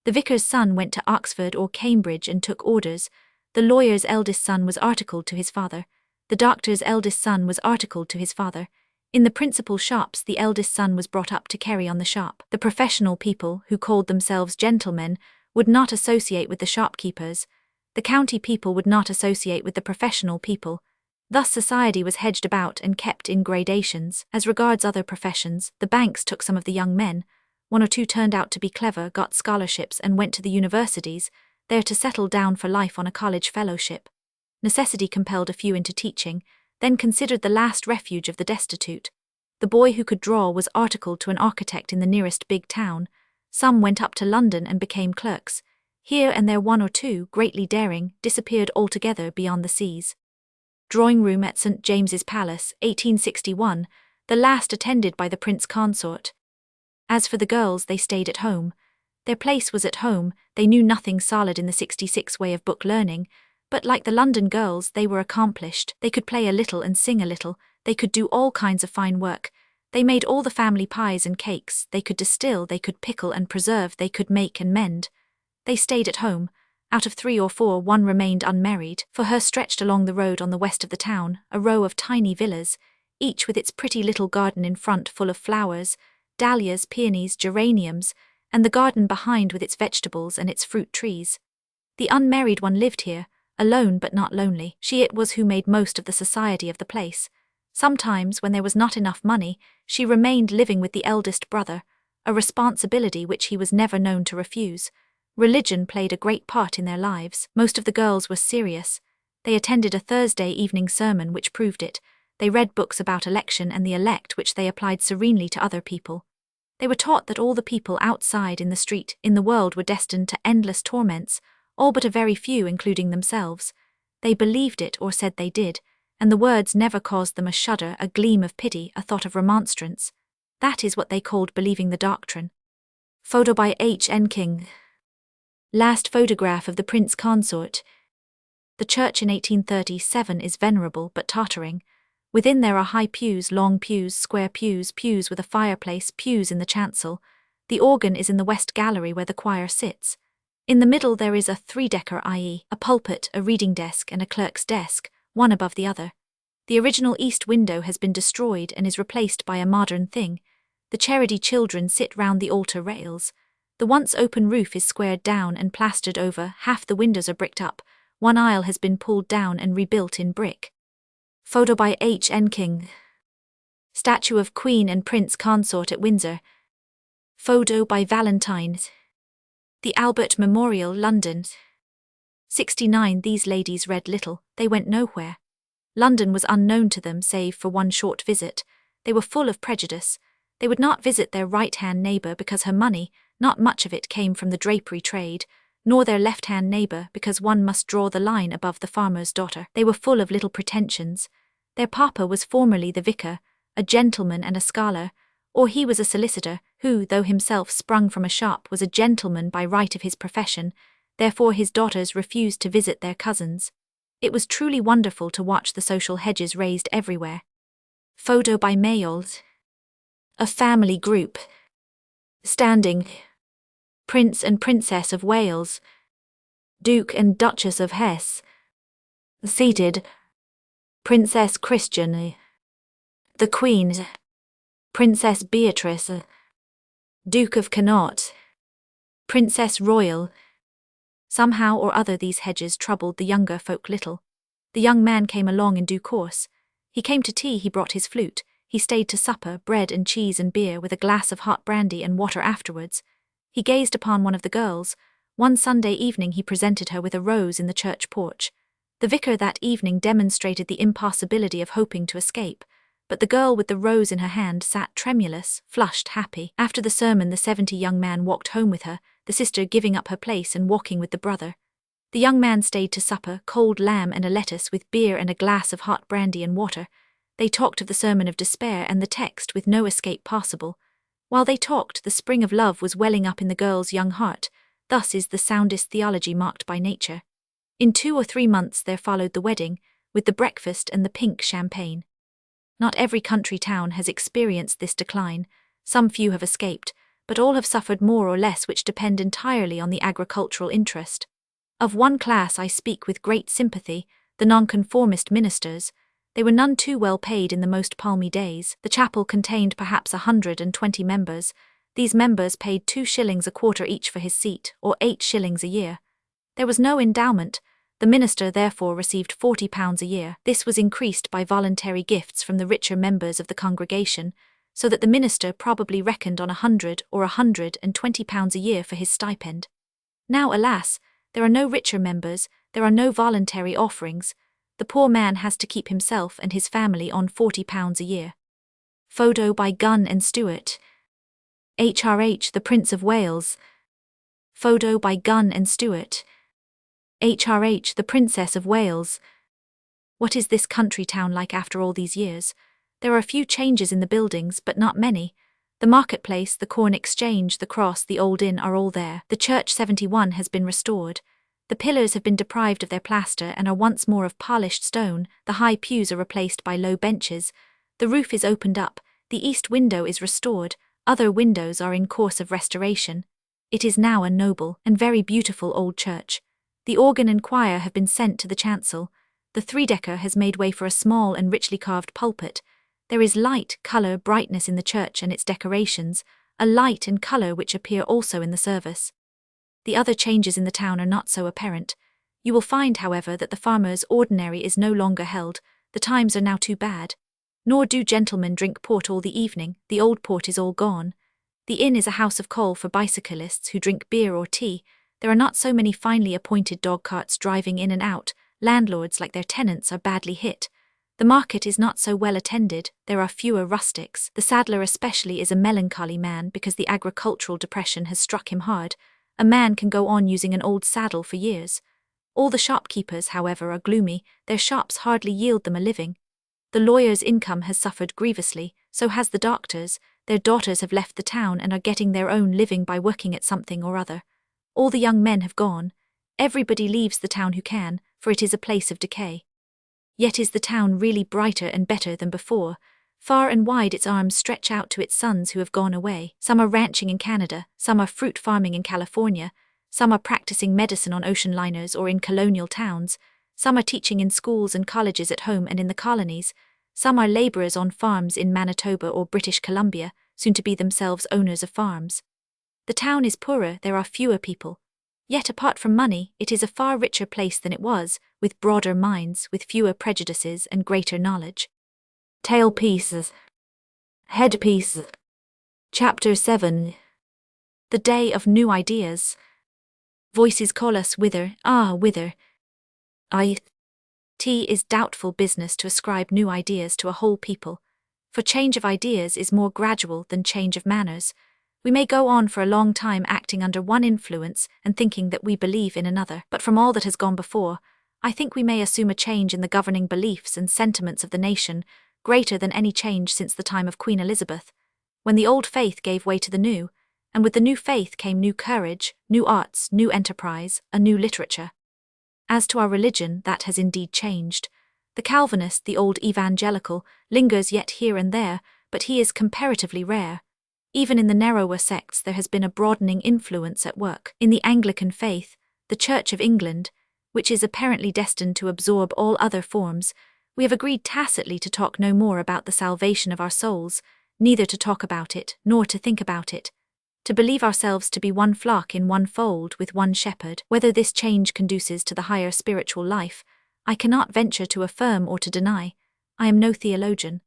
The vicar's son went to Oxford or Cambridge and took orders. The lawyer's eldest son was articled to his father. The doctor's eldest son was articled to his father. In the principal shops, the eldest son was brought up to carry on the shop. The professional people, who called themselves gentlemen, would not associate with the shopkeepers. The county people would not associate with the professional people. Thus society was hedged about and kept in gradations. As regards other professions, the banks took some of the young men. 1 or 2 turned out to be clever, got scholarships and went to the universities, there to settle down for life on a college fellowship. Necessity compelled a few into teaching, then considered the last refuge of the destitute. The boy who could draw was articled to an architect in the nearest big town. Some went up to London and became clerks. Here and there 1 or 2, greatly daring, disappeared altogether beyond the seas. Drawing room at St. James's Palace, 1861, the last attended by the Prince Consort. As for the girls, they stayed at home. Their place was at home. They knew nothing solid in the 66 way of book learning, but like the London girls, they were accomplished. They could play a little and sing a little. They could do all kinds of fine work. They made all the family pies and cakes. They could distill, they could pickle and preserve, they could make and mend. They stayed at home. Out of 3 or 4, 1 remained unmarried. For her stretched along the road on the west of the town a row of tiny villas, each with its pretty little garden in front full of flowers, dahlias, peonies, geraniums, and the garden behind with its vegetables and its fruit trees. The unmarried one lived here, alone but not lonely. She it was who made most of the society of the place. Sometimes, when there was not enough money, she remained living with the eldest brother, a responsibility which he was never known to refuse. Religion played a great part in their lives. Most of the girls were serious. They attended a Thursday evening sermon which proved it. They read books about election and the elect which they applied serenely to other people. They were taught that all the people outside in the street, in the world, were destined to endless torments, all but a very few, including themselves. They believed it or said they did, and the words never caused them a shudder, a gleam of pity, a thought of remonstrance. That is what they called believing the doctrine. Photo by H. N. King. Last photograph of the Prince Consort. The church in 1837 is venerable but tottering. Within there are high pews, long pews, square pews, pews with a fireplace, pews in the chancel. The organ is in the west gallery where the choir sits. In the middle there is a 3-decker, i.e., a pulpit, a reading desk and a clerk's desk, one above the other. The original east window has been destroyed and is replaced by a modern thing. The charity children sit round the altar rails. The once open roof is squared down and plastered over, half the windows are bricked up, 1 aisle has been pulled down and rebuilt in brick. Photo by H. N. King. Statue of Queen and Prince Consort at Windsor. Photo by Valentine. The Albert Memorial, London. 69. These ladies read little, they went nowhere. London was unknown to them save for 1 short visit. They were full of prejudice. They would not visit their right-hand neighbour because her money, not much of it, came from the drapery trade, nor their left-hand neighbour because one must draw the line above the farmer's daughter. They were full of little pretensions. Their papa was formerly the vicar, a gentleman and a scholar, or he was a solicitor, who, though himself sprung from a shop, was a gentleman by right of his profession, therefore his daughters refused to visit their cousins. It was truly wonderful to watch the social hedges raised everywhere. Photo by Mayol. A family group. Standing. Prince and Princess of Wales. Duke and Duchess of Hesse. Seated. Princess Christian. The Queen. Princess Beatrice. Duke of Connaught. Princess Royal. Somehow or other these hedges troubled the younger folk little. The young man came along in due course. He came to tea, he brought his flute. He stayed to supper, bread and cheese and beer with a glass of hot brandy and water afterwards. He gazed upon one of the girls. One Sunday evening he presented her with a rose in the church porch. The vicar that evening demonstrated the impossibility of hoping to escape, but the girl with the rose in her hand sat tremulous, flushed, happy. After the sermon the 70 young man walked home with her, the sister giving up her place and walking with the brother. The young man stayed to supper, cold lamb and a lettuce with beer and a glass of hot brandy and water. They talked of the sermon of despair and the text with no escape possible. While they talked, the spring of love was welling up in the girl's young heart. Thus is the soundest theology marked by nature. In 2 or 3 months there followed the wedding, with the breakfast and the pink champagne. Not every country town has experienced this decline. Some few have escaped, but all have suffered more or less, which depend entirely on the agricultural interest. Of one class I speak with great sympathy, the nonconformist ministers. They were none too well paid in the most palmy days. The chapel contained perhaps 120 members. These members paid 2 shillings a quarter each for his seat, or 8 shillings a year. There was no endowment. The minister therefore received £40 a year. This was increased by voluntary gifts from the richer members of the congregation, so that the minister probably reckoned on £100 or £120 a year for his stipend. Now, alas, there are no richer members, there are no voluntary offerings. The poor man has to keep himself and his family on £40 a year. Photo by Gunn and Stewart. HRH, the Prince of Wales. Photo by Gunn and Stewart. HRH, the Princess of Wales. What is this country town like after all these years? There are a few changes in the buildings, but not many. The marketplace, the corn exchange, the cross, the old inn are all there. The church 71 has been restored. The pillars have been deprived of their plaster and are once more of polished stone. The high pews are replaced by low benches. The roof is opened up. The east window is restored. Other windows are in course of restoration. It is now a noble and very beautiful old church. The organ and choir have been sent to the chancel. The three-decker has made way for a small and richly carved pulpit. There is light, colour, brightness in the church and its decorations, a light and colour which appear also in the service. The other changes in the town are not so apparent. You will find, however, that the farmer's ordinary is no longer held. The times are now too bad. Nor do gentlemen drink port all the evening. The old port is all gone. The inn is a house of call for bicyclists who drink beer or tea. There are not so many finely appointed dog carts driving in and out. Landlords, like their tenants, are badly hit. The market is not so well attended. There are fewer rustics. The saddler especially is a melancholy man because the agricultural depression has struck him hard. A man can go on using an old saddle for years. All the shopkeepers, however, are gloomy. Their shops hardly yield them a living. The lawyer's income has suffered grievously, so has the doctor's. Their daughters have left the town and are getting their own living by working at something or other. All the young men have gone. Everybody leaves the town who can, for it is a place of decay. Yet is the town really brighter and better than before. Far and wide its arms stretch out to its sons who have gone away. Some are ranching in Canada, some are fruit farming in California, some are practicing medicine on ocean liners or in colonial towns, some are teaching in schools and colleges at home and in the colonies, some are labourers on farms in Manitoba or British Columbia, soon to be themselves owners of farms. The town is poorer, there are fewer people. Yet apart from money, it is a far richer place than it was, with broader minds, with fewer prejudices and greater knowledge. Tailpieces. Headpiece. Chapter 7. The Day of New Ideas. Voices call us whither, whither. It is doubtful business to ascribe new ideas to a whole people, for change of ideas is more gradual than change of manners. We may go on for a long time acting under one influence and thinking that we believe in another, but from all that has gone before, I think we may assume a change in the governing beliefs and sentiments of the nation, greater than any change since the time of Queen Elizabeth, when the old faith gave way to the new, and with the new faith came new courage, new arts, new enterprise, a new literature. As to our religion, that has indeed changed. The Calvinist, the old evangelical, lingers yet here and there, but he is comparatively rare. Even in the narrower sects there has been a broadening influence at work. In the Anglican faith, the Church of England, which is apparently destined to absorb all other forms, we have agreed tacitly to talk no more about the salvation of our souls, neither to talk about it, nor to think about it. To believe ourselves to be one flock in one fold with one shepherd, whether this change conduces to the higher spiritual life, I cannot venture to affirm or to deny. I am no theologian.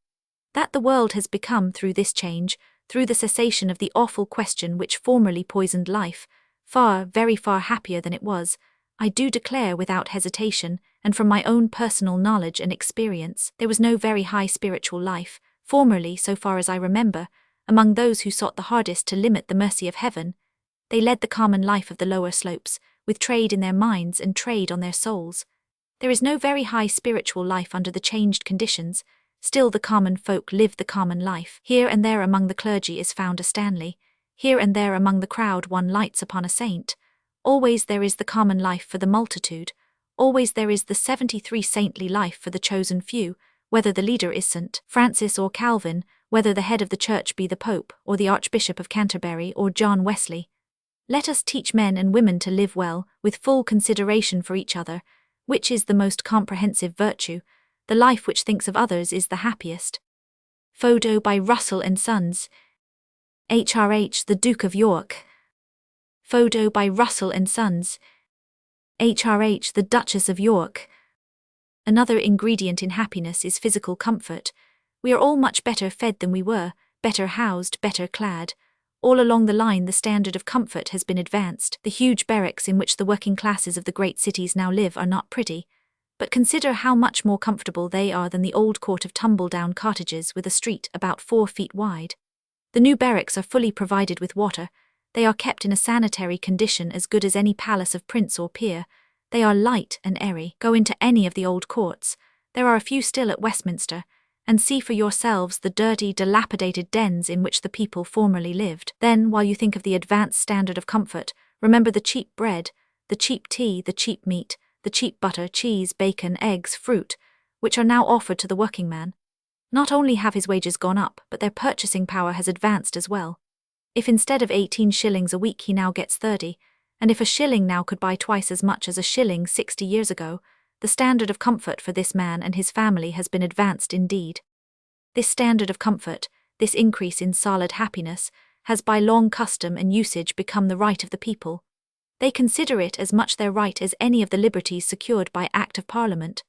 That the world has become, through this change, through the cessation of the awful question which formerly poisoned life, far, very far happier than it was, I do declare without hesitation, and from my own personal knowledge and experience. There was no very high spiritual life, formerly, so far as I remember, among those who sought the hardest to limit the mercy of heaven. They led the common life of the lower slopes, with trade in their minds and trade on their souls. There is no very high spiritual life under the changed conditions. Still the common folk live the common life. Here and there among the clergy is found a Stanley. Here and there among the crowd one lights upon a saint. Always there is the common life for the multitude. Always there is the 73 saintly life for the chosen few, whether the leader is St. Francis or Calvin, whether the head of the church be the Pope, or the Archbishop of Canterbury, or John Wesley. Let us teach men and women to live well, with full consideration for each other, which is the most comprehensive virtue. The life which thinks of others is the happiest. Photo by Russell and Sons. HRH, the Duke of York. Photo by Russell and Sons. HRH, the Duchess of York. Another ingredient in happiness is physical comfort. We are all much better fed than we were, better housed, better clad. All along the line the standard of comfort has been advanced. The huge barracks in which the working classes of the great cities now live are not pretty, but consider how much more comfortable they are than the old court of tumble-down cottages with a street about 4 feet wide. The new barracks are fully provided with water. They are kept in a sanitary condition as good as any palace of prince or peer. They are light and airy. Go into any of the old courts, there are a few still at Westminster, and see for yourselves the dirty, dilapidated dens in which the people formerly lived. Then, while you think of the advanced standard of comfort, remember the cheap bread, the cheap tea, the cheap meat, the cheap butter, cheese, bacon, eggs, fruit, which are now offered to the working man. Not only have his wages gone up, but their purchasing power has advanced as well. If instead of 18 shillings a week he now gets 30, and if a shilling now could buy twice as much as a shilling 60 years ago, the standard of comfort for this man and his family has been advanced indeed. This standard of comfort, this increase in solid happiness, has by long custom and usage become the right of the people. They consider it as much their right as any of the liberties secured by Act of Parliament.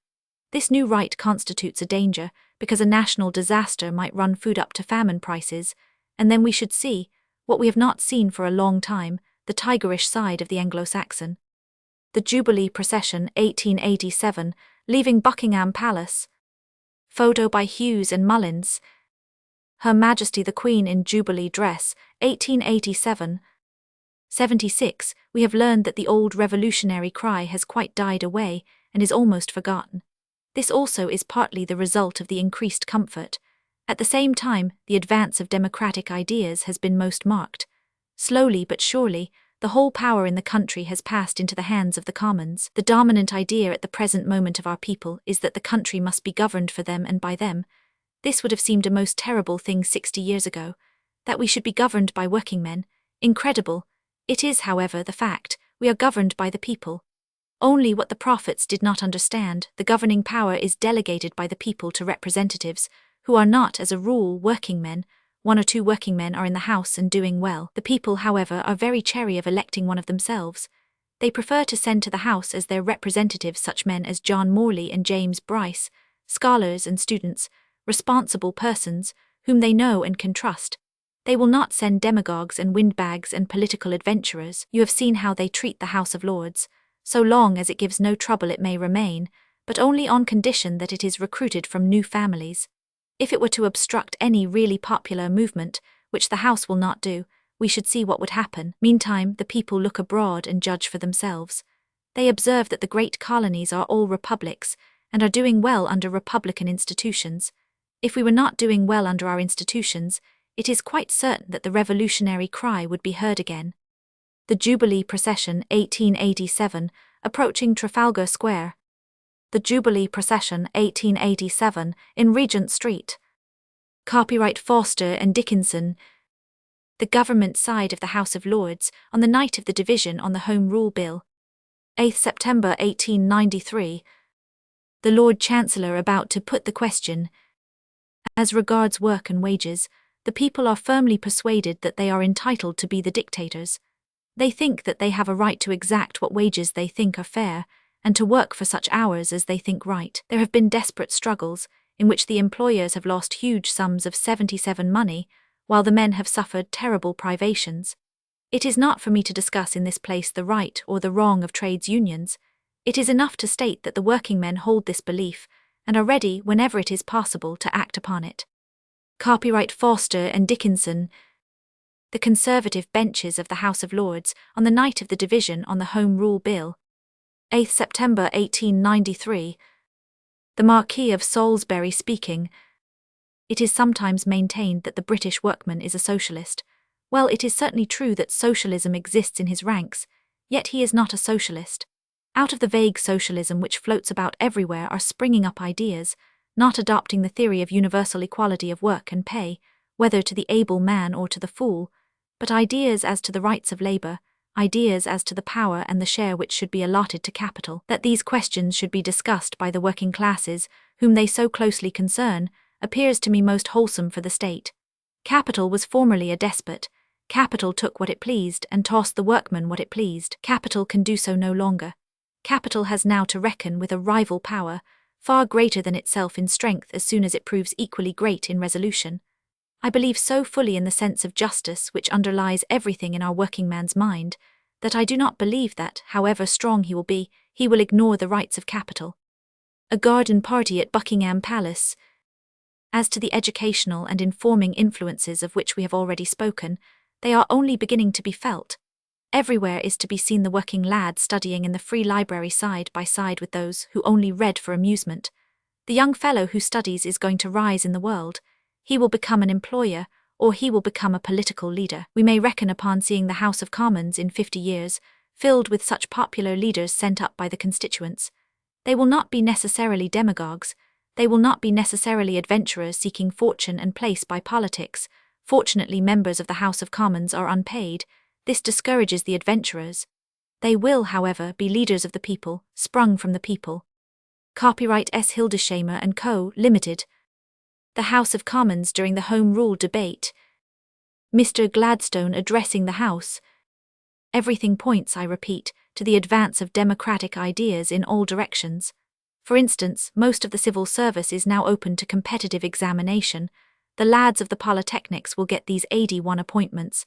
This new right constitutes a danger, because a national disaster might run food up to famine prices, and then we should see, what we have not seen for a long time, the tigerish side of the Anglo-Saxon. The Jubilee Procession, 1887, leaving Buckingham Palace. Photo by Hughes and Mullins. Her Majesty the Queen in Jubilee Dress, 1887. 76. We have learned that the old revolutionary cry has quite died away and is almost forgotten. This also is partly the result of the increased comfort. At the same time, the advance of democratic ideas has been most marked. Slowly but surely, the whole power in the country has passed into the hands of the commons. The dominant idea at the present moment of our people is that the country must be governed for them and by them. This would have seemed a most terrible thing 60 years ago, that we should be governed by working men. Incredible. It is, however, the fact. We are governed by the people. Only what the prophets did not understand, the governing power is delegated by the people to representatives, who are not, as a rule, working men. 1 or 2 working men are in the House and doing well. The people, however, are very chary of electing one of themselves. They prefer to send to the House as their representatives such men as John Morley and James Bryce, scholars and students, responsible persons, whom they know and can trust. They will not send demagogues and windbags and political adventurers. You have seen how they treat the House of Lords. So long as it gives no trouble it may remain, but only on condition that it is recruited from new families. If it were to obstruct any really popular movement, which the House will not do, we should see what would happen. Meantime, the people look abroad and judge for themselves. They observe that the great colonies are all republics, and are doing well under republican institutions. If we were not doing well under our institutions, it is quite certain that the revolutionary cry would be heard again. The Jubilee Procession, 1887, approaching Trafalgar Square. The Jubilee Procession, 1887, in Regent Street. Copyright Foster and Dickinson. The government side of the House of Lords, on the night of the division on the Home Rule Bill. 8 September 1893. The Lord Chancellor about to put the question. As regards work and wages, the people are firmly persuaded that they are entitled to be the dictators. They think that they have a right to exact what wages they think are fair, and to work for such hours as they think right. There have been desperate struggles, in which the employers have lost huge sums of 77 money, while the men have suffered terrible privations. It is not for me to discuss in this place the right or the wrong of trades unions. It is enough to state that the working men hold this belief, and are ready, whenever it is possible, to act upon it. Copyright Foster and Dickinson. The Conservative benches of the House of Lords, on the night of the division on the Home Rule Bill. 8 September 1893. The Marquis of Salisbury speaking. It is sometimes maintained that the British workman is a socialist. Well, it is certainly true that socialism exists in his ranks, yet he is not a socialist. Out of the vague socialism which floats about everywhere are springing up ideas, not adopting the theory of universal equality of work and pay, whether to the able man or to the fool, but ideas as to the rights of labour, ideas as to the power and the share which should be allotted to capital. That these questions should be discussed by the working classes, whom they so closely concern, appears to me most wholesome for the state. Capital was formerly a despot. Capital took what it pleased and tossed the workman what it pleased. Capital can do so no longer. Capital has now to reckon with a rival power, far greater than itself in strength as soon as it proves equally great in resolution. I believe so fully in the sense of justice which underlies everything in our working man's mind, that I do not believe that, however strong he will be, he will ignore the rights of capital. A garden party at Buckingham Palace. As to the educational and informing influences of which we have already spoken, they are only beginning to be felt. Everywhere is to be seen the working lad studying in the free library side by side with those who only read for amusement. The young fellow who studies is going to rise in the world. He will become an employer, or he will become a political leader. We may reckon upon seeing the House of Commons in 50 years, filled with such popular leaders sent up by the constituents. They will not be necessarily demagogues. They will not be necessarily adventurers seeking fortune and place by politics. Fortunately, members of the House of Commons are unpaid. This discourages the adventurers. They will, however, be leaders of the people, sprung from the people. Copyright S. Hildesheimer & Co., Limited. The House of Commons during the Home Rule debate. Mr. Gladstone addressing the House. Everything points, I repeat, to the advance of democratic ideas in all directions. For instance, most of the civil service is now open to competitive examination. The lads of the polytechnics will get these 81 appointments.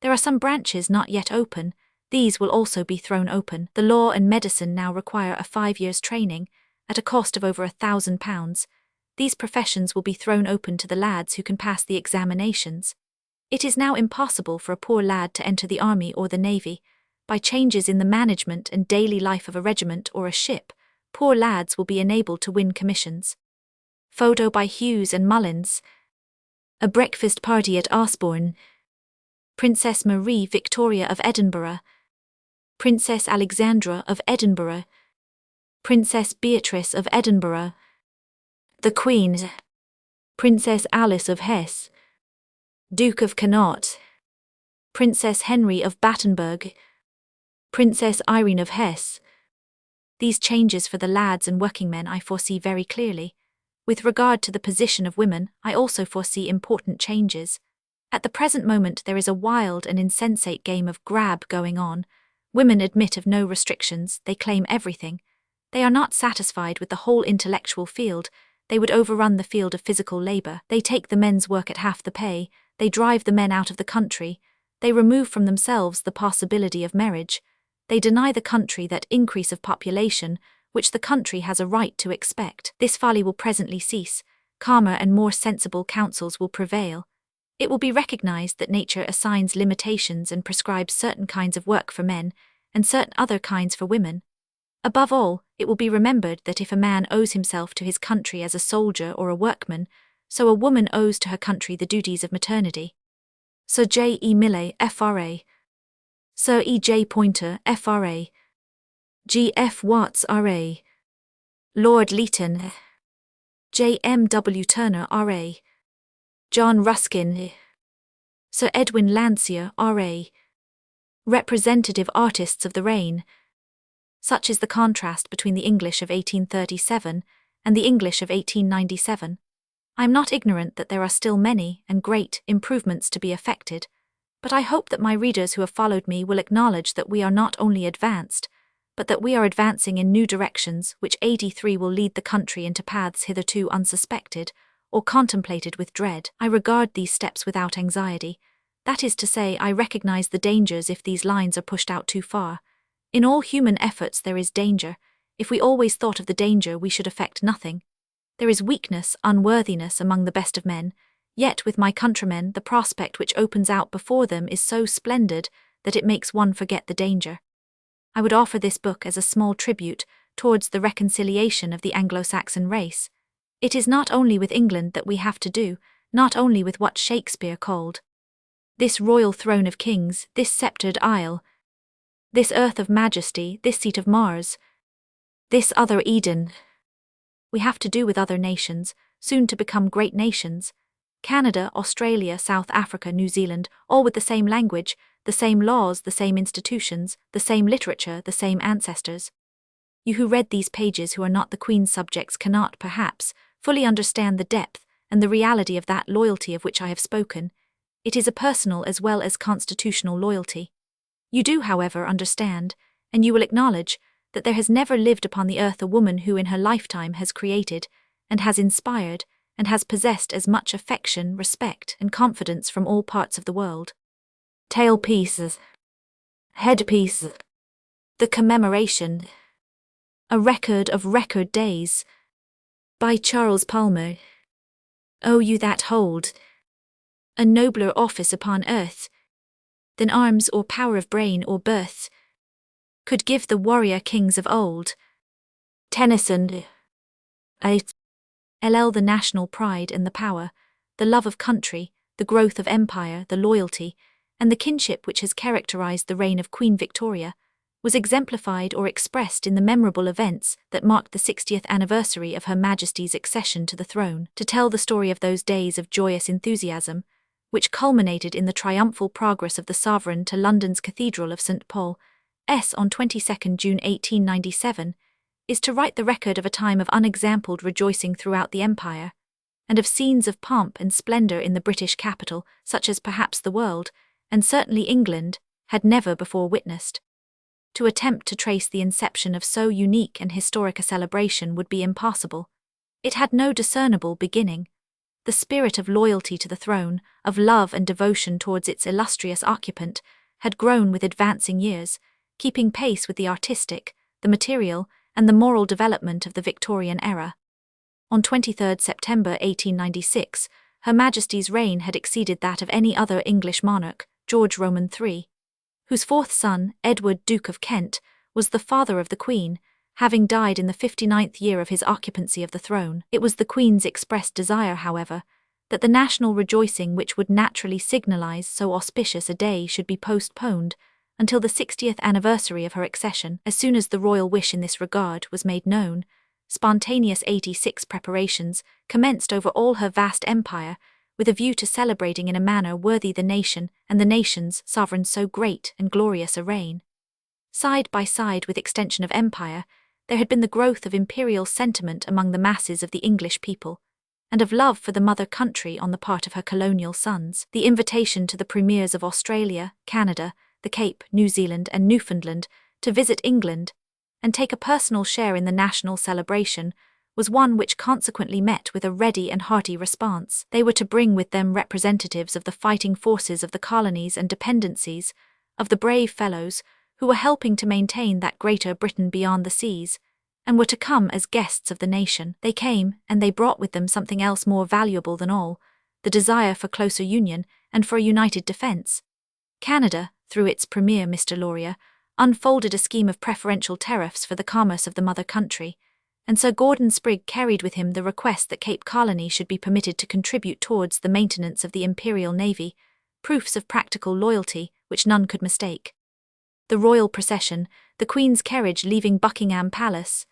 There are some branches not yet open. These will also be thrown open. The law and medicine now require a 5 years' training, at a cost of over £1,000. These professions will be thrown open to the lads who can pass the examinations. It is now impossible for a poor lad to enter the army or the navy. By changes in the management and daily life of a regiment or a ship, poor lads will be enabled to win commissions. Photo by Hughes and Mullins. A breakfast party at Osborne. Princess Marie Victoria of Edinburgh. Princess Alexandra of Edinburgh. Princess Beatrice of Edinburgh. The Queen. Princess Alice of Hesse. Duke of Connaught. Princess Henry of Battenberg. Princess Irene of Hesse. These changes for the lads and working men I foresee very clearly. With regard to the position of women, I also foresee important changes. At the present moment there is a wild and insensate game of grab going on. Women admit of no restrictions, they claim everything. They are not satisfied with the whole intellectual field. They would overrun the field of physical labor. They take the men's work at half the pay. They drive the men out of the country. They remove from themselves the possibility of marriage. They deny the country that increase of population, which the country has a right to expect. This folly will presently cease. Calmer and more sensible counsels will prevail. It will be recognized that nature assigns limitations and prescribes certain kinds of work for men, and certain other kinds for women. Above all, it will be remembered that if a man owes himself to his country as a soldier or a workman, so a woman owes to her country the duties of maternity. Sir J. E. Millay, F.R.A. Sir E. J. Poynter, F.R.A. G. F. Watts, R.A. Lord Leighton, J. M. W. Turner, R.A. John Ruskin, Sir Edwin Landseer, R.A. Representative artists of the reign. Such is the contrast between the English of 1837 and the English of 1897. I am not ignorant that there are still many and great improvements to be effected, but I hope that my readers who have followed me will acknowledge that we are not only advanced, but that we are advancing in new directions which 83 will lead the country into paths hitherto unsuspected or contemplated with dread. I regard these steps without anxiety. That is to say, I recognize the dangers if these lines are pushed out too far. In all human efforts there is danger. If we always thought of the danger, we should effect nothing. There is weakness, unworthiness among the best of men, yet with my countrymen the prospect which opens out before them is so splendid that it makes one forget the danger. I would offer this book as a small tribute towards the reconciliation of the Anglo-Saxon race. It is not only with England that we have to do, not only with what Shakespeare called this royal throne of kings, this sceptred isle, this earth of majesty, this seat of Mars, this other Eden. We have to do with other nations, soon to become great nations. Canada, Australia, South Africa, New Zealand, all with the same language, the same laws, the same institutions, the same literature, the same ancestors. You who read these pages who are not the Queen's subjects cannot, perhaps, fully understand the depth and the reality of that loyalty of which I have spoken. It is a personal as well as constitutional loyalty. You do, however, understand, and you will acknowledge, that there has never lived upon the earth a woman who in her lifetime has created, and has inspired, and has possessed as much affection, respect, and confidence from all parts of the world. Tailpieces. Headpiece. The Commemoration. A Record of Record Days. By Charles Palmer. O you that hold a nobler office upon earth than arms or power of brain or birth could give the warrior kings of old. Tennyson. 8. LL. The national pride and the power, the love of country, the growth of empire, the loyalty, and the kinship which has characterized the reign of Queen Victoria, was exemplified or expressed in the memorable events that marked the 60th anniversary of Her Majesty's accession to the throne, to tell the story of those days of joyous enthusiasm, which culminated in the triumphal progress of the sovereign to London's Cathedral of St. Paul's on 22 June 1897, is to write the record of a time of unexampled rejoicing throughout the empire, and of scenes of pomp and splendour in the British capital, such as perhaps the world, and certainly England, had never before witnessed. To attempt to trace the inception of so unique and historic a celebration would be impossible. It had no discernible beginning. The spirit of loyalty to the throne, of love and devotion towards its illustrious occupant, had grown with advancing years, keeping pace with the artistic, the material, and the moral development of the Victorian era. On 23 September 1896, Her Majesty's reign had exceeded that of any other English monarch, George Roman III, whose fourth son, Edward, Duke of Kent, was the father of the Queen, having died in the 59th year of his occupancy of the throne. It was the Queen's expressed desire, however, that the national rejoicing which would naturally signalize so auspicious a day should be postponed until the 60th anniversary of her accession. As soon as the royal wish in this regard was made known, spontaneous 86 preparations commenced over all her vast empire, with a view to celebrating in a manner worthy the nation and the nation's sovereign so great and glorious a reign. Side by side with extension of empire, there had been the growth of imperial sentiment among the masses of the English people, and of love for the mother country on the part of her colonial sons. The invitation to the premiers of Australia, Canada, the Cape, New Zealand, and Newfoundland to visit England and take a personal share in the national celebration was one which consequently met with a ready and hearty response. They were to bring with them representatives of the fighting forces of the colonies and dependencies, of the brave fellows who were helping to maintain that Greater Britain beyond the seas, and were to come as guests of the nation. They came, and they brought with them something else more valuable than all, the desire for closer union and for a united defence. Canada, through its Premier Mr. Laurier, unfolded a scheme of preferential tariffs for the commerce of the mother country, and Sir Gordon Sprigg carried with him the request that Cape Colony should be permitted to contribute towards the maintenance of the Imperial Navy, proofs of practical loyalty which none could mistake. The royal procession, the Queen's carriage leaving Buckingham Palace.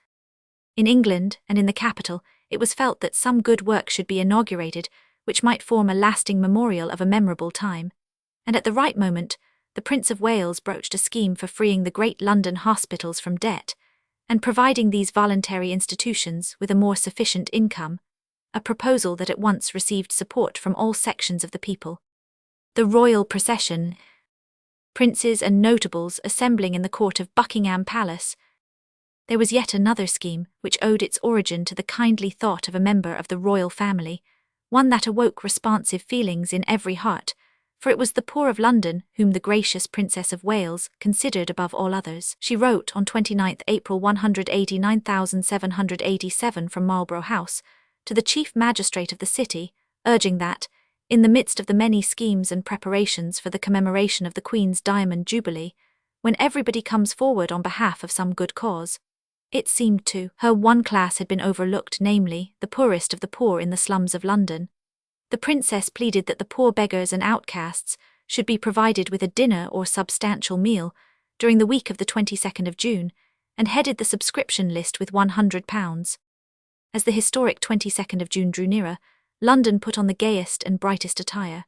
In England and in the capital, it was felt that some good work should be inaugurated which might form a lasting memorial of a memorable time, and at the right moment, the Prince of Wales broached a scheme for freeing the great London hospitals from debt, and providing these voluntary institutions with a more sufficient income, a proposal that at once received support from all sections of the people. The royal procession. Princes and notables assembling in the court of Buckingham Palace. There was yet another scheme which owed its origin to the kindly thought of a member of the royal family, one that awoke responsive feelings in every heart, for it was the poor of London whom the gracious Princess of Wales considered above all others. She wrote on 29 April 189,787 from Marlborough House to the Chief Magistrate of the city, urging that, in the midst of the many schemes and preparations for the commemoration of the Queen's Diamond Jubilee, when everybody comes forward on behalf of some good cause, it seemed to her one class had been overlooked, namely, the poorest of the poor in the slums of London. The princess pleaded that the poor beggars and outcasts should be provided with a dinner or substantial meal during the week of the 22nd of June, and headed the subscription list with £100. As the historic 22nd of June drew nearer, London put on the gayest and brightest attire.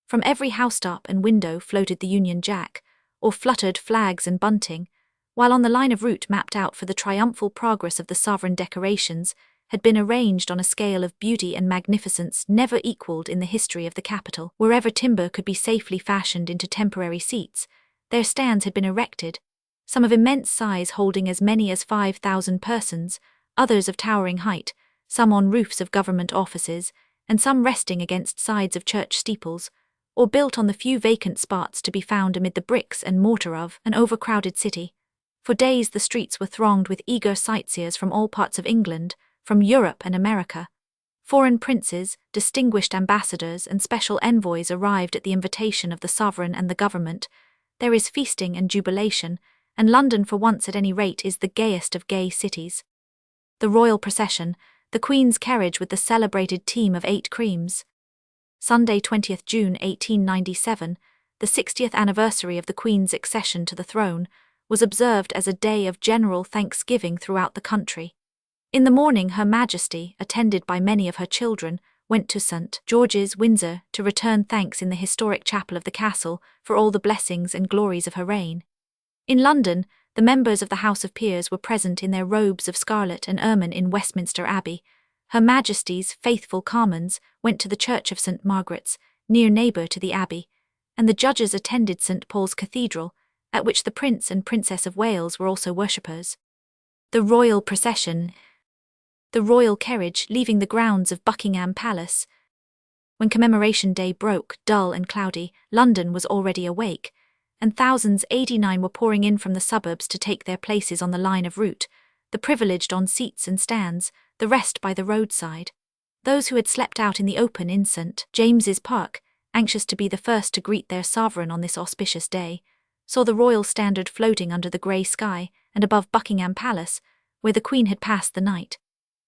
From every housetop and window floated the Union Jack, or fluttered flags and bunting, while on the line of route mapped out for the triumphal progress of the sovereign decorations had been arranged on a scale of beauty and magnificence never equalled in the history of the capital. Wherever timber could be safely fashioned into temporary seats, their stands had been erected, some of immense size holding as many as 5,000 persons, others of towering height, some on roofs of government offices, and some resting against sides of church steeples, or built on the few vacant spots to be found amid the bricks and mortar of an overcrowded city. For days the streets were thronged with eager sightseers from all parts of England, from Europe and America. Foreign princes, distinguished ambassadors and special envoys arrived at the invitation of the sovereign and the government. There is feasting and jubilation, and London for once at any rate is the gayest of gay cities. The royal procession, the Queen's carriage with the celebrated team of 8 creams. Sunday 20th June 1897, the 60th anniversary of the Queen's accession to the throne, was observed as a day of general thanksgiving throughout the country. In the morning Her Majesty, attended by many of her children, went to St. George's, Windsor, to return thanks in the historic chapel of the castle for all the blessings and glories of her reign. In London, the members of the House of Peers were present in their robes of scarlet and ermine in Westminster Abbey. Her Majesty's faithful Commons went to the Church of St. Margaret's, near neighbour to the Abbey, and the judges attended St. Paul's Cathedral, at which the Prince and Princess of Wales were also worshippers. The royal procession. The royal carriage leaving the grounds of Buckingham Palace. When Commemoration Day broke, dull and cloudy, London was already awake, and thousands 89 were pouring in from the suburbs to take their places on the line of route, the privileged on seats and stands, the rest by the roadside. Those who had slept out in the open in St. James's Park, anxious to be the first to greet their sovereign on this auspicious day, saw the royal standard floating under the grey sky and above Buckingham Palace, where the Queen had passed the night.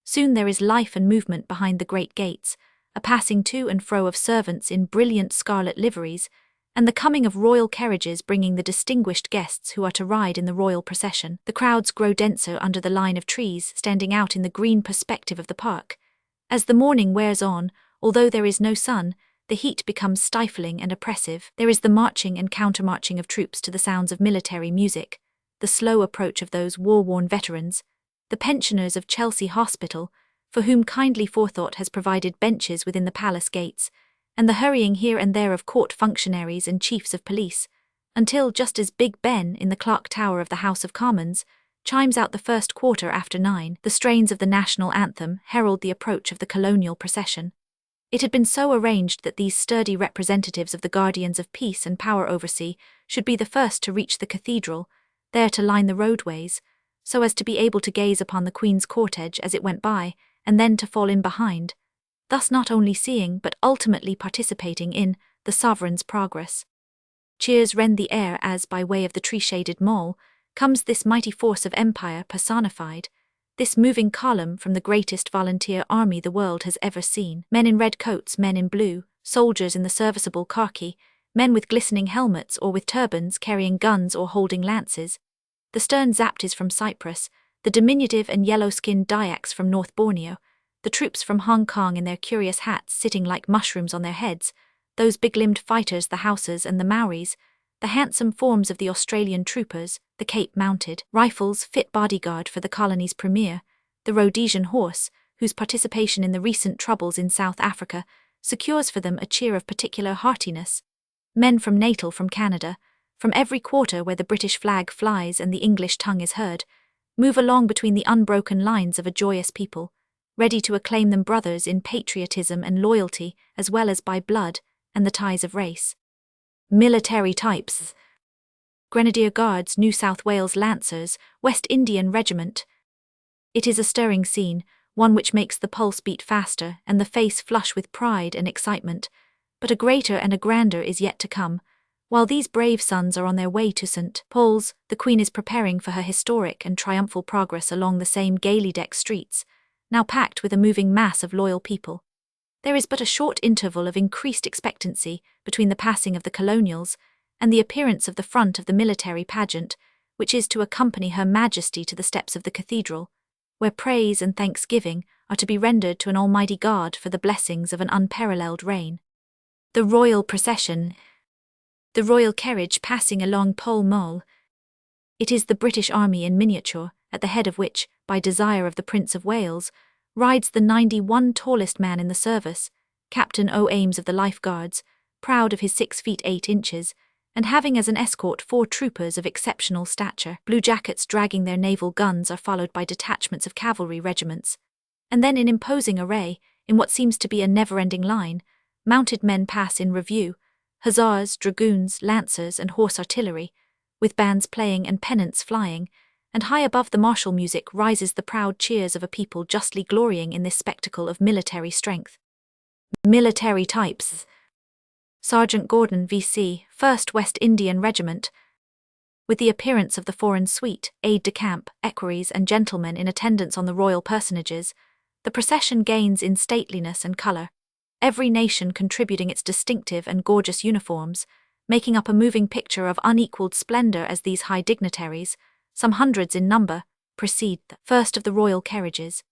Soon there is life and movement behind the great gates, a passing to and fro of servants in brilliant scarlet liveries, and the coming of royal carriages bringing the distinguished guests who are to ride in the royal procession. The crowds grow denser under the line of trees standing out in the green perspective of the park. As the morning wears on, although there is no sun, the heat becomes stifling and oppressive. There is the marching and countermarching of troops to the sounds of military music, the slow approach of those war-worn veterans, the pensioners of Chelsea Hospital, for whom kindly forethought has provided benches within the palace gates, and the hurrying here and there of court functionaries and chiefs of police, until just as Big Ben in the clock tower of the House of Commons chimes out the first quarter after 9, the strains of the national anthem herald the approach of the colonial procession. It had been so arranged that these sturdy representatives of the guardians of peace and power oversea should be the first to reach the cathedral, there to line the roadways, so as to be able to gaze upon the Queen's cortege as it went by, and then to fall in behind, thus not only seeing but ultimately participating in the sovereign's progress. Cheers rend the air as, by way of the tree-shaded mall, comes this mighty force of empire personified, this moving column from the greatest volunteer army the world has ever seen. Men in red coats, men in blue, soldiers in the serviceable khaki, men with glistening helmets or with turbans carrying guns or holding lances. The stern Zaptis from Cyprus, the diminutive and yellow-skinned Dyaks from North Borneo, the troops from Hong Kong in their curious hats sitting like mushrooms on their heads, those big-limbed fighters the Hausas and the Maoris, the handsome forms of the Australian troopers, the Cape-mounted rifles fit bodyguard for the colony's premier, the Rhodesian horse, whose participation in the recent troubles in South Africa secures for them a cheer of particular heartiness. Men from Natal, from Canada, from every quarter where the British flag flies and the English tongue is heard, move along between the unbroken lines of a joyous people, ready to acclaim them brothers in patriotism and loyalty as well as by blood and the ties of race. Military types. Grenadier Guards, New South Wales Lancers, West Indian Regiment. It is a stirring scene, one which makes the pulse beat faster and the face flush with pride and excitement, but a greater and a grander is yet to come. While these brave sons are on their way to St. Paul's, the Queen is preparing for her historic and triumphal progress along the same gaily decked streets, now packed with a moving mass of loyal people. There is but a short interval of increased expectancy between the passing of the colonials and the appearance of the front of the military pageant, which is to accompany Her Majesty to the steps of the cathedral, where praise and thanksgiving are to be rendered to an almighty God for the blessings of an unparalleled reign. The royal procession. The royal carriage passing along Pall Mall. It is the British Army in miniature, at the head of which, by desire of the Prince of Wales, rides the 91 tallest man in the service, Captain O. Ames of the Life Guards, proud of his 6 feet 8 inches, and having as an escort 4 troopers of exceptional stature. Blue jackets dragging their naval guns are followed by detachments of cavalry regiments, and then in imposing array, in what seems to be a never-ending line, mounted men pass in review, hussars, dragoons, lancers, and horse artillery, with bands playing and pennants flying, and high above the martial music rises the proud cheers of a people justly glorying in this spectacle of military strength. Military types. Sergeant Gordon V.C., 1st West Indian Regiment. With the appearance of the foreign suite, aide-de-camp, equerries, and gentlemen in attendance on the royal personages, the procession gains in stateliness and colour, every nation contributing its distinctive and gorgeous uniforms, making up a moving picture of unequalled splendour as these high dignitaries, some hundreds in number, precede the first of the royal carriages.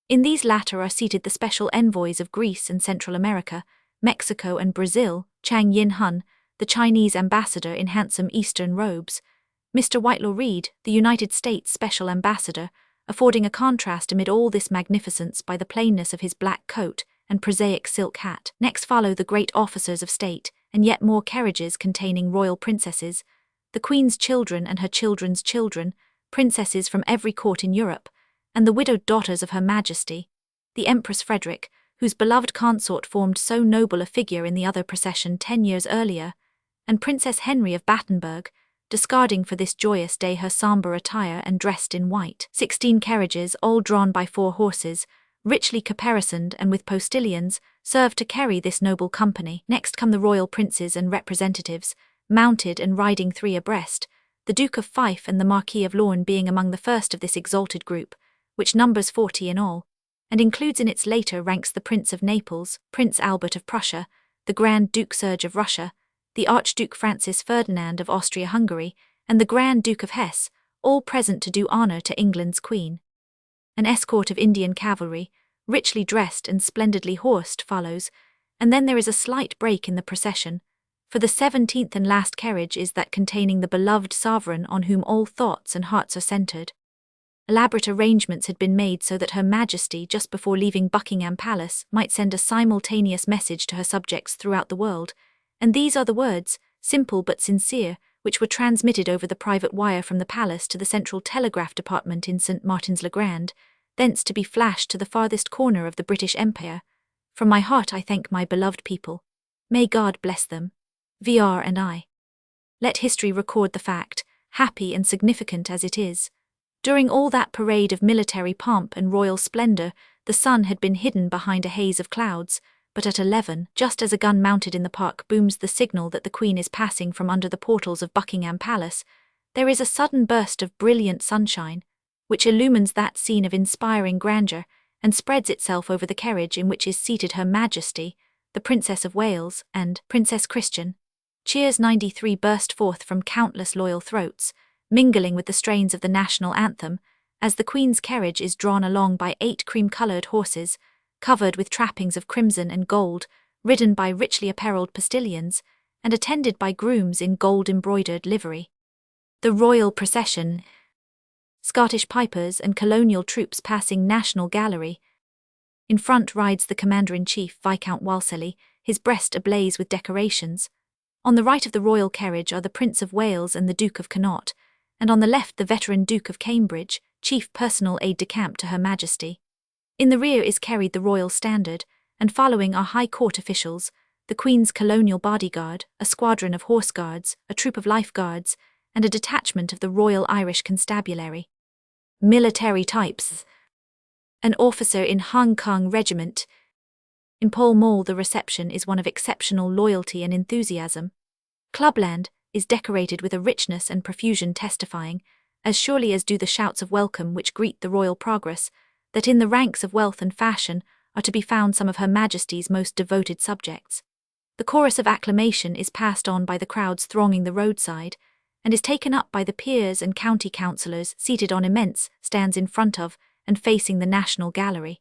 In these latter are seated the special envoys of Greece and Central America, Mexico and Brazil, Chang Yin-hun, the Chinese ambassador in handsome Eastern robes, Mr. Whitelaw Reid, the United States Special Ambassador, affording a contrast amid all this magnificence by the plainness of his black coat and prosaic silk hat. Next follow the great officers of state, and yet more carriages containing royal princesses, the Queen's children and her children's children, princesses from every court in Europe, and the widowed daughters of Her Majesty, the Empress Frederick, whose beloved consort formed so noble a figure in the other procession 10 years earlier, and Princess Henry of Battenberg, discarding for this joyous day her sombre attire and dressed in white. 16 carriages, all drawn by 4 horses, richly caparisoned and with postilions, serve to carry this noble company. Next come the royal princes and representatives, mounted and riding 3 abreast, the Duke of Fife and the Marquis of Lorne being among the first of this exalted group, which numbers 40 in all, and includes in its later ranks the Prince of Naples, Prince Albert of Prussia, the Grand Duke Serge of Russia, the Archduke Francis Ferdinand of Austria-Hungary, and the Grand Duke of Hesse, all present to do honour to England's Queen. An escort of Indian cavalry, richly dressed and splendidly horsed, follows, and then there is a slight break in the procession, for the 17th and last carriage is that containing the beloved sovereign on whom all thoughts and hearts are centred. Elaborate arrangements had been made so that Her Majesty, just before leaving Buckingham Palace, might send a simultaneous message to her subjects throughout the world, and these are the words, simple but sincere, which were transmitted over the private wire from the palace to the Central Telegraph Department in St. Martin's-le-Grand, thence to be flashed to the farthest corner of the British Empire. From my heart I thank my beloved people. May God bless them. VR and I. Let history record the fact, happy and significant as it is. During all that parade of military pomp and royal splendour, the sun had been hidden behind a haze of clouds, but at 11, just as a gun mounted in the park booms the signal that the Queen is passing from under the portals of Buckingham Palace, there is a sudden burst of brilliant sunshine, which illumines that scene of inspiring grandeur and spreads itself over the carriage in which is seated Her Majesty, the Princess of Wales, and Princess Christian. Cheers 93 burst forth from countless loyal throats, mingling with the strains of the national anthem, as the Queen's carriage is drawn along by 8 cream-coloured horses, covered with trappings of crimson and gold, ridden by richly apparelled postilions, and attended by grooms in gold-embroidered livery. The royal procession. Scottish pipers and colonial troops passing National Gallery. In front rides the Commander-in-Chief, Viscount Walsally, his breast ablaze with decorations. On the right of the royal carriage are the Prince of Wales and the Duke of Connaught, and on the left the veteran Duke of Cambridge, chief personal aide-de-camp to Her Majesty. In the rear is carried the royal standard, and following are high court officials, the Queen's colonial bodyguard, a squadron of horse guards, a troop of life guards, and a detachment of the Royal Irish Constabulary. Military types. An officer in Hong Kong Regiment. In Pall Mall the reception is one of exceptional loyalty and enthusiasm. Clubland is decorated with a richness and profusion testifying, as surely as do the shouts of welcome which greet the royal progress, that in the ranks of wealth and fashion are to be found some of Her Majesty's most devoted subjects. The chorus of acclamation is passed on by the crowds thronging the roadside, and is taken up by the peers and county councillors seated on immense stands in front of and facing the National Gallery.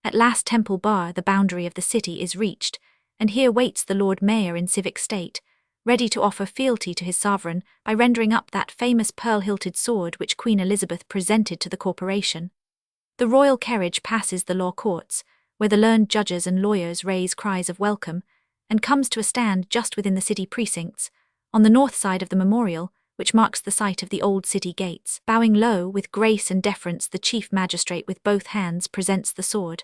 At last Temple Bar, the boundary of the city, is reached, and here waits the Lord Mayor in civic state, ready to offer fealty to his sovereign by rendering up that famous pearl-hilted sword which Queen Elizabeth presented to the corporation. The royal carriage passes the law courts, where the learned judges and lawyers raise cries of welcome, and comes to a stand just within the city precincts, on the north side of the memorial, which marks the site of the old city gates. Bowing low, with grace and deference, the chief magistrate with both hands presents the sword.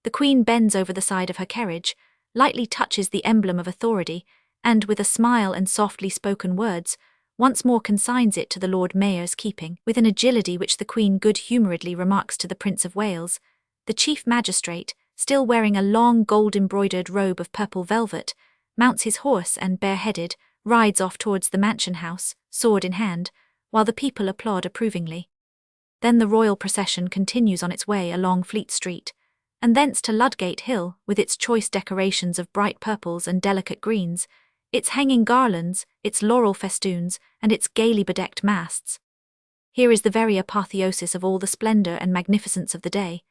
The Queen bends over the side of her carriage, lightly touches the emblem of authority, and, with a smile and softly spoken words, once more consigns it to the Lord Mayor's keeping. With an agility which the Queen good-humouredly remarks to the Prince of Wales, the chief magistrate, still wearing a long gold-embroidered robe of purple velvet, mounts his horse and, bareheaded, rides off towards the mansion house, sword in hand, while the people applaud approvingly. Then the royal procession continues on its way along Fleet Street, and thence to Ludgate Hill, with its choice decorations of bright purples and delicate greens, its hanging garlands, its laurel festoons, and its gaily bedecked masts. Here is the very apotheosis of all the splendour and magnificence of the day,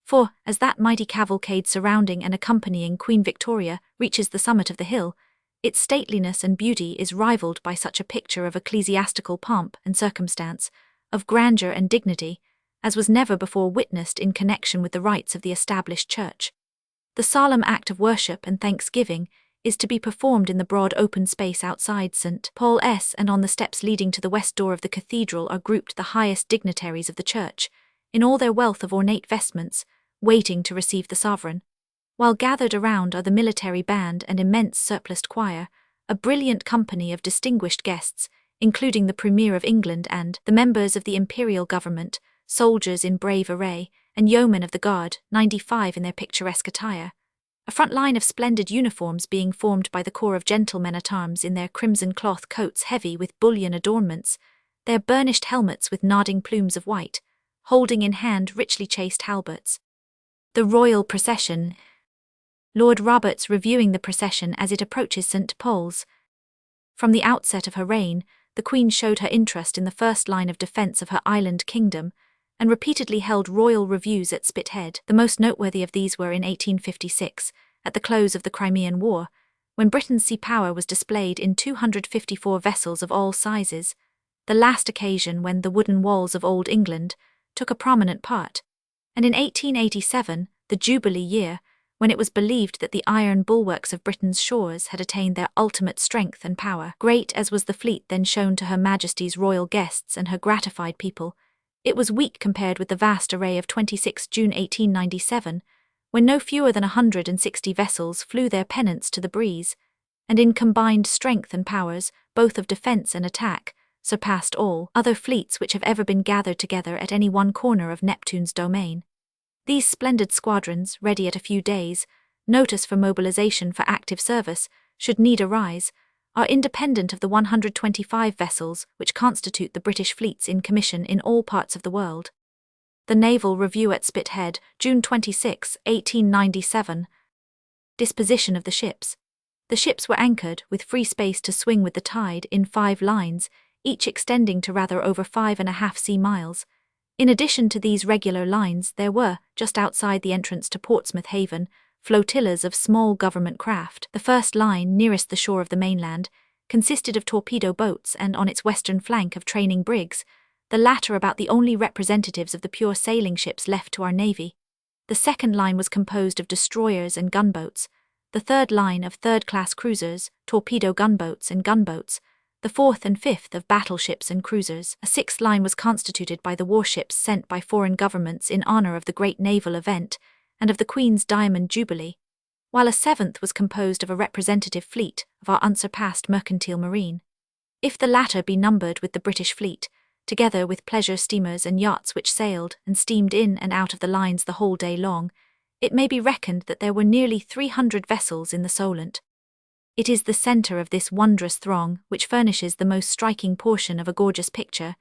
for, as that mighty cavalcade surrounding and accompanying Queen Victoria reaches the summit of the hill, its stateliness and beauty is rivalled by such a picture of ecclesiastical pomp and circumstance, of grandeur and dignity, as was never before witnessed in connection with the rites of the established church. The solemn act of worship and thanksgiving is to be performed in the broad open space outside St. Paul's, and on the steps leading to the west door of the cathedral are grouped the highest dignitaries of the church, in all their wealth of ornate vestments, waiting to receive the sovereign, while gathered around are the military band and immense surpliced choir, a brilliant company of distinguished guests, including the Premier of England and the members of the imperial government, soldiers in brave array, and yeomen of the guard, 95 in their picturesque attire. A front line of splendid uniforms being formed by the corps of gentlemen-at-arms in their crimson cloth coats heavy with bullion adornments, their burnished helmets with nodding plumes of white, holding in hand richly chased halberts. The royal procession. Lord Roberts reviewing the procession as it approaches St. Paul's. From the outset of her reign, the Queen showed her interest in the first line of defence of her island kingdom, and repeatedly held royal reviews at Spithead. The most noteworthy of these were in 1856, at the close of the Crimean War, when Britain's sea power was displayed in 254 vessels of all sizes, the last occasion when the wooden walls of Old England took a prominent part, and in 1887, the Jubilee year, when it was believed that the iron bulwarks of Britain's shores had attained their ultimate strength and power. Great as was the fleet then shown to Her Majesty's royal guests and her gratified people, it was weak compared with the vast array of 26 June 1897, when no fewer than 160 vessels flew their pennants to the breeze, and in combined strength and powers, both of defence and attack, surpassed all other fleets which have ever been gathered together at any one corner of Neptune's domain. These splendid squadrons, ready at a few days' notice for mobilization for active service, should need arise, are independent of the 125 vessels which constitute the British fleets in commission in all parts of the world. The Naval Review at Spithead, June 26, 1897. Disposition of the ships. The ships were anchored, with free space to swing with the tide, in 5 lines, each extending to rather over 5.5 sea miles. In addition to these regular lines, there were, just outside the entrance to Portsmouth Haven, flotillas of small government craft. The first line, nearest the shore of the mainland, consisted of torpedo boats and on its western flank of training brigs, the latter about the only representatives of the pure sailing ships left to our navy. The second line was composed of destroyers and gunboats, the third line of third-class cruisers, torpedo gunboats and gunboats, the fourth and fifth of battleships and cruisers. A sixth line was constituted by the warships sent by foreign governments in honour of the great naval event and of the Queen's Diamond Jubilee, while a seventh was composed of a representative fleet of our unsurpassed mercantile marine. If the latter be numbered with the British fleet, together with pleasure steamers and yachts which sailed and steamed in and out of the lines the whole day long, it may be reckoned that there were nearly 300 vessels in the Solent. It is the centre of this wondrous throng which furnishes the most striking portion of a gorgeous picture,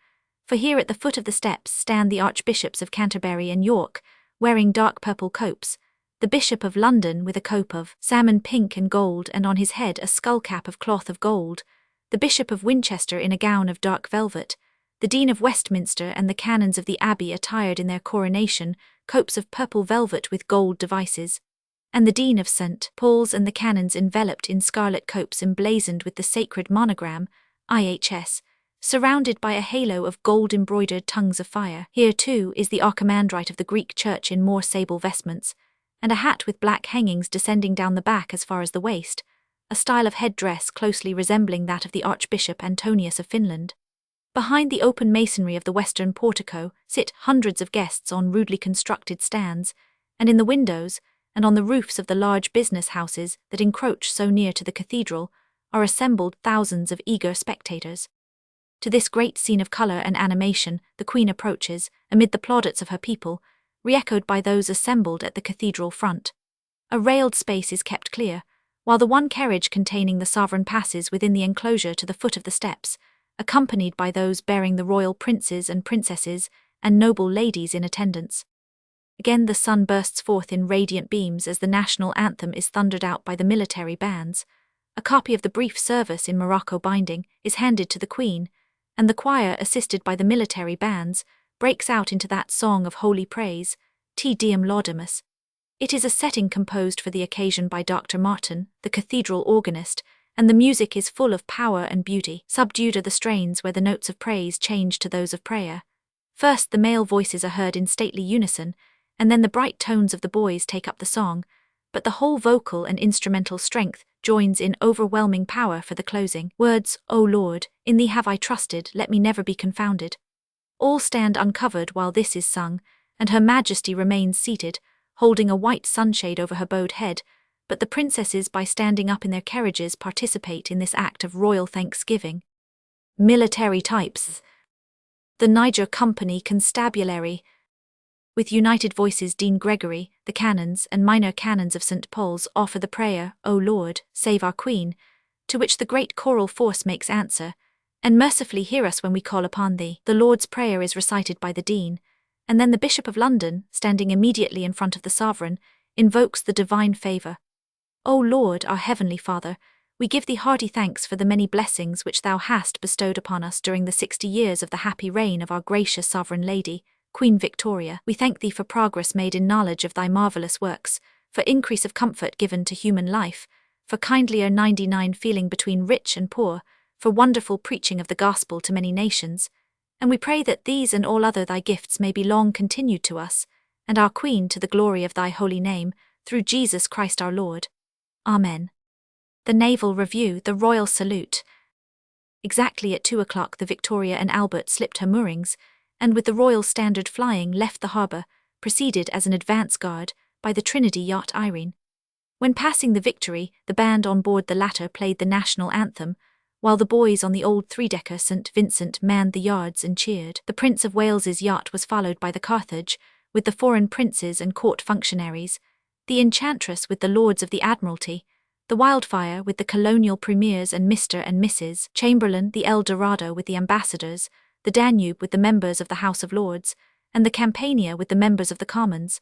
for here at the foot of the steps stand the Archbishops of Canterbury and York, wearing dark purple copes, the Bishop of London with a cope of salmon pink and gold and on his head a skull-cap of cloth of gold, the Bishop of Winchester in a gown of dark velvet, the Dean of Westminster and the canons of the Abbey attired in their coronation copes of purple velvet with gold devices, and the Dean of St. Paul's and the canons enveloped in scarlet copes emblazoned with the sacred monogram, IHS, surrounded by a halo of gold-embroidered tongues of fire. Here, too, is the archimandrite of the Greek church in more sable vestments, and a hat with black hangings descending down the back as far as the waist, a style of headdress closely resembling that of the Archbishop Antonius of Finland. Behind the open masonry of the western portico sit hundreds of guests on rudely constructed stands, and in the windows and on the roofs of the large business houses that encroach so near to the cathedral are assembled thousands of eager spectators. To this great scene of colour and animation the Queen approaches, amid the plaudits of her people, re-echoed by those assembled at the cathedral front. A railed space is kept clear, while the one carriage containing the sovereign passes within the enclosure to the foot of the steps, accompanied by those bearing the royal princes and princesses and noble ladies in attendance. Again the sun bursts forth in radiant beams as the national anthem is thundered out by the military bands. A copy of the brief service in morocco binding is handed to the Queen, and the choir, assisted by the military bands, breaks out into that song of holy praise, Te Deum Laudamus. It is a setting composed for the occasion by Dr. Martin, the cathedral organist, and the music is full of power and beauty. Subdued are the strains where the notes of praise change to those of prayer. First the male voices are heard in stately unison, and then the bright tones of the boys take up the song, but the whole vocal and instrumental strength joins in overwhelming power for the closing words, O Lord, in thee have I trusted, let me never be confounded. All stand uncovered while this is sung, and Her Majesty remains seated, holding a white sunshade over her bowed head, but the princesses by standing up in their carriages participate in this act of royal thanksgiving. Military types. The Niger Company Constabulary. With united voices Dean Gregory, the canons and minor canons of St. Paul's offer the prayer, O Lord, save our Queen, to which the great choral force makes answer, and mercifully hear us when we call upon thee. The Lord's Prayer is recited by the Dean, and then the Bishop of London, standing immediately in front of the sovereign, invokes the divine favour. O Lord, our heavenly Father, we give thee hearty thanks for the many blessings which thou hast bestowed upon us during the 60 years of the happy reign of our gracious sovereign lady, Queen Victoria. We thank thee for progress made in knowledge of thy marvellous works, for increase of comfort given to human life, for kindlier 99 feeling between rich and poor, for wonderful preaching of the gospel to many nations, and we pray that these and all other thy gifts may be long continued to us, and our Queen to the glory of thy holy name, through Jesus Christ our Lord. Amen. The Naval Review, the Royal Salute. Exactly at 2 o'clock the Victoria and Albert slipped her moorings, and with the royal standard flying left the harbour, preceded as an advance guard by the Trinity yacht Irene. When passing the Victory, the band on board the latter played the national anthem, while the boys on the old three-decker St. Vincent manned the yards and cheered. The Prince of Wales's yacht was followed by the Carthage, with the foreign princes and court functionaries, the Enchantress with the Lords of the Admiralty, the Wildfire with the colonial premiers and Mr. and Mrs. Chamberlain, the El Dorado with the ambassadors, the Danube with the members of the House of Lords, and the Campania with the members of the Commons.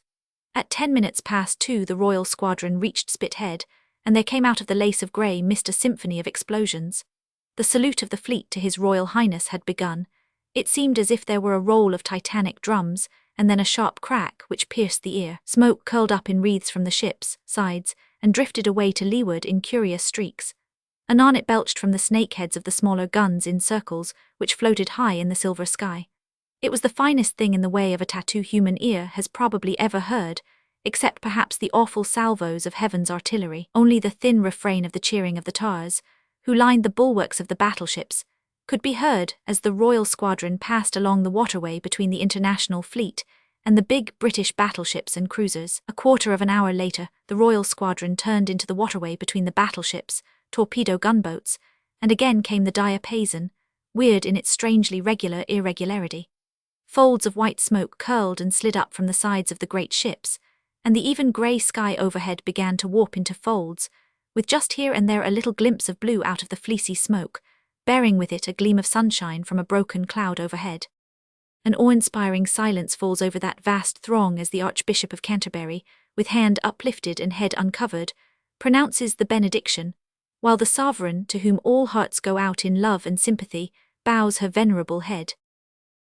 At 10 minutes past 2 the royal squadron reached Spithead, and there came out of the lace of grey mist a symphony of explosions. The salute of the fleet to His Royal Highness had begun. It seemed as if there were a roll of titanic drums, and then a sharp crack which pierced the ear. Smoke curled up in wreaths from the ship's sides, and drifted away to leeward in curious streaks. Anon it belched from the snakeheads of the smaller guns in circles which floated high in the silver sky. It was the finest thing in the way of a tattoo human ear has probably ever heard, except perhaps the awful salvos of heaven's artillery. Only the thin refrain of the cheering of the tars, who lined the bulwarks of the battleships, could be heard as the royal squadron passed along the waterway between the international fleet and the big British battleships and cruisers. A quarter of an hour later, the royal squadron turned into the waterway between the battleships, torpedo gunboats, and again came the diapason, weird in its strangely regular irregularity. Folds of white smoke curled and slid up from the sides of the great ships, and the even grey sky overhead began to warp into folds, with just here and there a little glimpse of blue out of the fleecy smoke, bearing with it a gleam of sunshine from a broken cloud overhead. An awe-inspiring silence falls over that vast throng as the Archbishop of Canterbury, with hand uplifted and head uncovered, pronounces the benediction, while the sovereign, to whom all hearts go out in love and sympathy, bows her venerable head.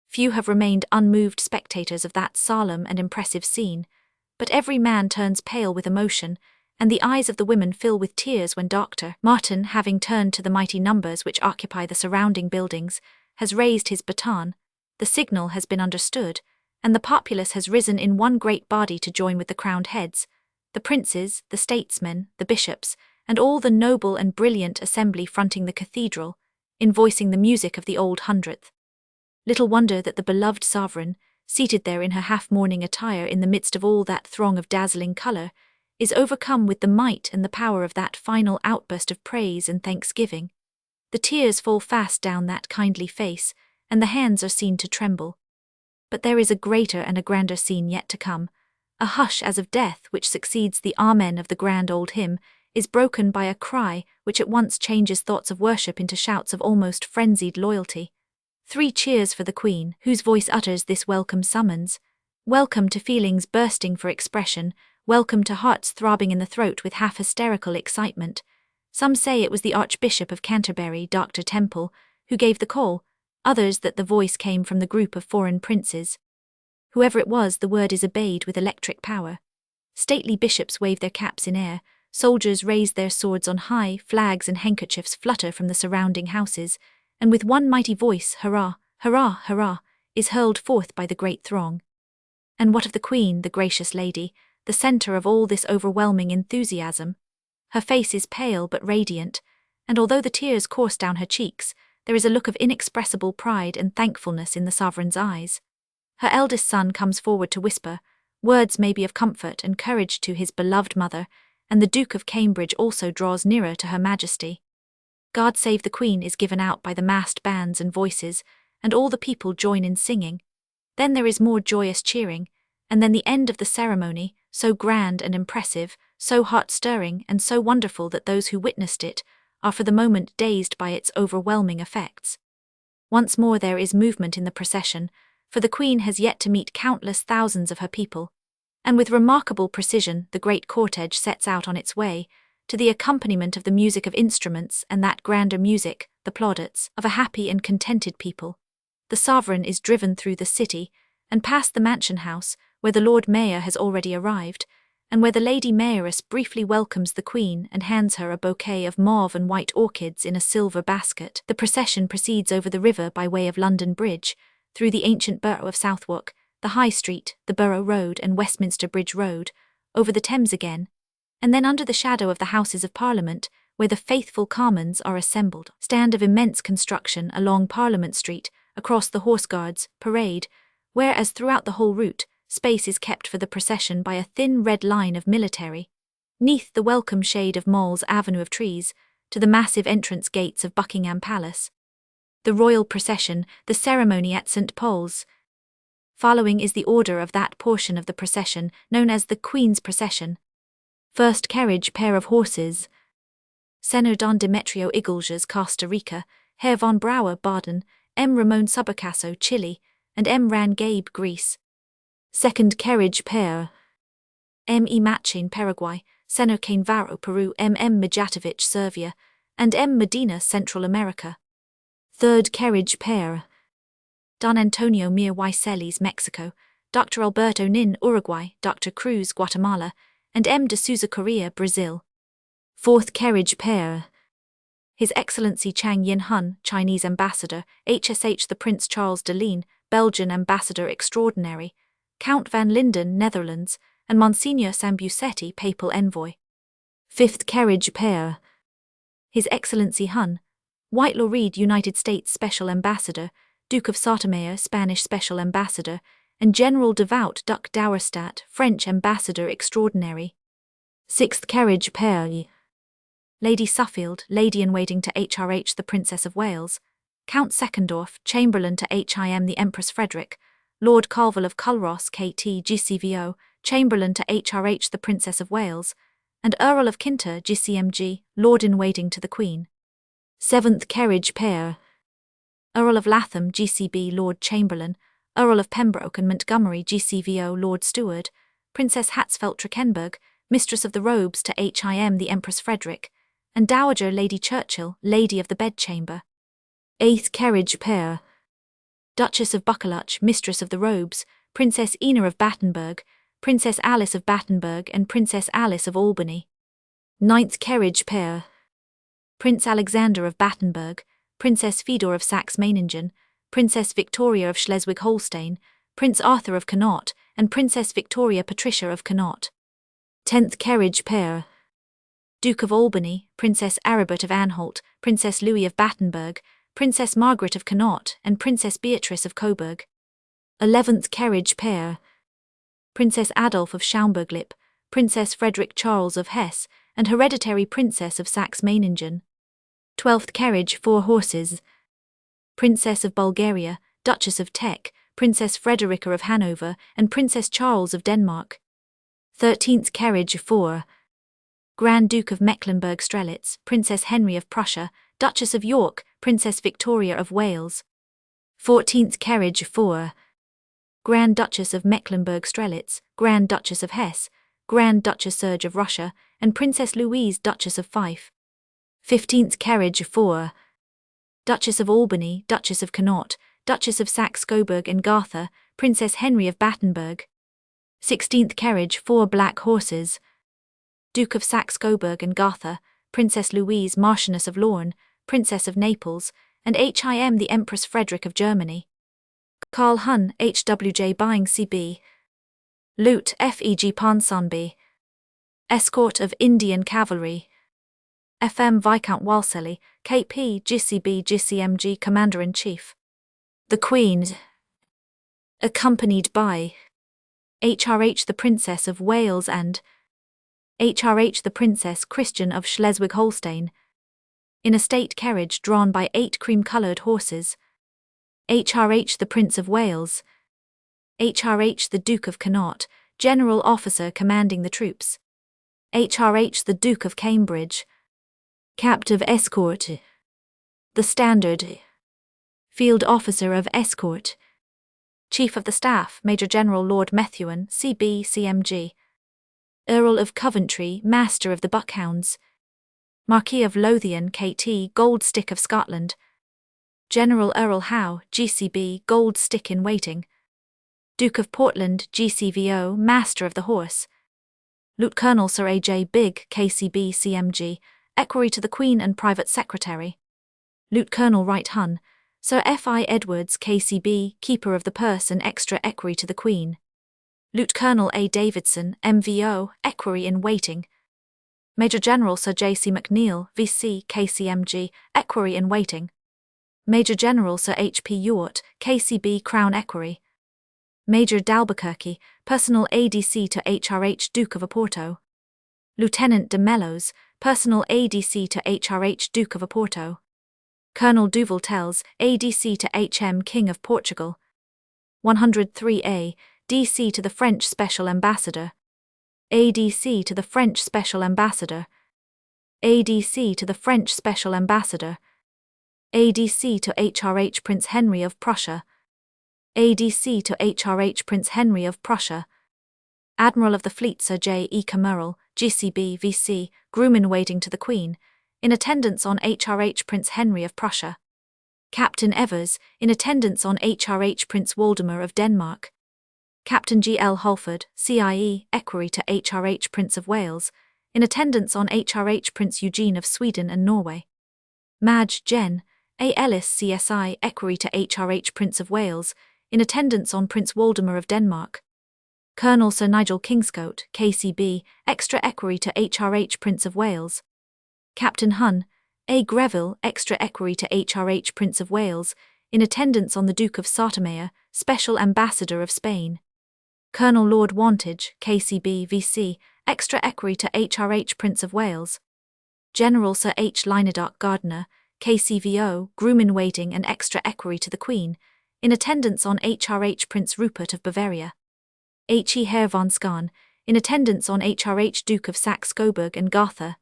Few have remained unmoved spectators of that solemn and impressive scene, but every man turns pale with emotion, and the eyes of the women fill with tears when Dr. Martin, having turned to the mighty numbers which occupy the surrounding buildings, has raised his baton. The signal has been understood, and the populace has risen in one great body to join with the crowned heads, the princes, the statesmen, the bishops, and all the noble and brilliant assembly fronting the cathedral, invoicing the music of the old 100th. Little wonder that the beloved sovereign, seated there in her half-mourning attire in the midst of all that throng of dazzling colour, is overcome with the might and the power of that final outburst of praise and thanksgiving. The tears fall fast down that kindly face, and the hands are seen to tremble. But there is a greater and a grander scene yet to come. A hush as of death which succeeds the Amen of the grand old hymn is broken by a cry which at once changes thoughts of worship into shouts of almost frenzied loyalty. 3 cheers for the Queen, whose voice utters this welcome summons. Welcome to feelings bursting for expression, welcome to hearts throbbing in the throat with half-hysterical excitement. Some say it was the Archbishop of Canterbury, Dr. Temple, who gave the call, others that the voice came from the group of foreign princes. Whoever it was, the word is obeyed with electric power. Stately bishops wave their caps in air, soldiers raise their swords on high, flags and handkerchiefs flutter from the surrounding houses, and with one mighty voice, hurrah, hurrah, hurrah, is hurled forth by the great throng. And what of the Queen, the gracious lady, the centre of all this overwhelming enthusiasm? Her face is pale but radiant, and although the tears course down her cheeks, there is a look of inexpressible pride and thankfulness in the sovereign's eyes. Her eldest son comes forward to whisper words maybe of comfort and courage to his beloved mother, and the Duke of Cambridge also draws nearer to Her Majesty. God Save the Queen is given out by the massed bands and voices, and all the people join in singing. Then there is more joyous cheering, and then the end of the ceremony, so grand and impressive, so heart-stirring and so wonderful that those who witnessed it are for the moment dazed by its overwhelming effects. Once more there is movement in the procession, for the Queen has yet to meet countless thousands of her people, and with remarkable precision the great cortege sets out on its way, to the accompaniment of the music of instruments and that grander music, the plaudits, of a happy and contented people. The sovereign is driven through the city, and past the mansion house, where the Lord Mayor has already arrived, and where the Lady Mayoress briefly welcomes the Queen and hands her a bouquet of mauve and white orchids in a silver basket. The procession proceeds over the river by way of London Bridge, through the ancient borough of Southwark, the High Street, the Borough Road and Westminster Bridge Road, over the Thames again, and then under the shadow of the Houses of Parliament, where the faithful Commons are assembled, stand of immense construction along Parliament Street, across the Horse Guards, Parade, whereas throughout the whole route, space is kept for the procession by a thin red line of military. 'Neath the welcome shade of Mall's avenue of trees, to the massive entrance gates of Buckingham Palace. The royal procession, the ceremony at St. Paul's. Following is the order of that portion of the procession known as the Queen's Procession. First carriage pair of horses. Senor Don Demetrio Iglesias, Costa Rica, Herr von Brauer, Baden, M. Ramon Subercaso, Chile, and M. Ran Gabe, Greece. Second carriage pair. M. E. Machin, Paraguay, Senor Canevaro, Peru, M. M. Mijatovic, Serbia, and M. Medina, Central America. Third carriage pair. Don Antonio Mir Celis, Mexico, Dr. Alberto Nin, Uruguay, Dr. Cruz, Guatemala, and M. de Souza Correa, Brazil. Fourth carriage pair. His Excellency Chang Yin-hun, Chinese Ambassador, HSH the Prince Charles de Lien, Belgian Ambassador Extraordinary, Count van Linden, Netherlands, and Monsignor Sambucetti, Papal Envoy. Fifth carriage pair. His Excellency Hun, Whitelaw Reid, United States Special Ambassador, Duke of Sotomayor, Spanish Special Ambassador, and General Devout Duc d'Auerstadt, French Ambassador Extraordinary. Sixth carriage pair. Lady Suffield, Lady-in-Waiting to HRH the Princess of Wales, Count Seckendorf, Chamberlain to HIM the Empress Frederick, Lord Colville of Culross KT GCVO, Chamberlain to HRH the Princess of Wales, and Earl of Kinter GCMG, Lord-in-Waiting to the Queen. Seventh carriage pair. Earl of Latham GCB Lord Chamberlain, Earl of Pembroke and Montgomery GCVO Lord Steward, Princess Hatzfeldt-Trachenberg, Mistress of the Robes to HIM the Empress Frederick, and Dowager Lady Churchill, Lady of the Bedchamber. Eighth carriage pair. Duchess of Buccleuch, Mistress of the Robes, Princess Ina of Battenberg, Princess Alice of Battenberg and Princess Alice of Albany. Ninth carriage pair. Prince Alexander of Battenberg, Princess Fedor of Saxe-Meiningen, Princess Victoria of Schleswig-Holstein, Prince Arthur of Connaught, and Princess Victoria Patricia of Connaught. 10th carriage pair. Duke of Albany, Princess Aribert of Anhalt, Princess Louis of Battenberg, Princess Margaret of Connaught, and Princess Beatrice of Coburg. 11th carriage pair: Princess Adolph of Schaumburg-Lippe, Princess Frederick Charles of Hesse, and Hereditary Princess of Saxe-Meiningen. 12th carriage 4 horses: Princess of Bulgaria, Duchess of Teck, Princess Frederica of Hanover, and Princess Charles of Denmark. 13th carriage 4: Grand Duke of Mecklenburg-Strelitz, Princess Henry of Prussia, Duchess of York, Princess Victoria of Wales. 14th carriage 4: Grand Duchess of Mecklenburg-Strelitz, Grand Duchess of Hesse, Grand Duchess Serge of Russia, and Princess Louise, Duchess of Fife. 15th carriage 4: Duchess of Albany, Duchess of Connaught, Duchess of Saxe-Coburg and Gotha, Princess Henry of Battenberg. 16th carriage 4 black horses: Duke of Saxe-Coburg and Gotha, Princess Louise, Marchioness of Lorne, Princess of Naples, and HIM the Empress Frederick of Germany. Karl Hun, HWJ Buying CB. Lute, FEG Ponsonby. Escort of Indian Cavalry. FM Viscount Walsely, KP GCB GCMG Commander-in-Chief. The Queen, accompanied by HRH the Princess of Wales and HRH the Princess Christian of Schleswig-Holstein, in a state carriage drawn by 8 cream-coloured horses. HRH the Prince of Wales. HRH the Duke of Connaught, General Officer commanding the troops. HRH the Duke of Cambridge. Captive Escort. The Standard. Field Officer of Escort. Chief of the Staff, Major General Lord Methuen, CB CMG. Earl of Coventry, Master of the Buckhounds. Marquis of Lothian, KT, Gold Stick of Scotland. General Earl Howe, GCB, Gold Stick in Waiting. Duke of Portland, GCVO, Master of the Horse. Lieutenant Colonel Sir A.J. Bigg, KCB CMG, Equerry to the Queen and Private Secretary. Lieutenant Colonel Wright Hun, Sir F.I. Edwards, KCB, Keeper of the Purse and Extra Equerry to the Queen. Lieutenant Colonel A. Davidson, MVO, Equerry in Waiting. Major General Sir J.C. McNeill, VC, KCMG, Equerry in Waiting. Major General Sir H.P. Ewart, KCB, Crown Equerry. Major d'Albuquerque, Personal ADC to HRH Duke of Oporto. Lieutenant de Mellos, Personal ADC to HRH Duke of Oporto. Colonel Duval Tells, ADC to HM King of Portugal. 103A, DC to the French Special Ambassador. ADC to the French Special Ambassador. ADC to the French Special Ambassador. ADC to HRH Prince Henry of Prussia. ADC to HRH Prince Henry of Prussia. Admiral of the Fleet Sir J. E. Camerel, GCB VC, Groom-in-Waiting to the Queen, in attendance on HRH Prince Henry of Prussia. Captain Evers, in attendance on HRH Prince Waldemar of Denmark. Captain G. L. Holford, CIE, Equerry to HRH Prince of Wales, in attendance on HRH Prince Eugene of Sweden and Norway. Madge Gen. A. Ellis, CSI, Equerry to HRH Prince of Wales, in attendance on Prince Waldemar of Denmark. Colonel Sir Nigel Kingscote, KCB, Extra Equerry to HRH Prince of Wales. Captain Hun, A. Greville, Extra Equerry to HRH Prince of Wales, in attendance on the Duke of Sotomayor, Special Ambassador of Spain. Colonel Lord Wantage, KCB VC, Extra Equerry to HRH Prince of Wales. General Sir H. Lynedoc Gardiner, KCVO, Groom-in-Waiting and Extra Equerry to the Queen, in attendance on HRH Prince Rupert of Bavaria. H.E. Herr von Skan, in attendance on HRH Duke of Saxe-Coburg and Gotha.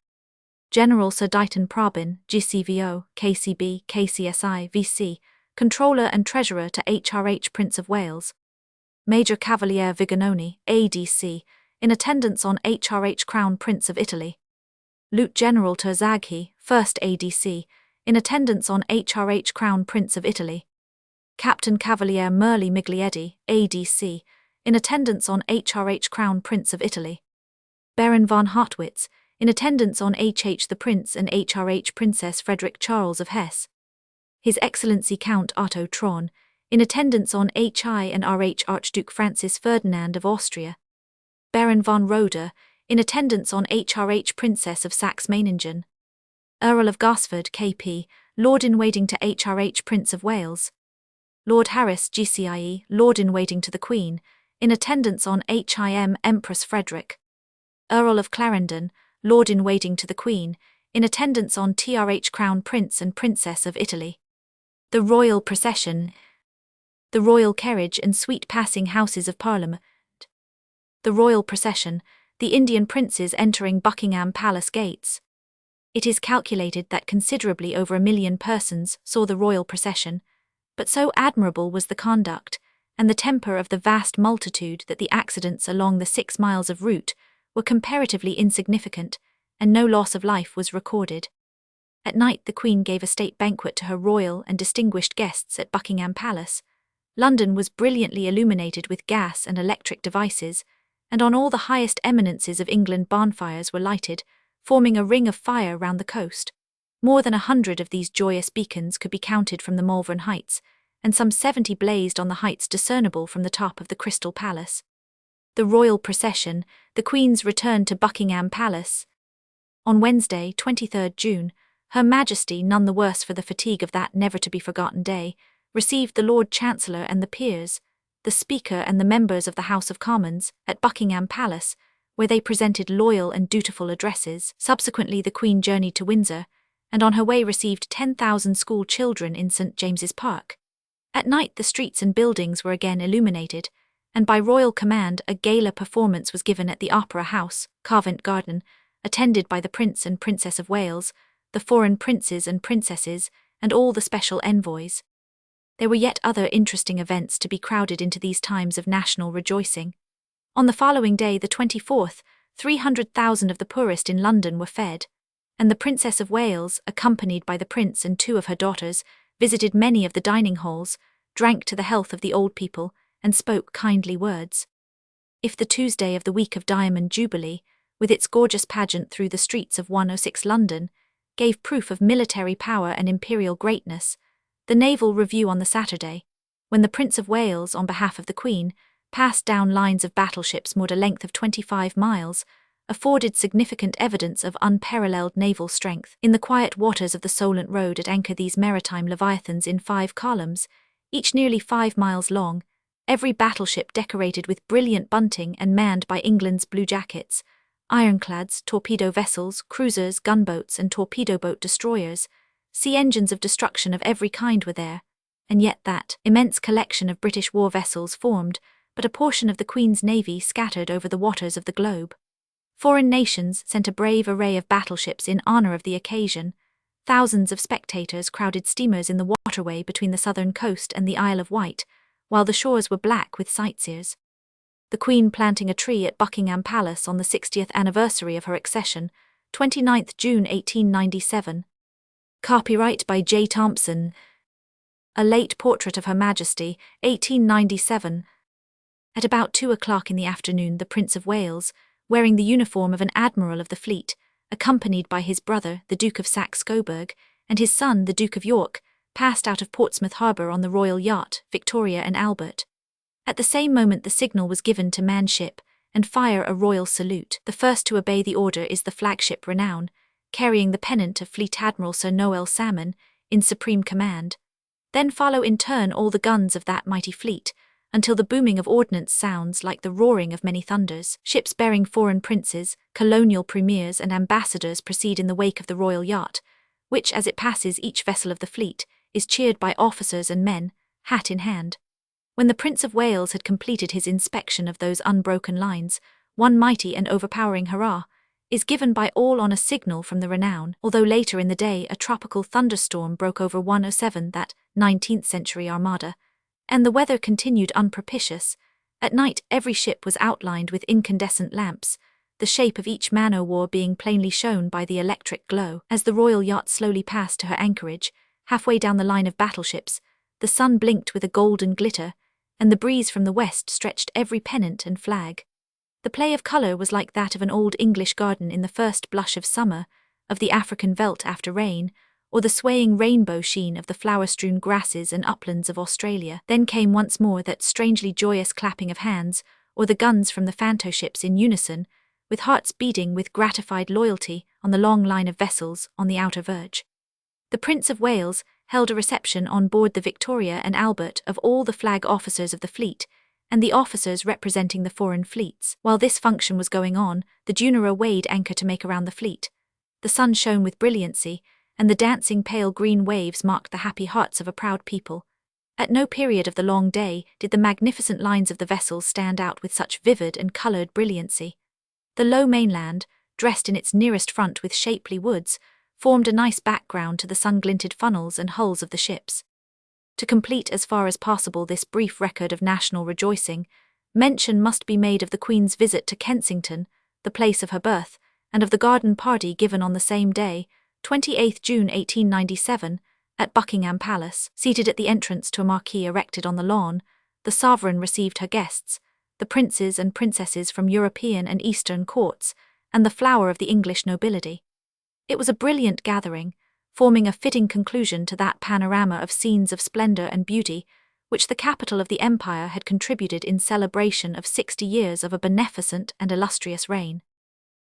General Sir Dighton Probin, GCVO, KCB, KCSI, VC, Controller and Treasurer to HRH Prince of Wales. Major Cavaliere Viganoni, ADC, in attendance on HRH Crown Prince of Italy. Lieutenant General Terzaghi, 1st ADC, in attendance on HRH Crown Prince of Italy. Captain Cavaliere Merli Migliedi, ADC, in attendance on HRH Crown Prince of Italy. Baron von Hartwitz, in attendance on HH the Prince and HRH Princess Frederick Charles of Hesse. His Excellency Count Otto Traun, in attendance on HI and RH Archduke Francis Ferdinand of Austria. Baron von Roeder, in attendance on HRH Princess of Saxe-Meiningen. Earl of Gosford, KP, Lord-in-Waiting to HRH Prince of Wales. Lord Harris, GCIE, Lord-in-Waiting to the Queen, in attendance on HIM Empress Frederick. Earl of Clarendon, Lord-in-Waiting to the Queen, in attendance on TRH Crown Prince and Princess of Italy. The Royal Procession. The Royal Carriage and Suite passing Houses of Parliament. The Royal Procession, the Indian princes entering Buckingham Palace gates. It is calculated that considerably over 1 million persons saw the royal procession, but so admirable was the conduct and the temper of the vast multitude that the accidents along the 6 miles of route were comparatively insignificant, and no loss of life was recorded. At night the Queen gave a state banquet to her royal and distinguished guests at Buckingham Palace. London was brilliantly illuminated with gas and electric devices, and on all the highest eminences of England bonfires were lighted, forming a ring of fire round the coast. More than 100 of these joyous beacons could be counted from the Malvern Heights, and some 70 blazed on the heights discernible from the top of the Crystal Palace. The royal procession, the Queen's return to Buckingham Palace. On Wednesday, 23 June, Her Majesty, none the worse for the fatigue of that never-to-be-forgotten day, received the Lord Chancellor and the Peers, the Speaker and the members of the House of Commons, at Buckingham Palace, where they presented loyal and dutiful addresses. Subsequently the Queen journeyed to Windsor, and on her way received 10,000 school children in St. James's Park. At night the streets and buildings were again illuminated, and by royal command a gala performance was given at the Opera House, Covent Garden, attended by the Prince and Princess of Wales, the foreign princes and princesses, and all the special envoys. There were yet other interesting events to be crowded into these times of national rejoicing. On the following day, the 24th, 300,000 of the poorest in London were fed, and the Princess of Wales, accompanied by the Prince and 2 of her daughters, visited many of the dining halls, drank to the health of the old people, and spoke kindly words. If the Tuesday of the week of Diamond Jubilee, with its gorgeous pageant through the streets of 106 London, gave proof of military power and imperial greatness, the Naval Review on the Saturday, when the Prince of Wales, on behalf of the Queen, passed down lines of battleships moored a length of 25 miles, afforded significant evidence of unparalleled naval strength. In the quiet waters of the Solent Road at anchor these maritime leviathans in 5 columns, each nearly 5 miles long, every battleship decorated with brilliant bunting and manned by England's bluejackets, ironclads, torpedo vessels, cruisers, gunboats and torpedo boat destroyers. Sea engines of destruction of every kind were there, and yet that immense collection of British war vessels formed but a portion of the Queen's navy scattered over the waters of the globe. Foreign nations sent a brave array of battleships in honor of the occasion. Thousands of spectators crowded steamers in the waterway between the southern coast and the Isle of Wight, while the shores were black with sightseers. The Queen planting a tree at Buckingham Palace on the 60th anniversary of her accession, 29th June 1897. Copyright by J. Thompson. A late portrait of Her Majesty, 1897. At about 2 o'clock in the afternoon the Prince of Wales, wearing the uniform of an admiral of the fleet, accompanied by his brother, the Duke of Saxe-Coburg, and his son, the Duke of York, passed out of Portsmouth Harbour on the royal yacht, Victoria and Albert. At the same moment the signal was given to man ship and fire a royal salute. The first to obey the order is the flagship Renown, carrying the pennant of Fleet Admiral Sir Noel Salmon, in supreme command. Then follow in turn all the guns of that mighty fleet, until the booming of ordnance sounds like the roaring of many thunders. Ships bearing foreign princes, colonial premiers and ambassadors proceed in the wake of the royal yacht, which, as it passes each vessel of the fleet, is cheered by officers and men, hat in hand. When the Prince of Wales had completed his inspection of those unbroken lines, one mighty and overpowering hurrah is given by all on a signal from the Renown. Although later in the day a tropical thunderstorm broke over 107, that 19th-century armada, and the weather continued unpropitious, at night every ship was outlined with incandescent lamps, the shape of each man-o'-war being plainly shown by the electric glow. As the royal yacht slowly passed to her anchorage, halfway down the line of battleships, the sun blinked with a golden glitter, and the breeze from the west stretched every pennant and flag. The play of colour was like that of an old English garden in the first blush of summer, of the African veldt after rain, or the swaying rainbow sheen of the flower-strewn grasses and uplands of Australia. Then came once more that strangely joyous clapping of hands, or the guns from the fantoships in unison, with hearts beating with gratified loyalty on the long line of vessels on the outer verge. The Prince of Wales held a reception on board the Victoria and Albert of all the flag officers of the fleet, and the officers representing the foreign fleets. While this function was going on, the Junera weighed anchor to make around the fleet. The sun shone with brilliancy, and the dancing pale green waves marked the happy hearts of a proud people. At no period of the long day did the magnificent lines of the vessels stand out with such vivid and coloured brilliancy. The low mainland, dressed in its nearest front with shapely woods, formed a nice background to the sun-glinted funnels and hulls of the ships. To complete as far as possible this brief record of national rejoicing, mention must be made of the Queen's visit to Kensington, the place of her birth, and of the garden party given on the same day, 28 June 1897, at Buckingham Palace. Seated at the entrance to a marquee erected on the lawn, the sovereign received her guests, the princes and princesses from European and Eastern courts, and the flower of the English nobility. It was a brilliant gathering, forming a fitting conclusion to that panorama of scenes of splendour and beauty which the capital of the empire had contributed in celebration of 60 years of a beneficent and illustrious reign.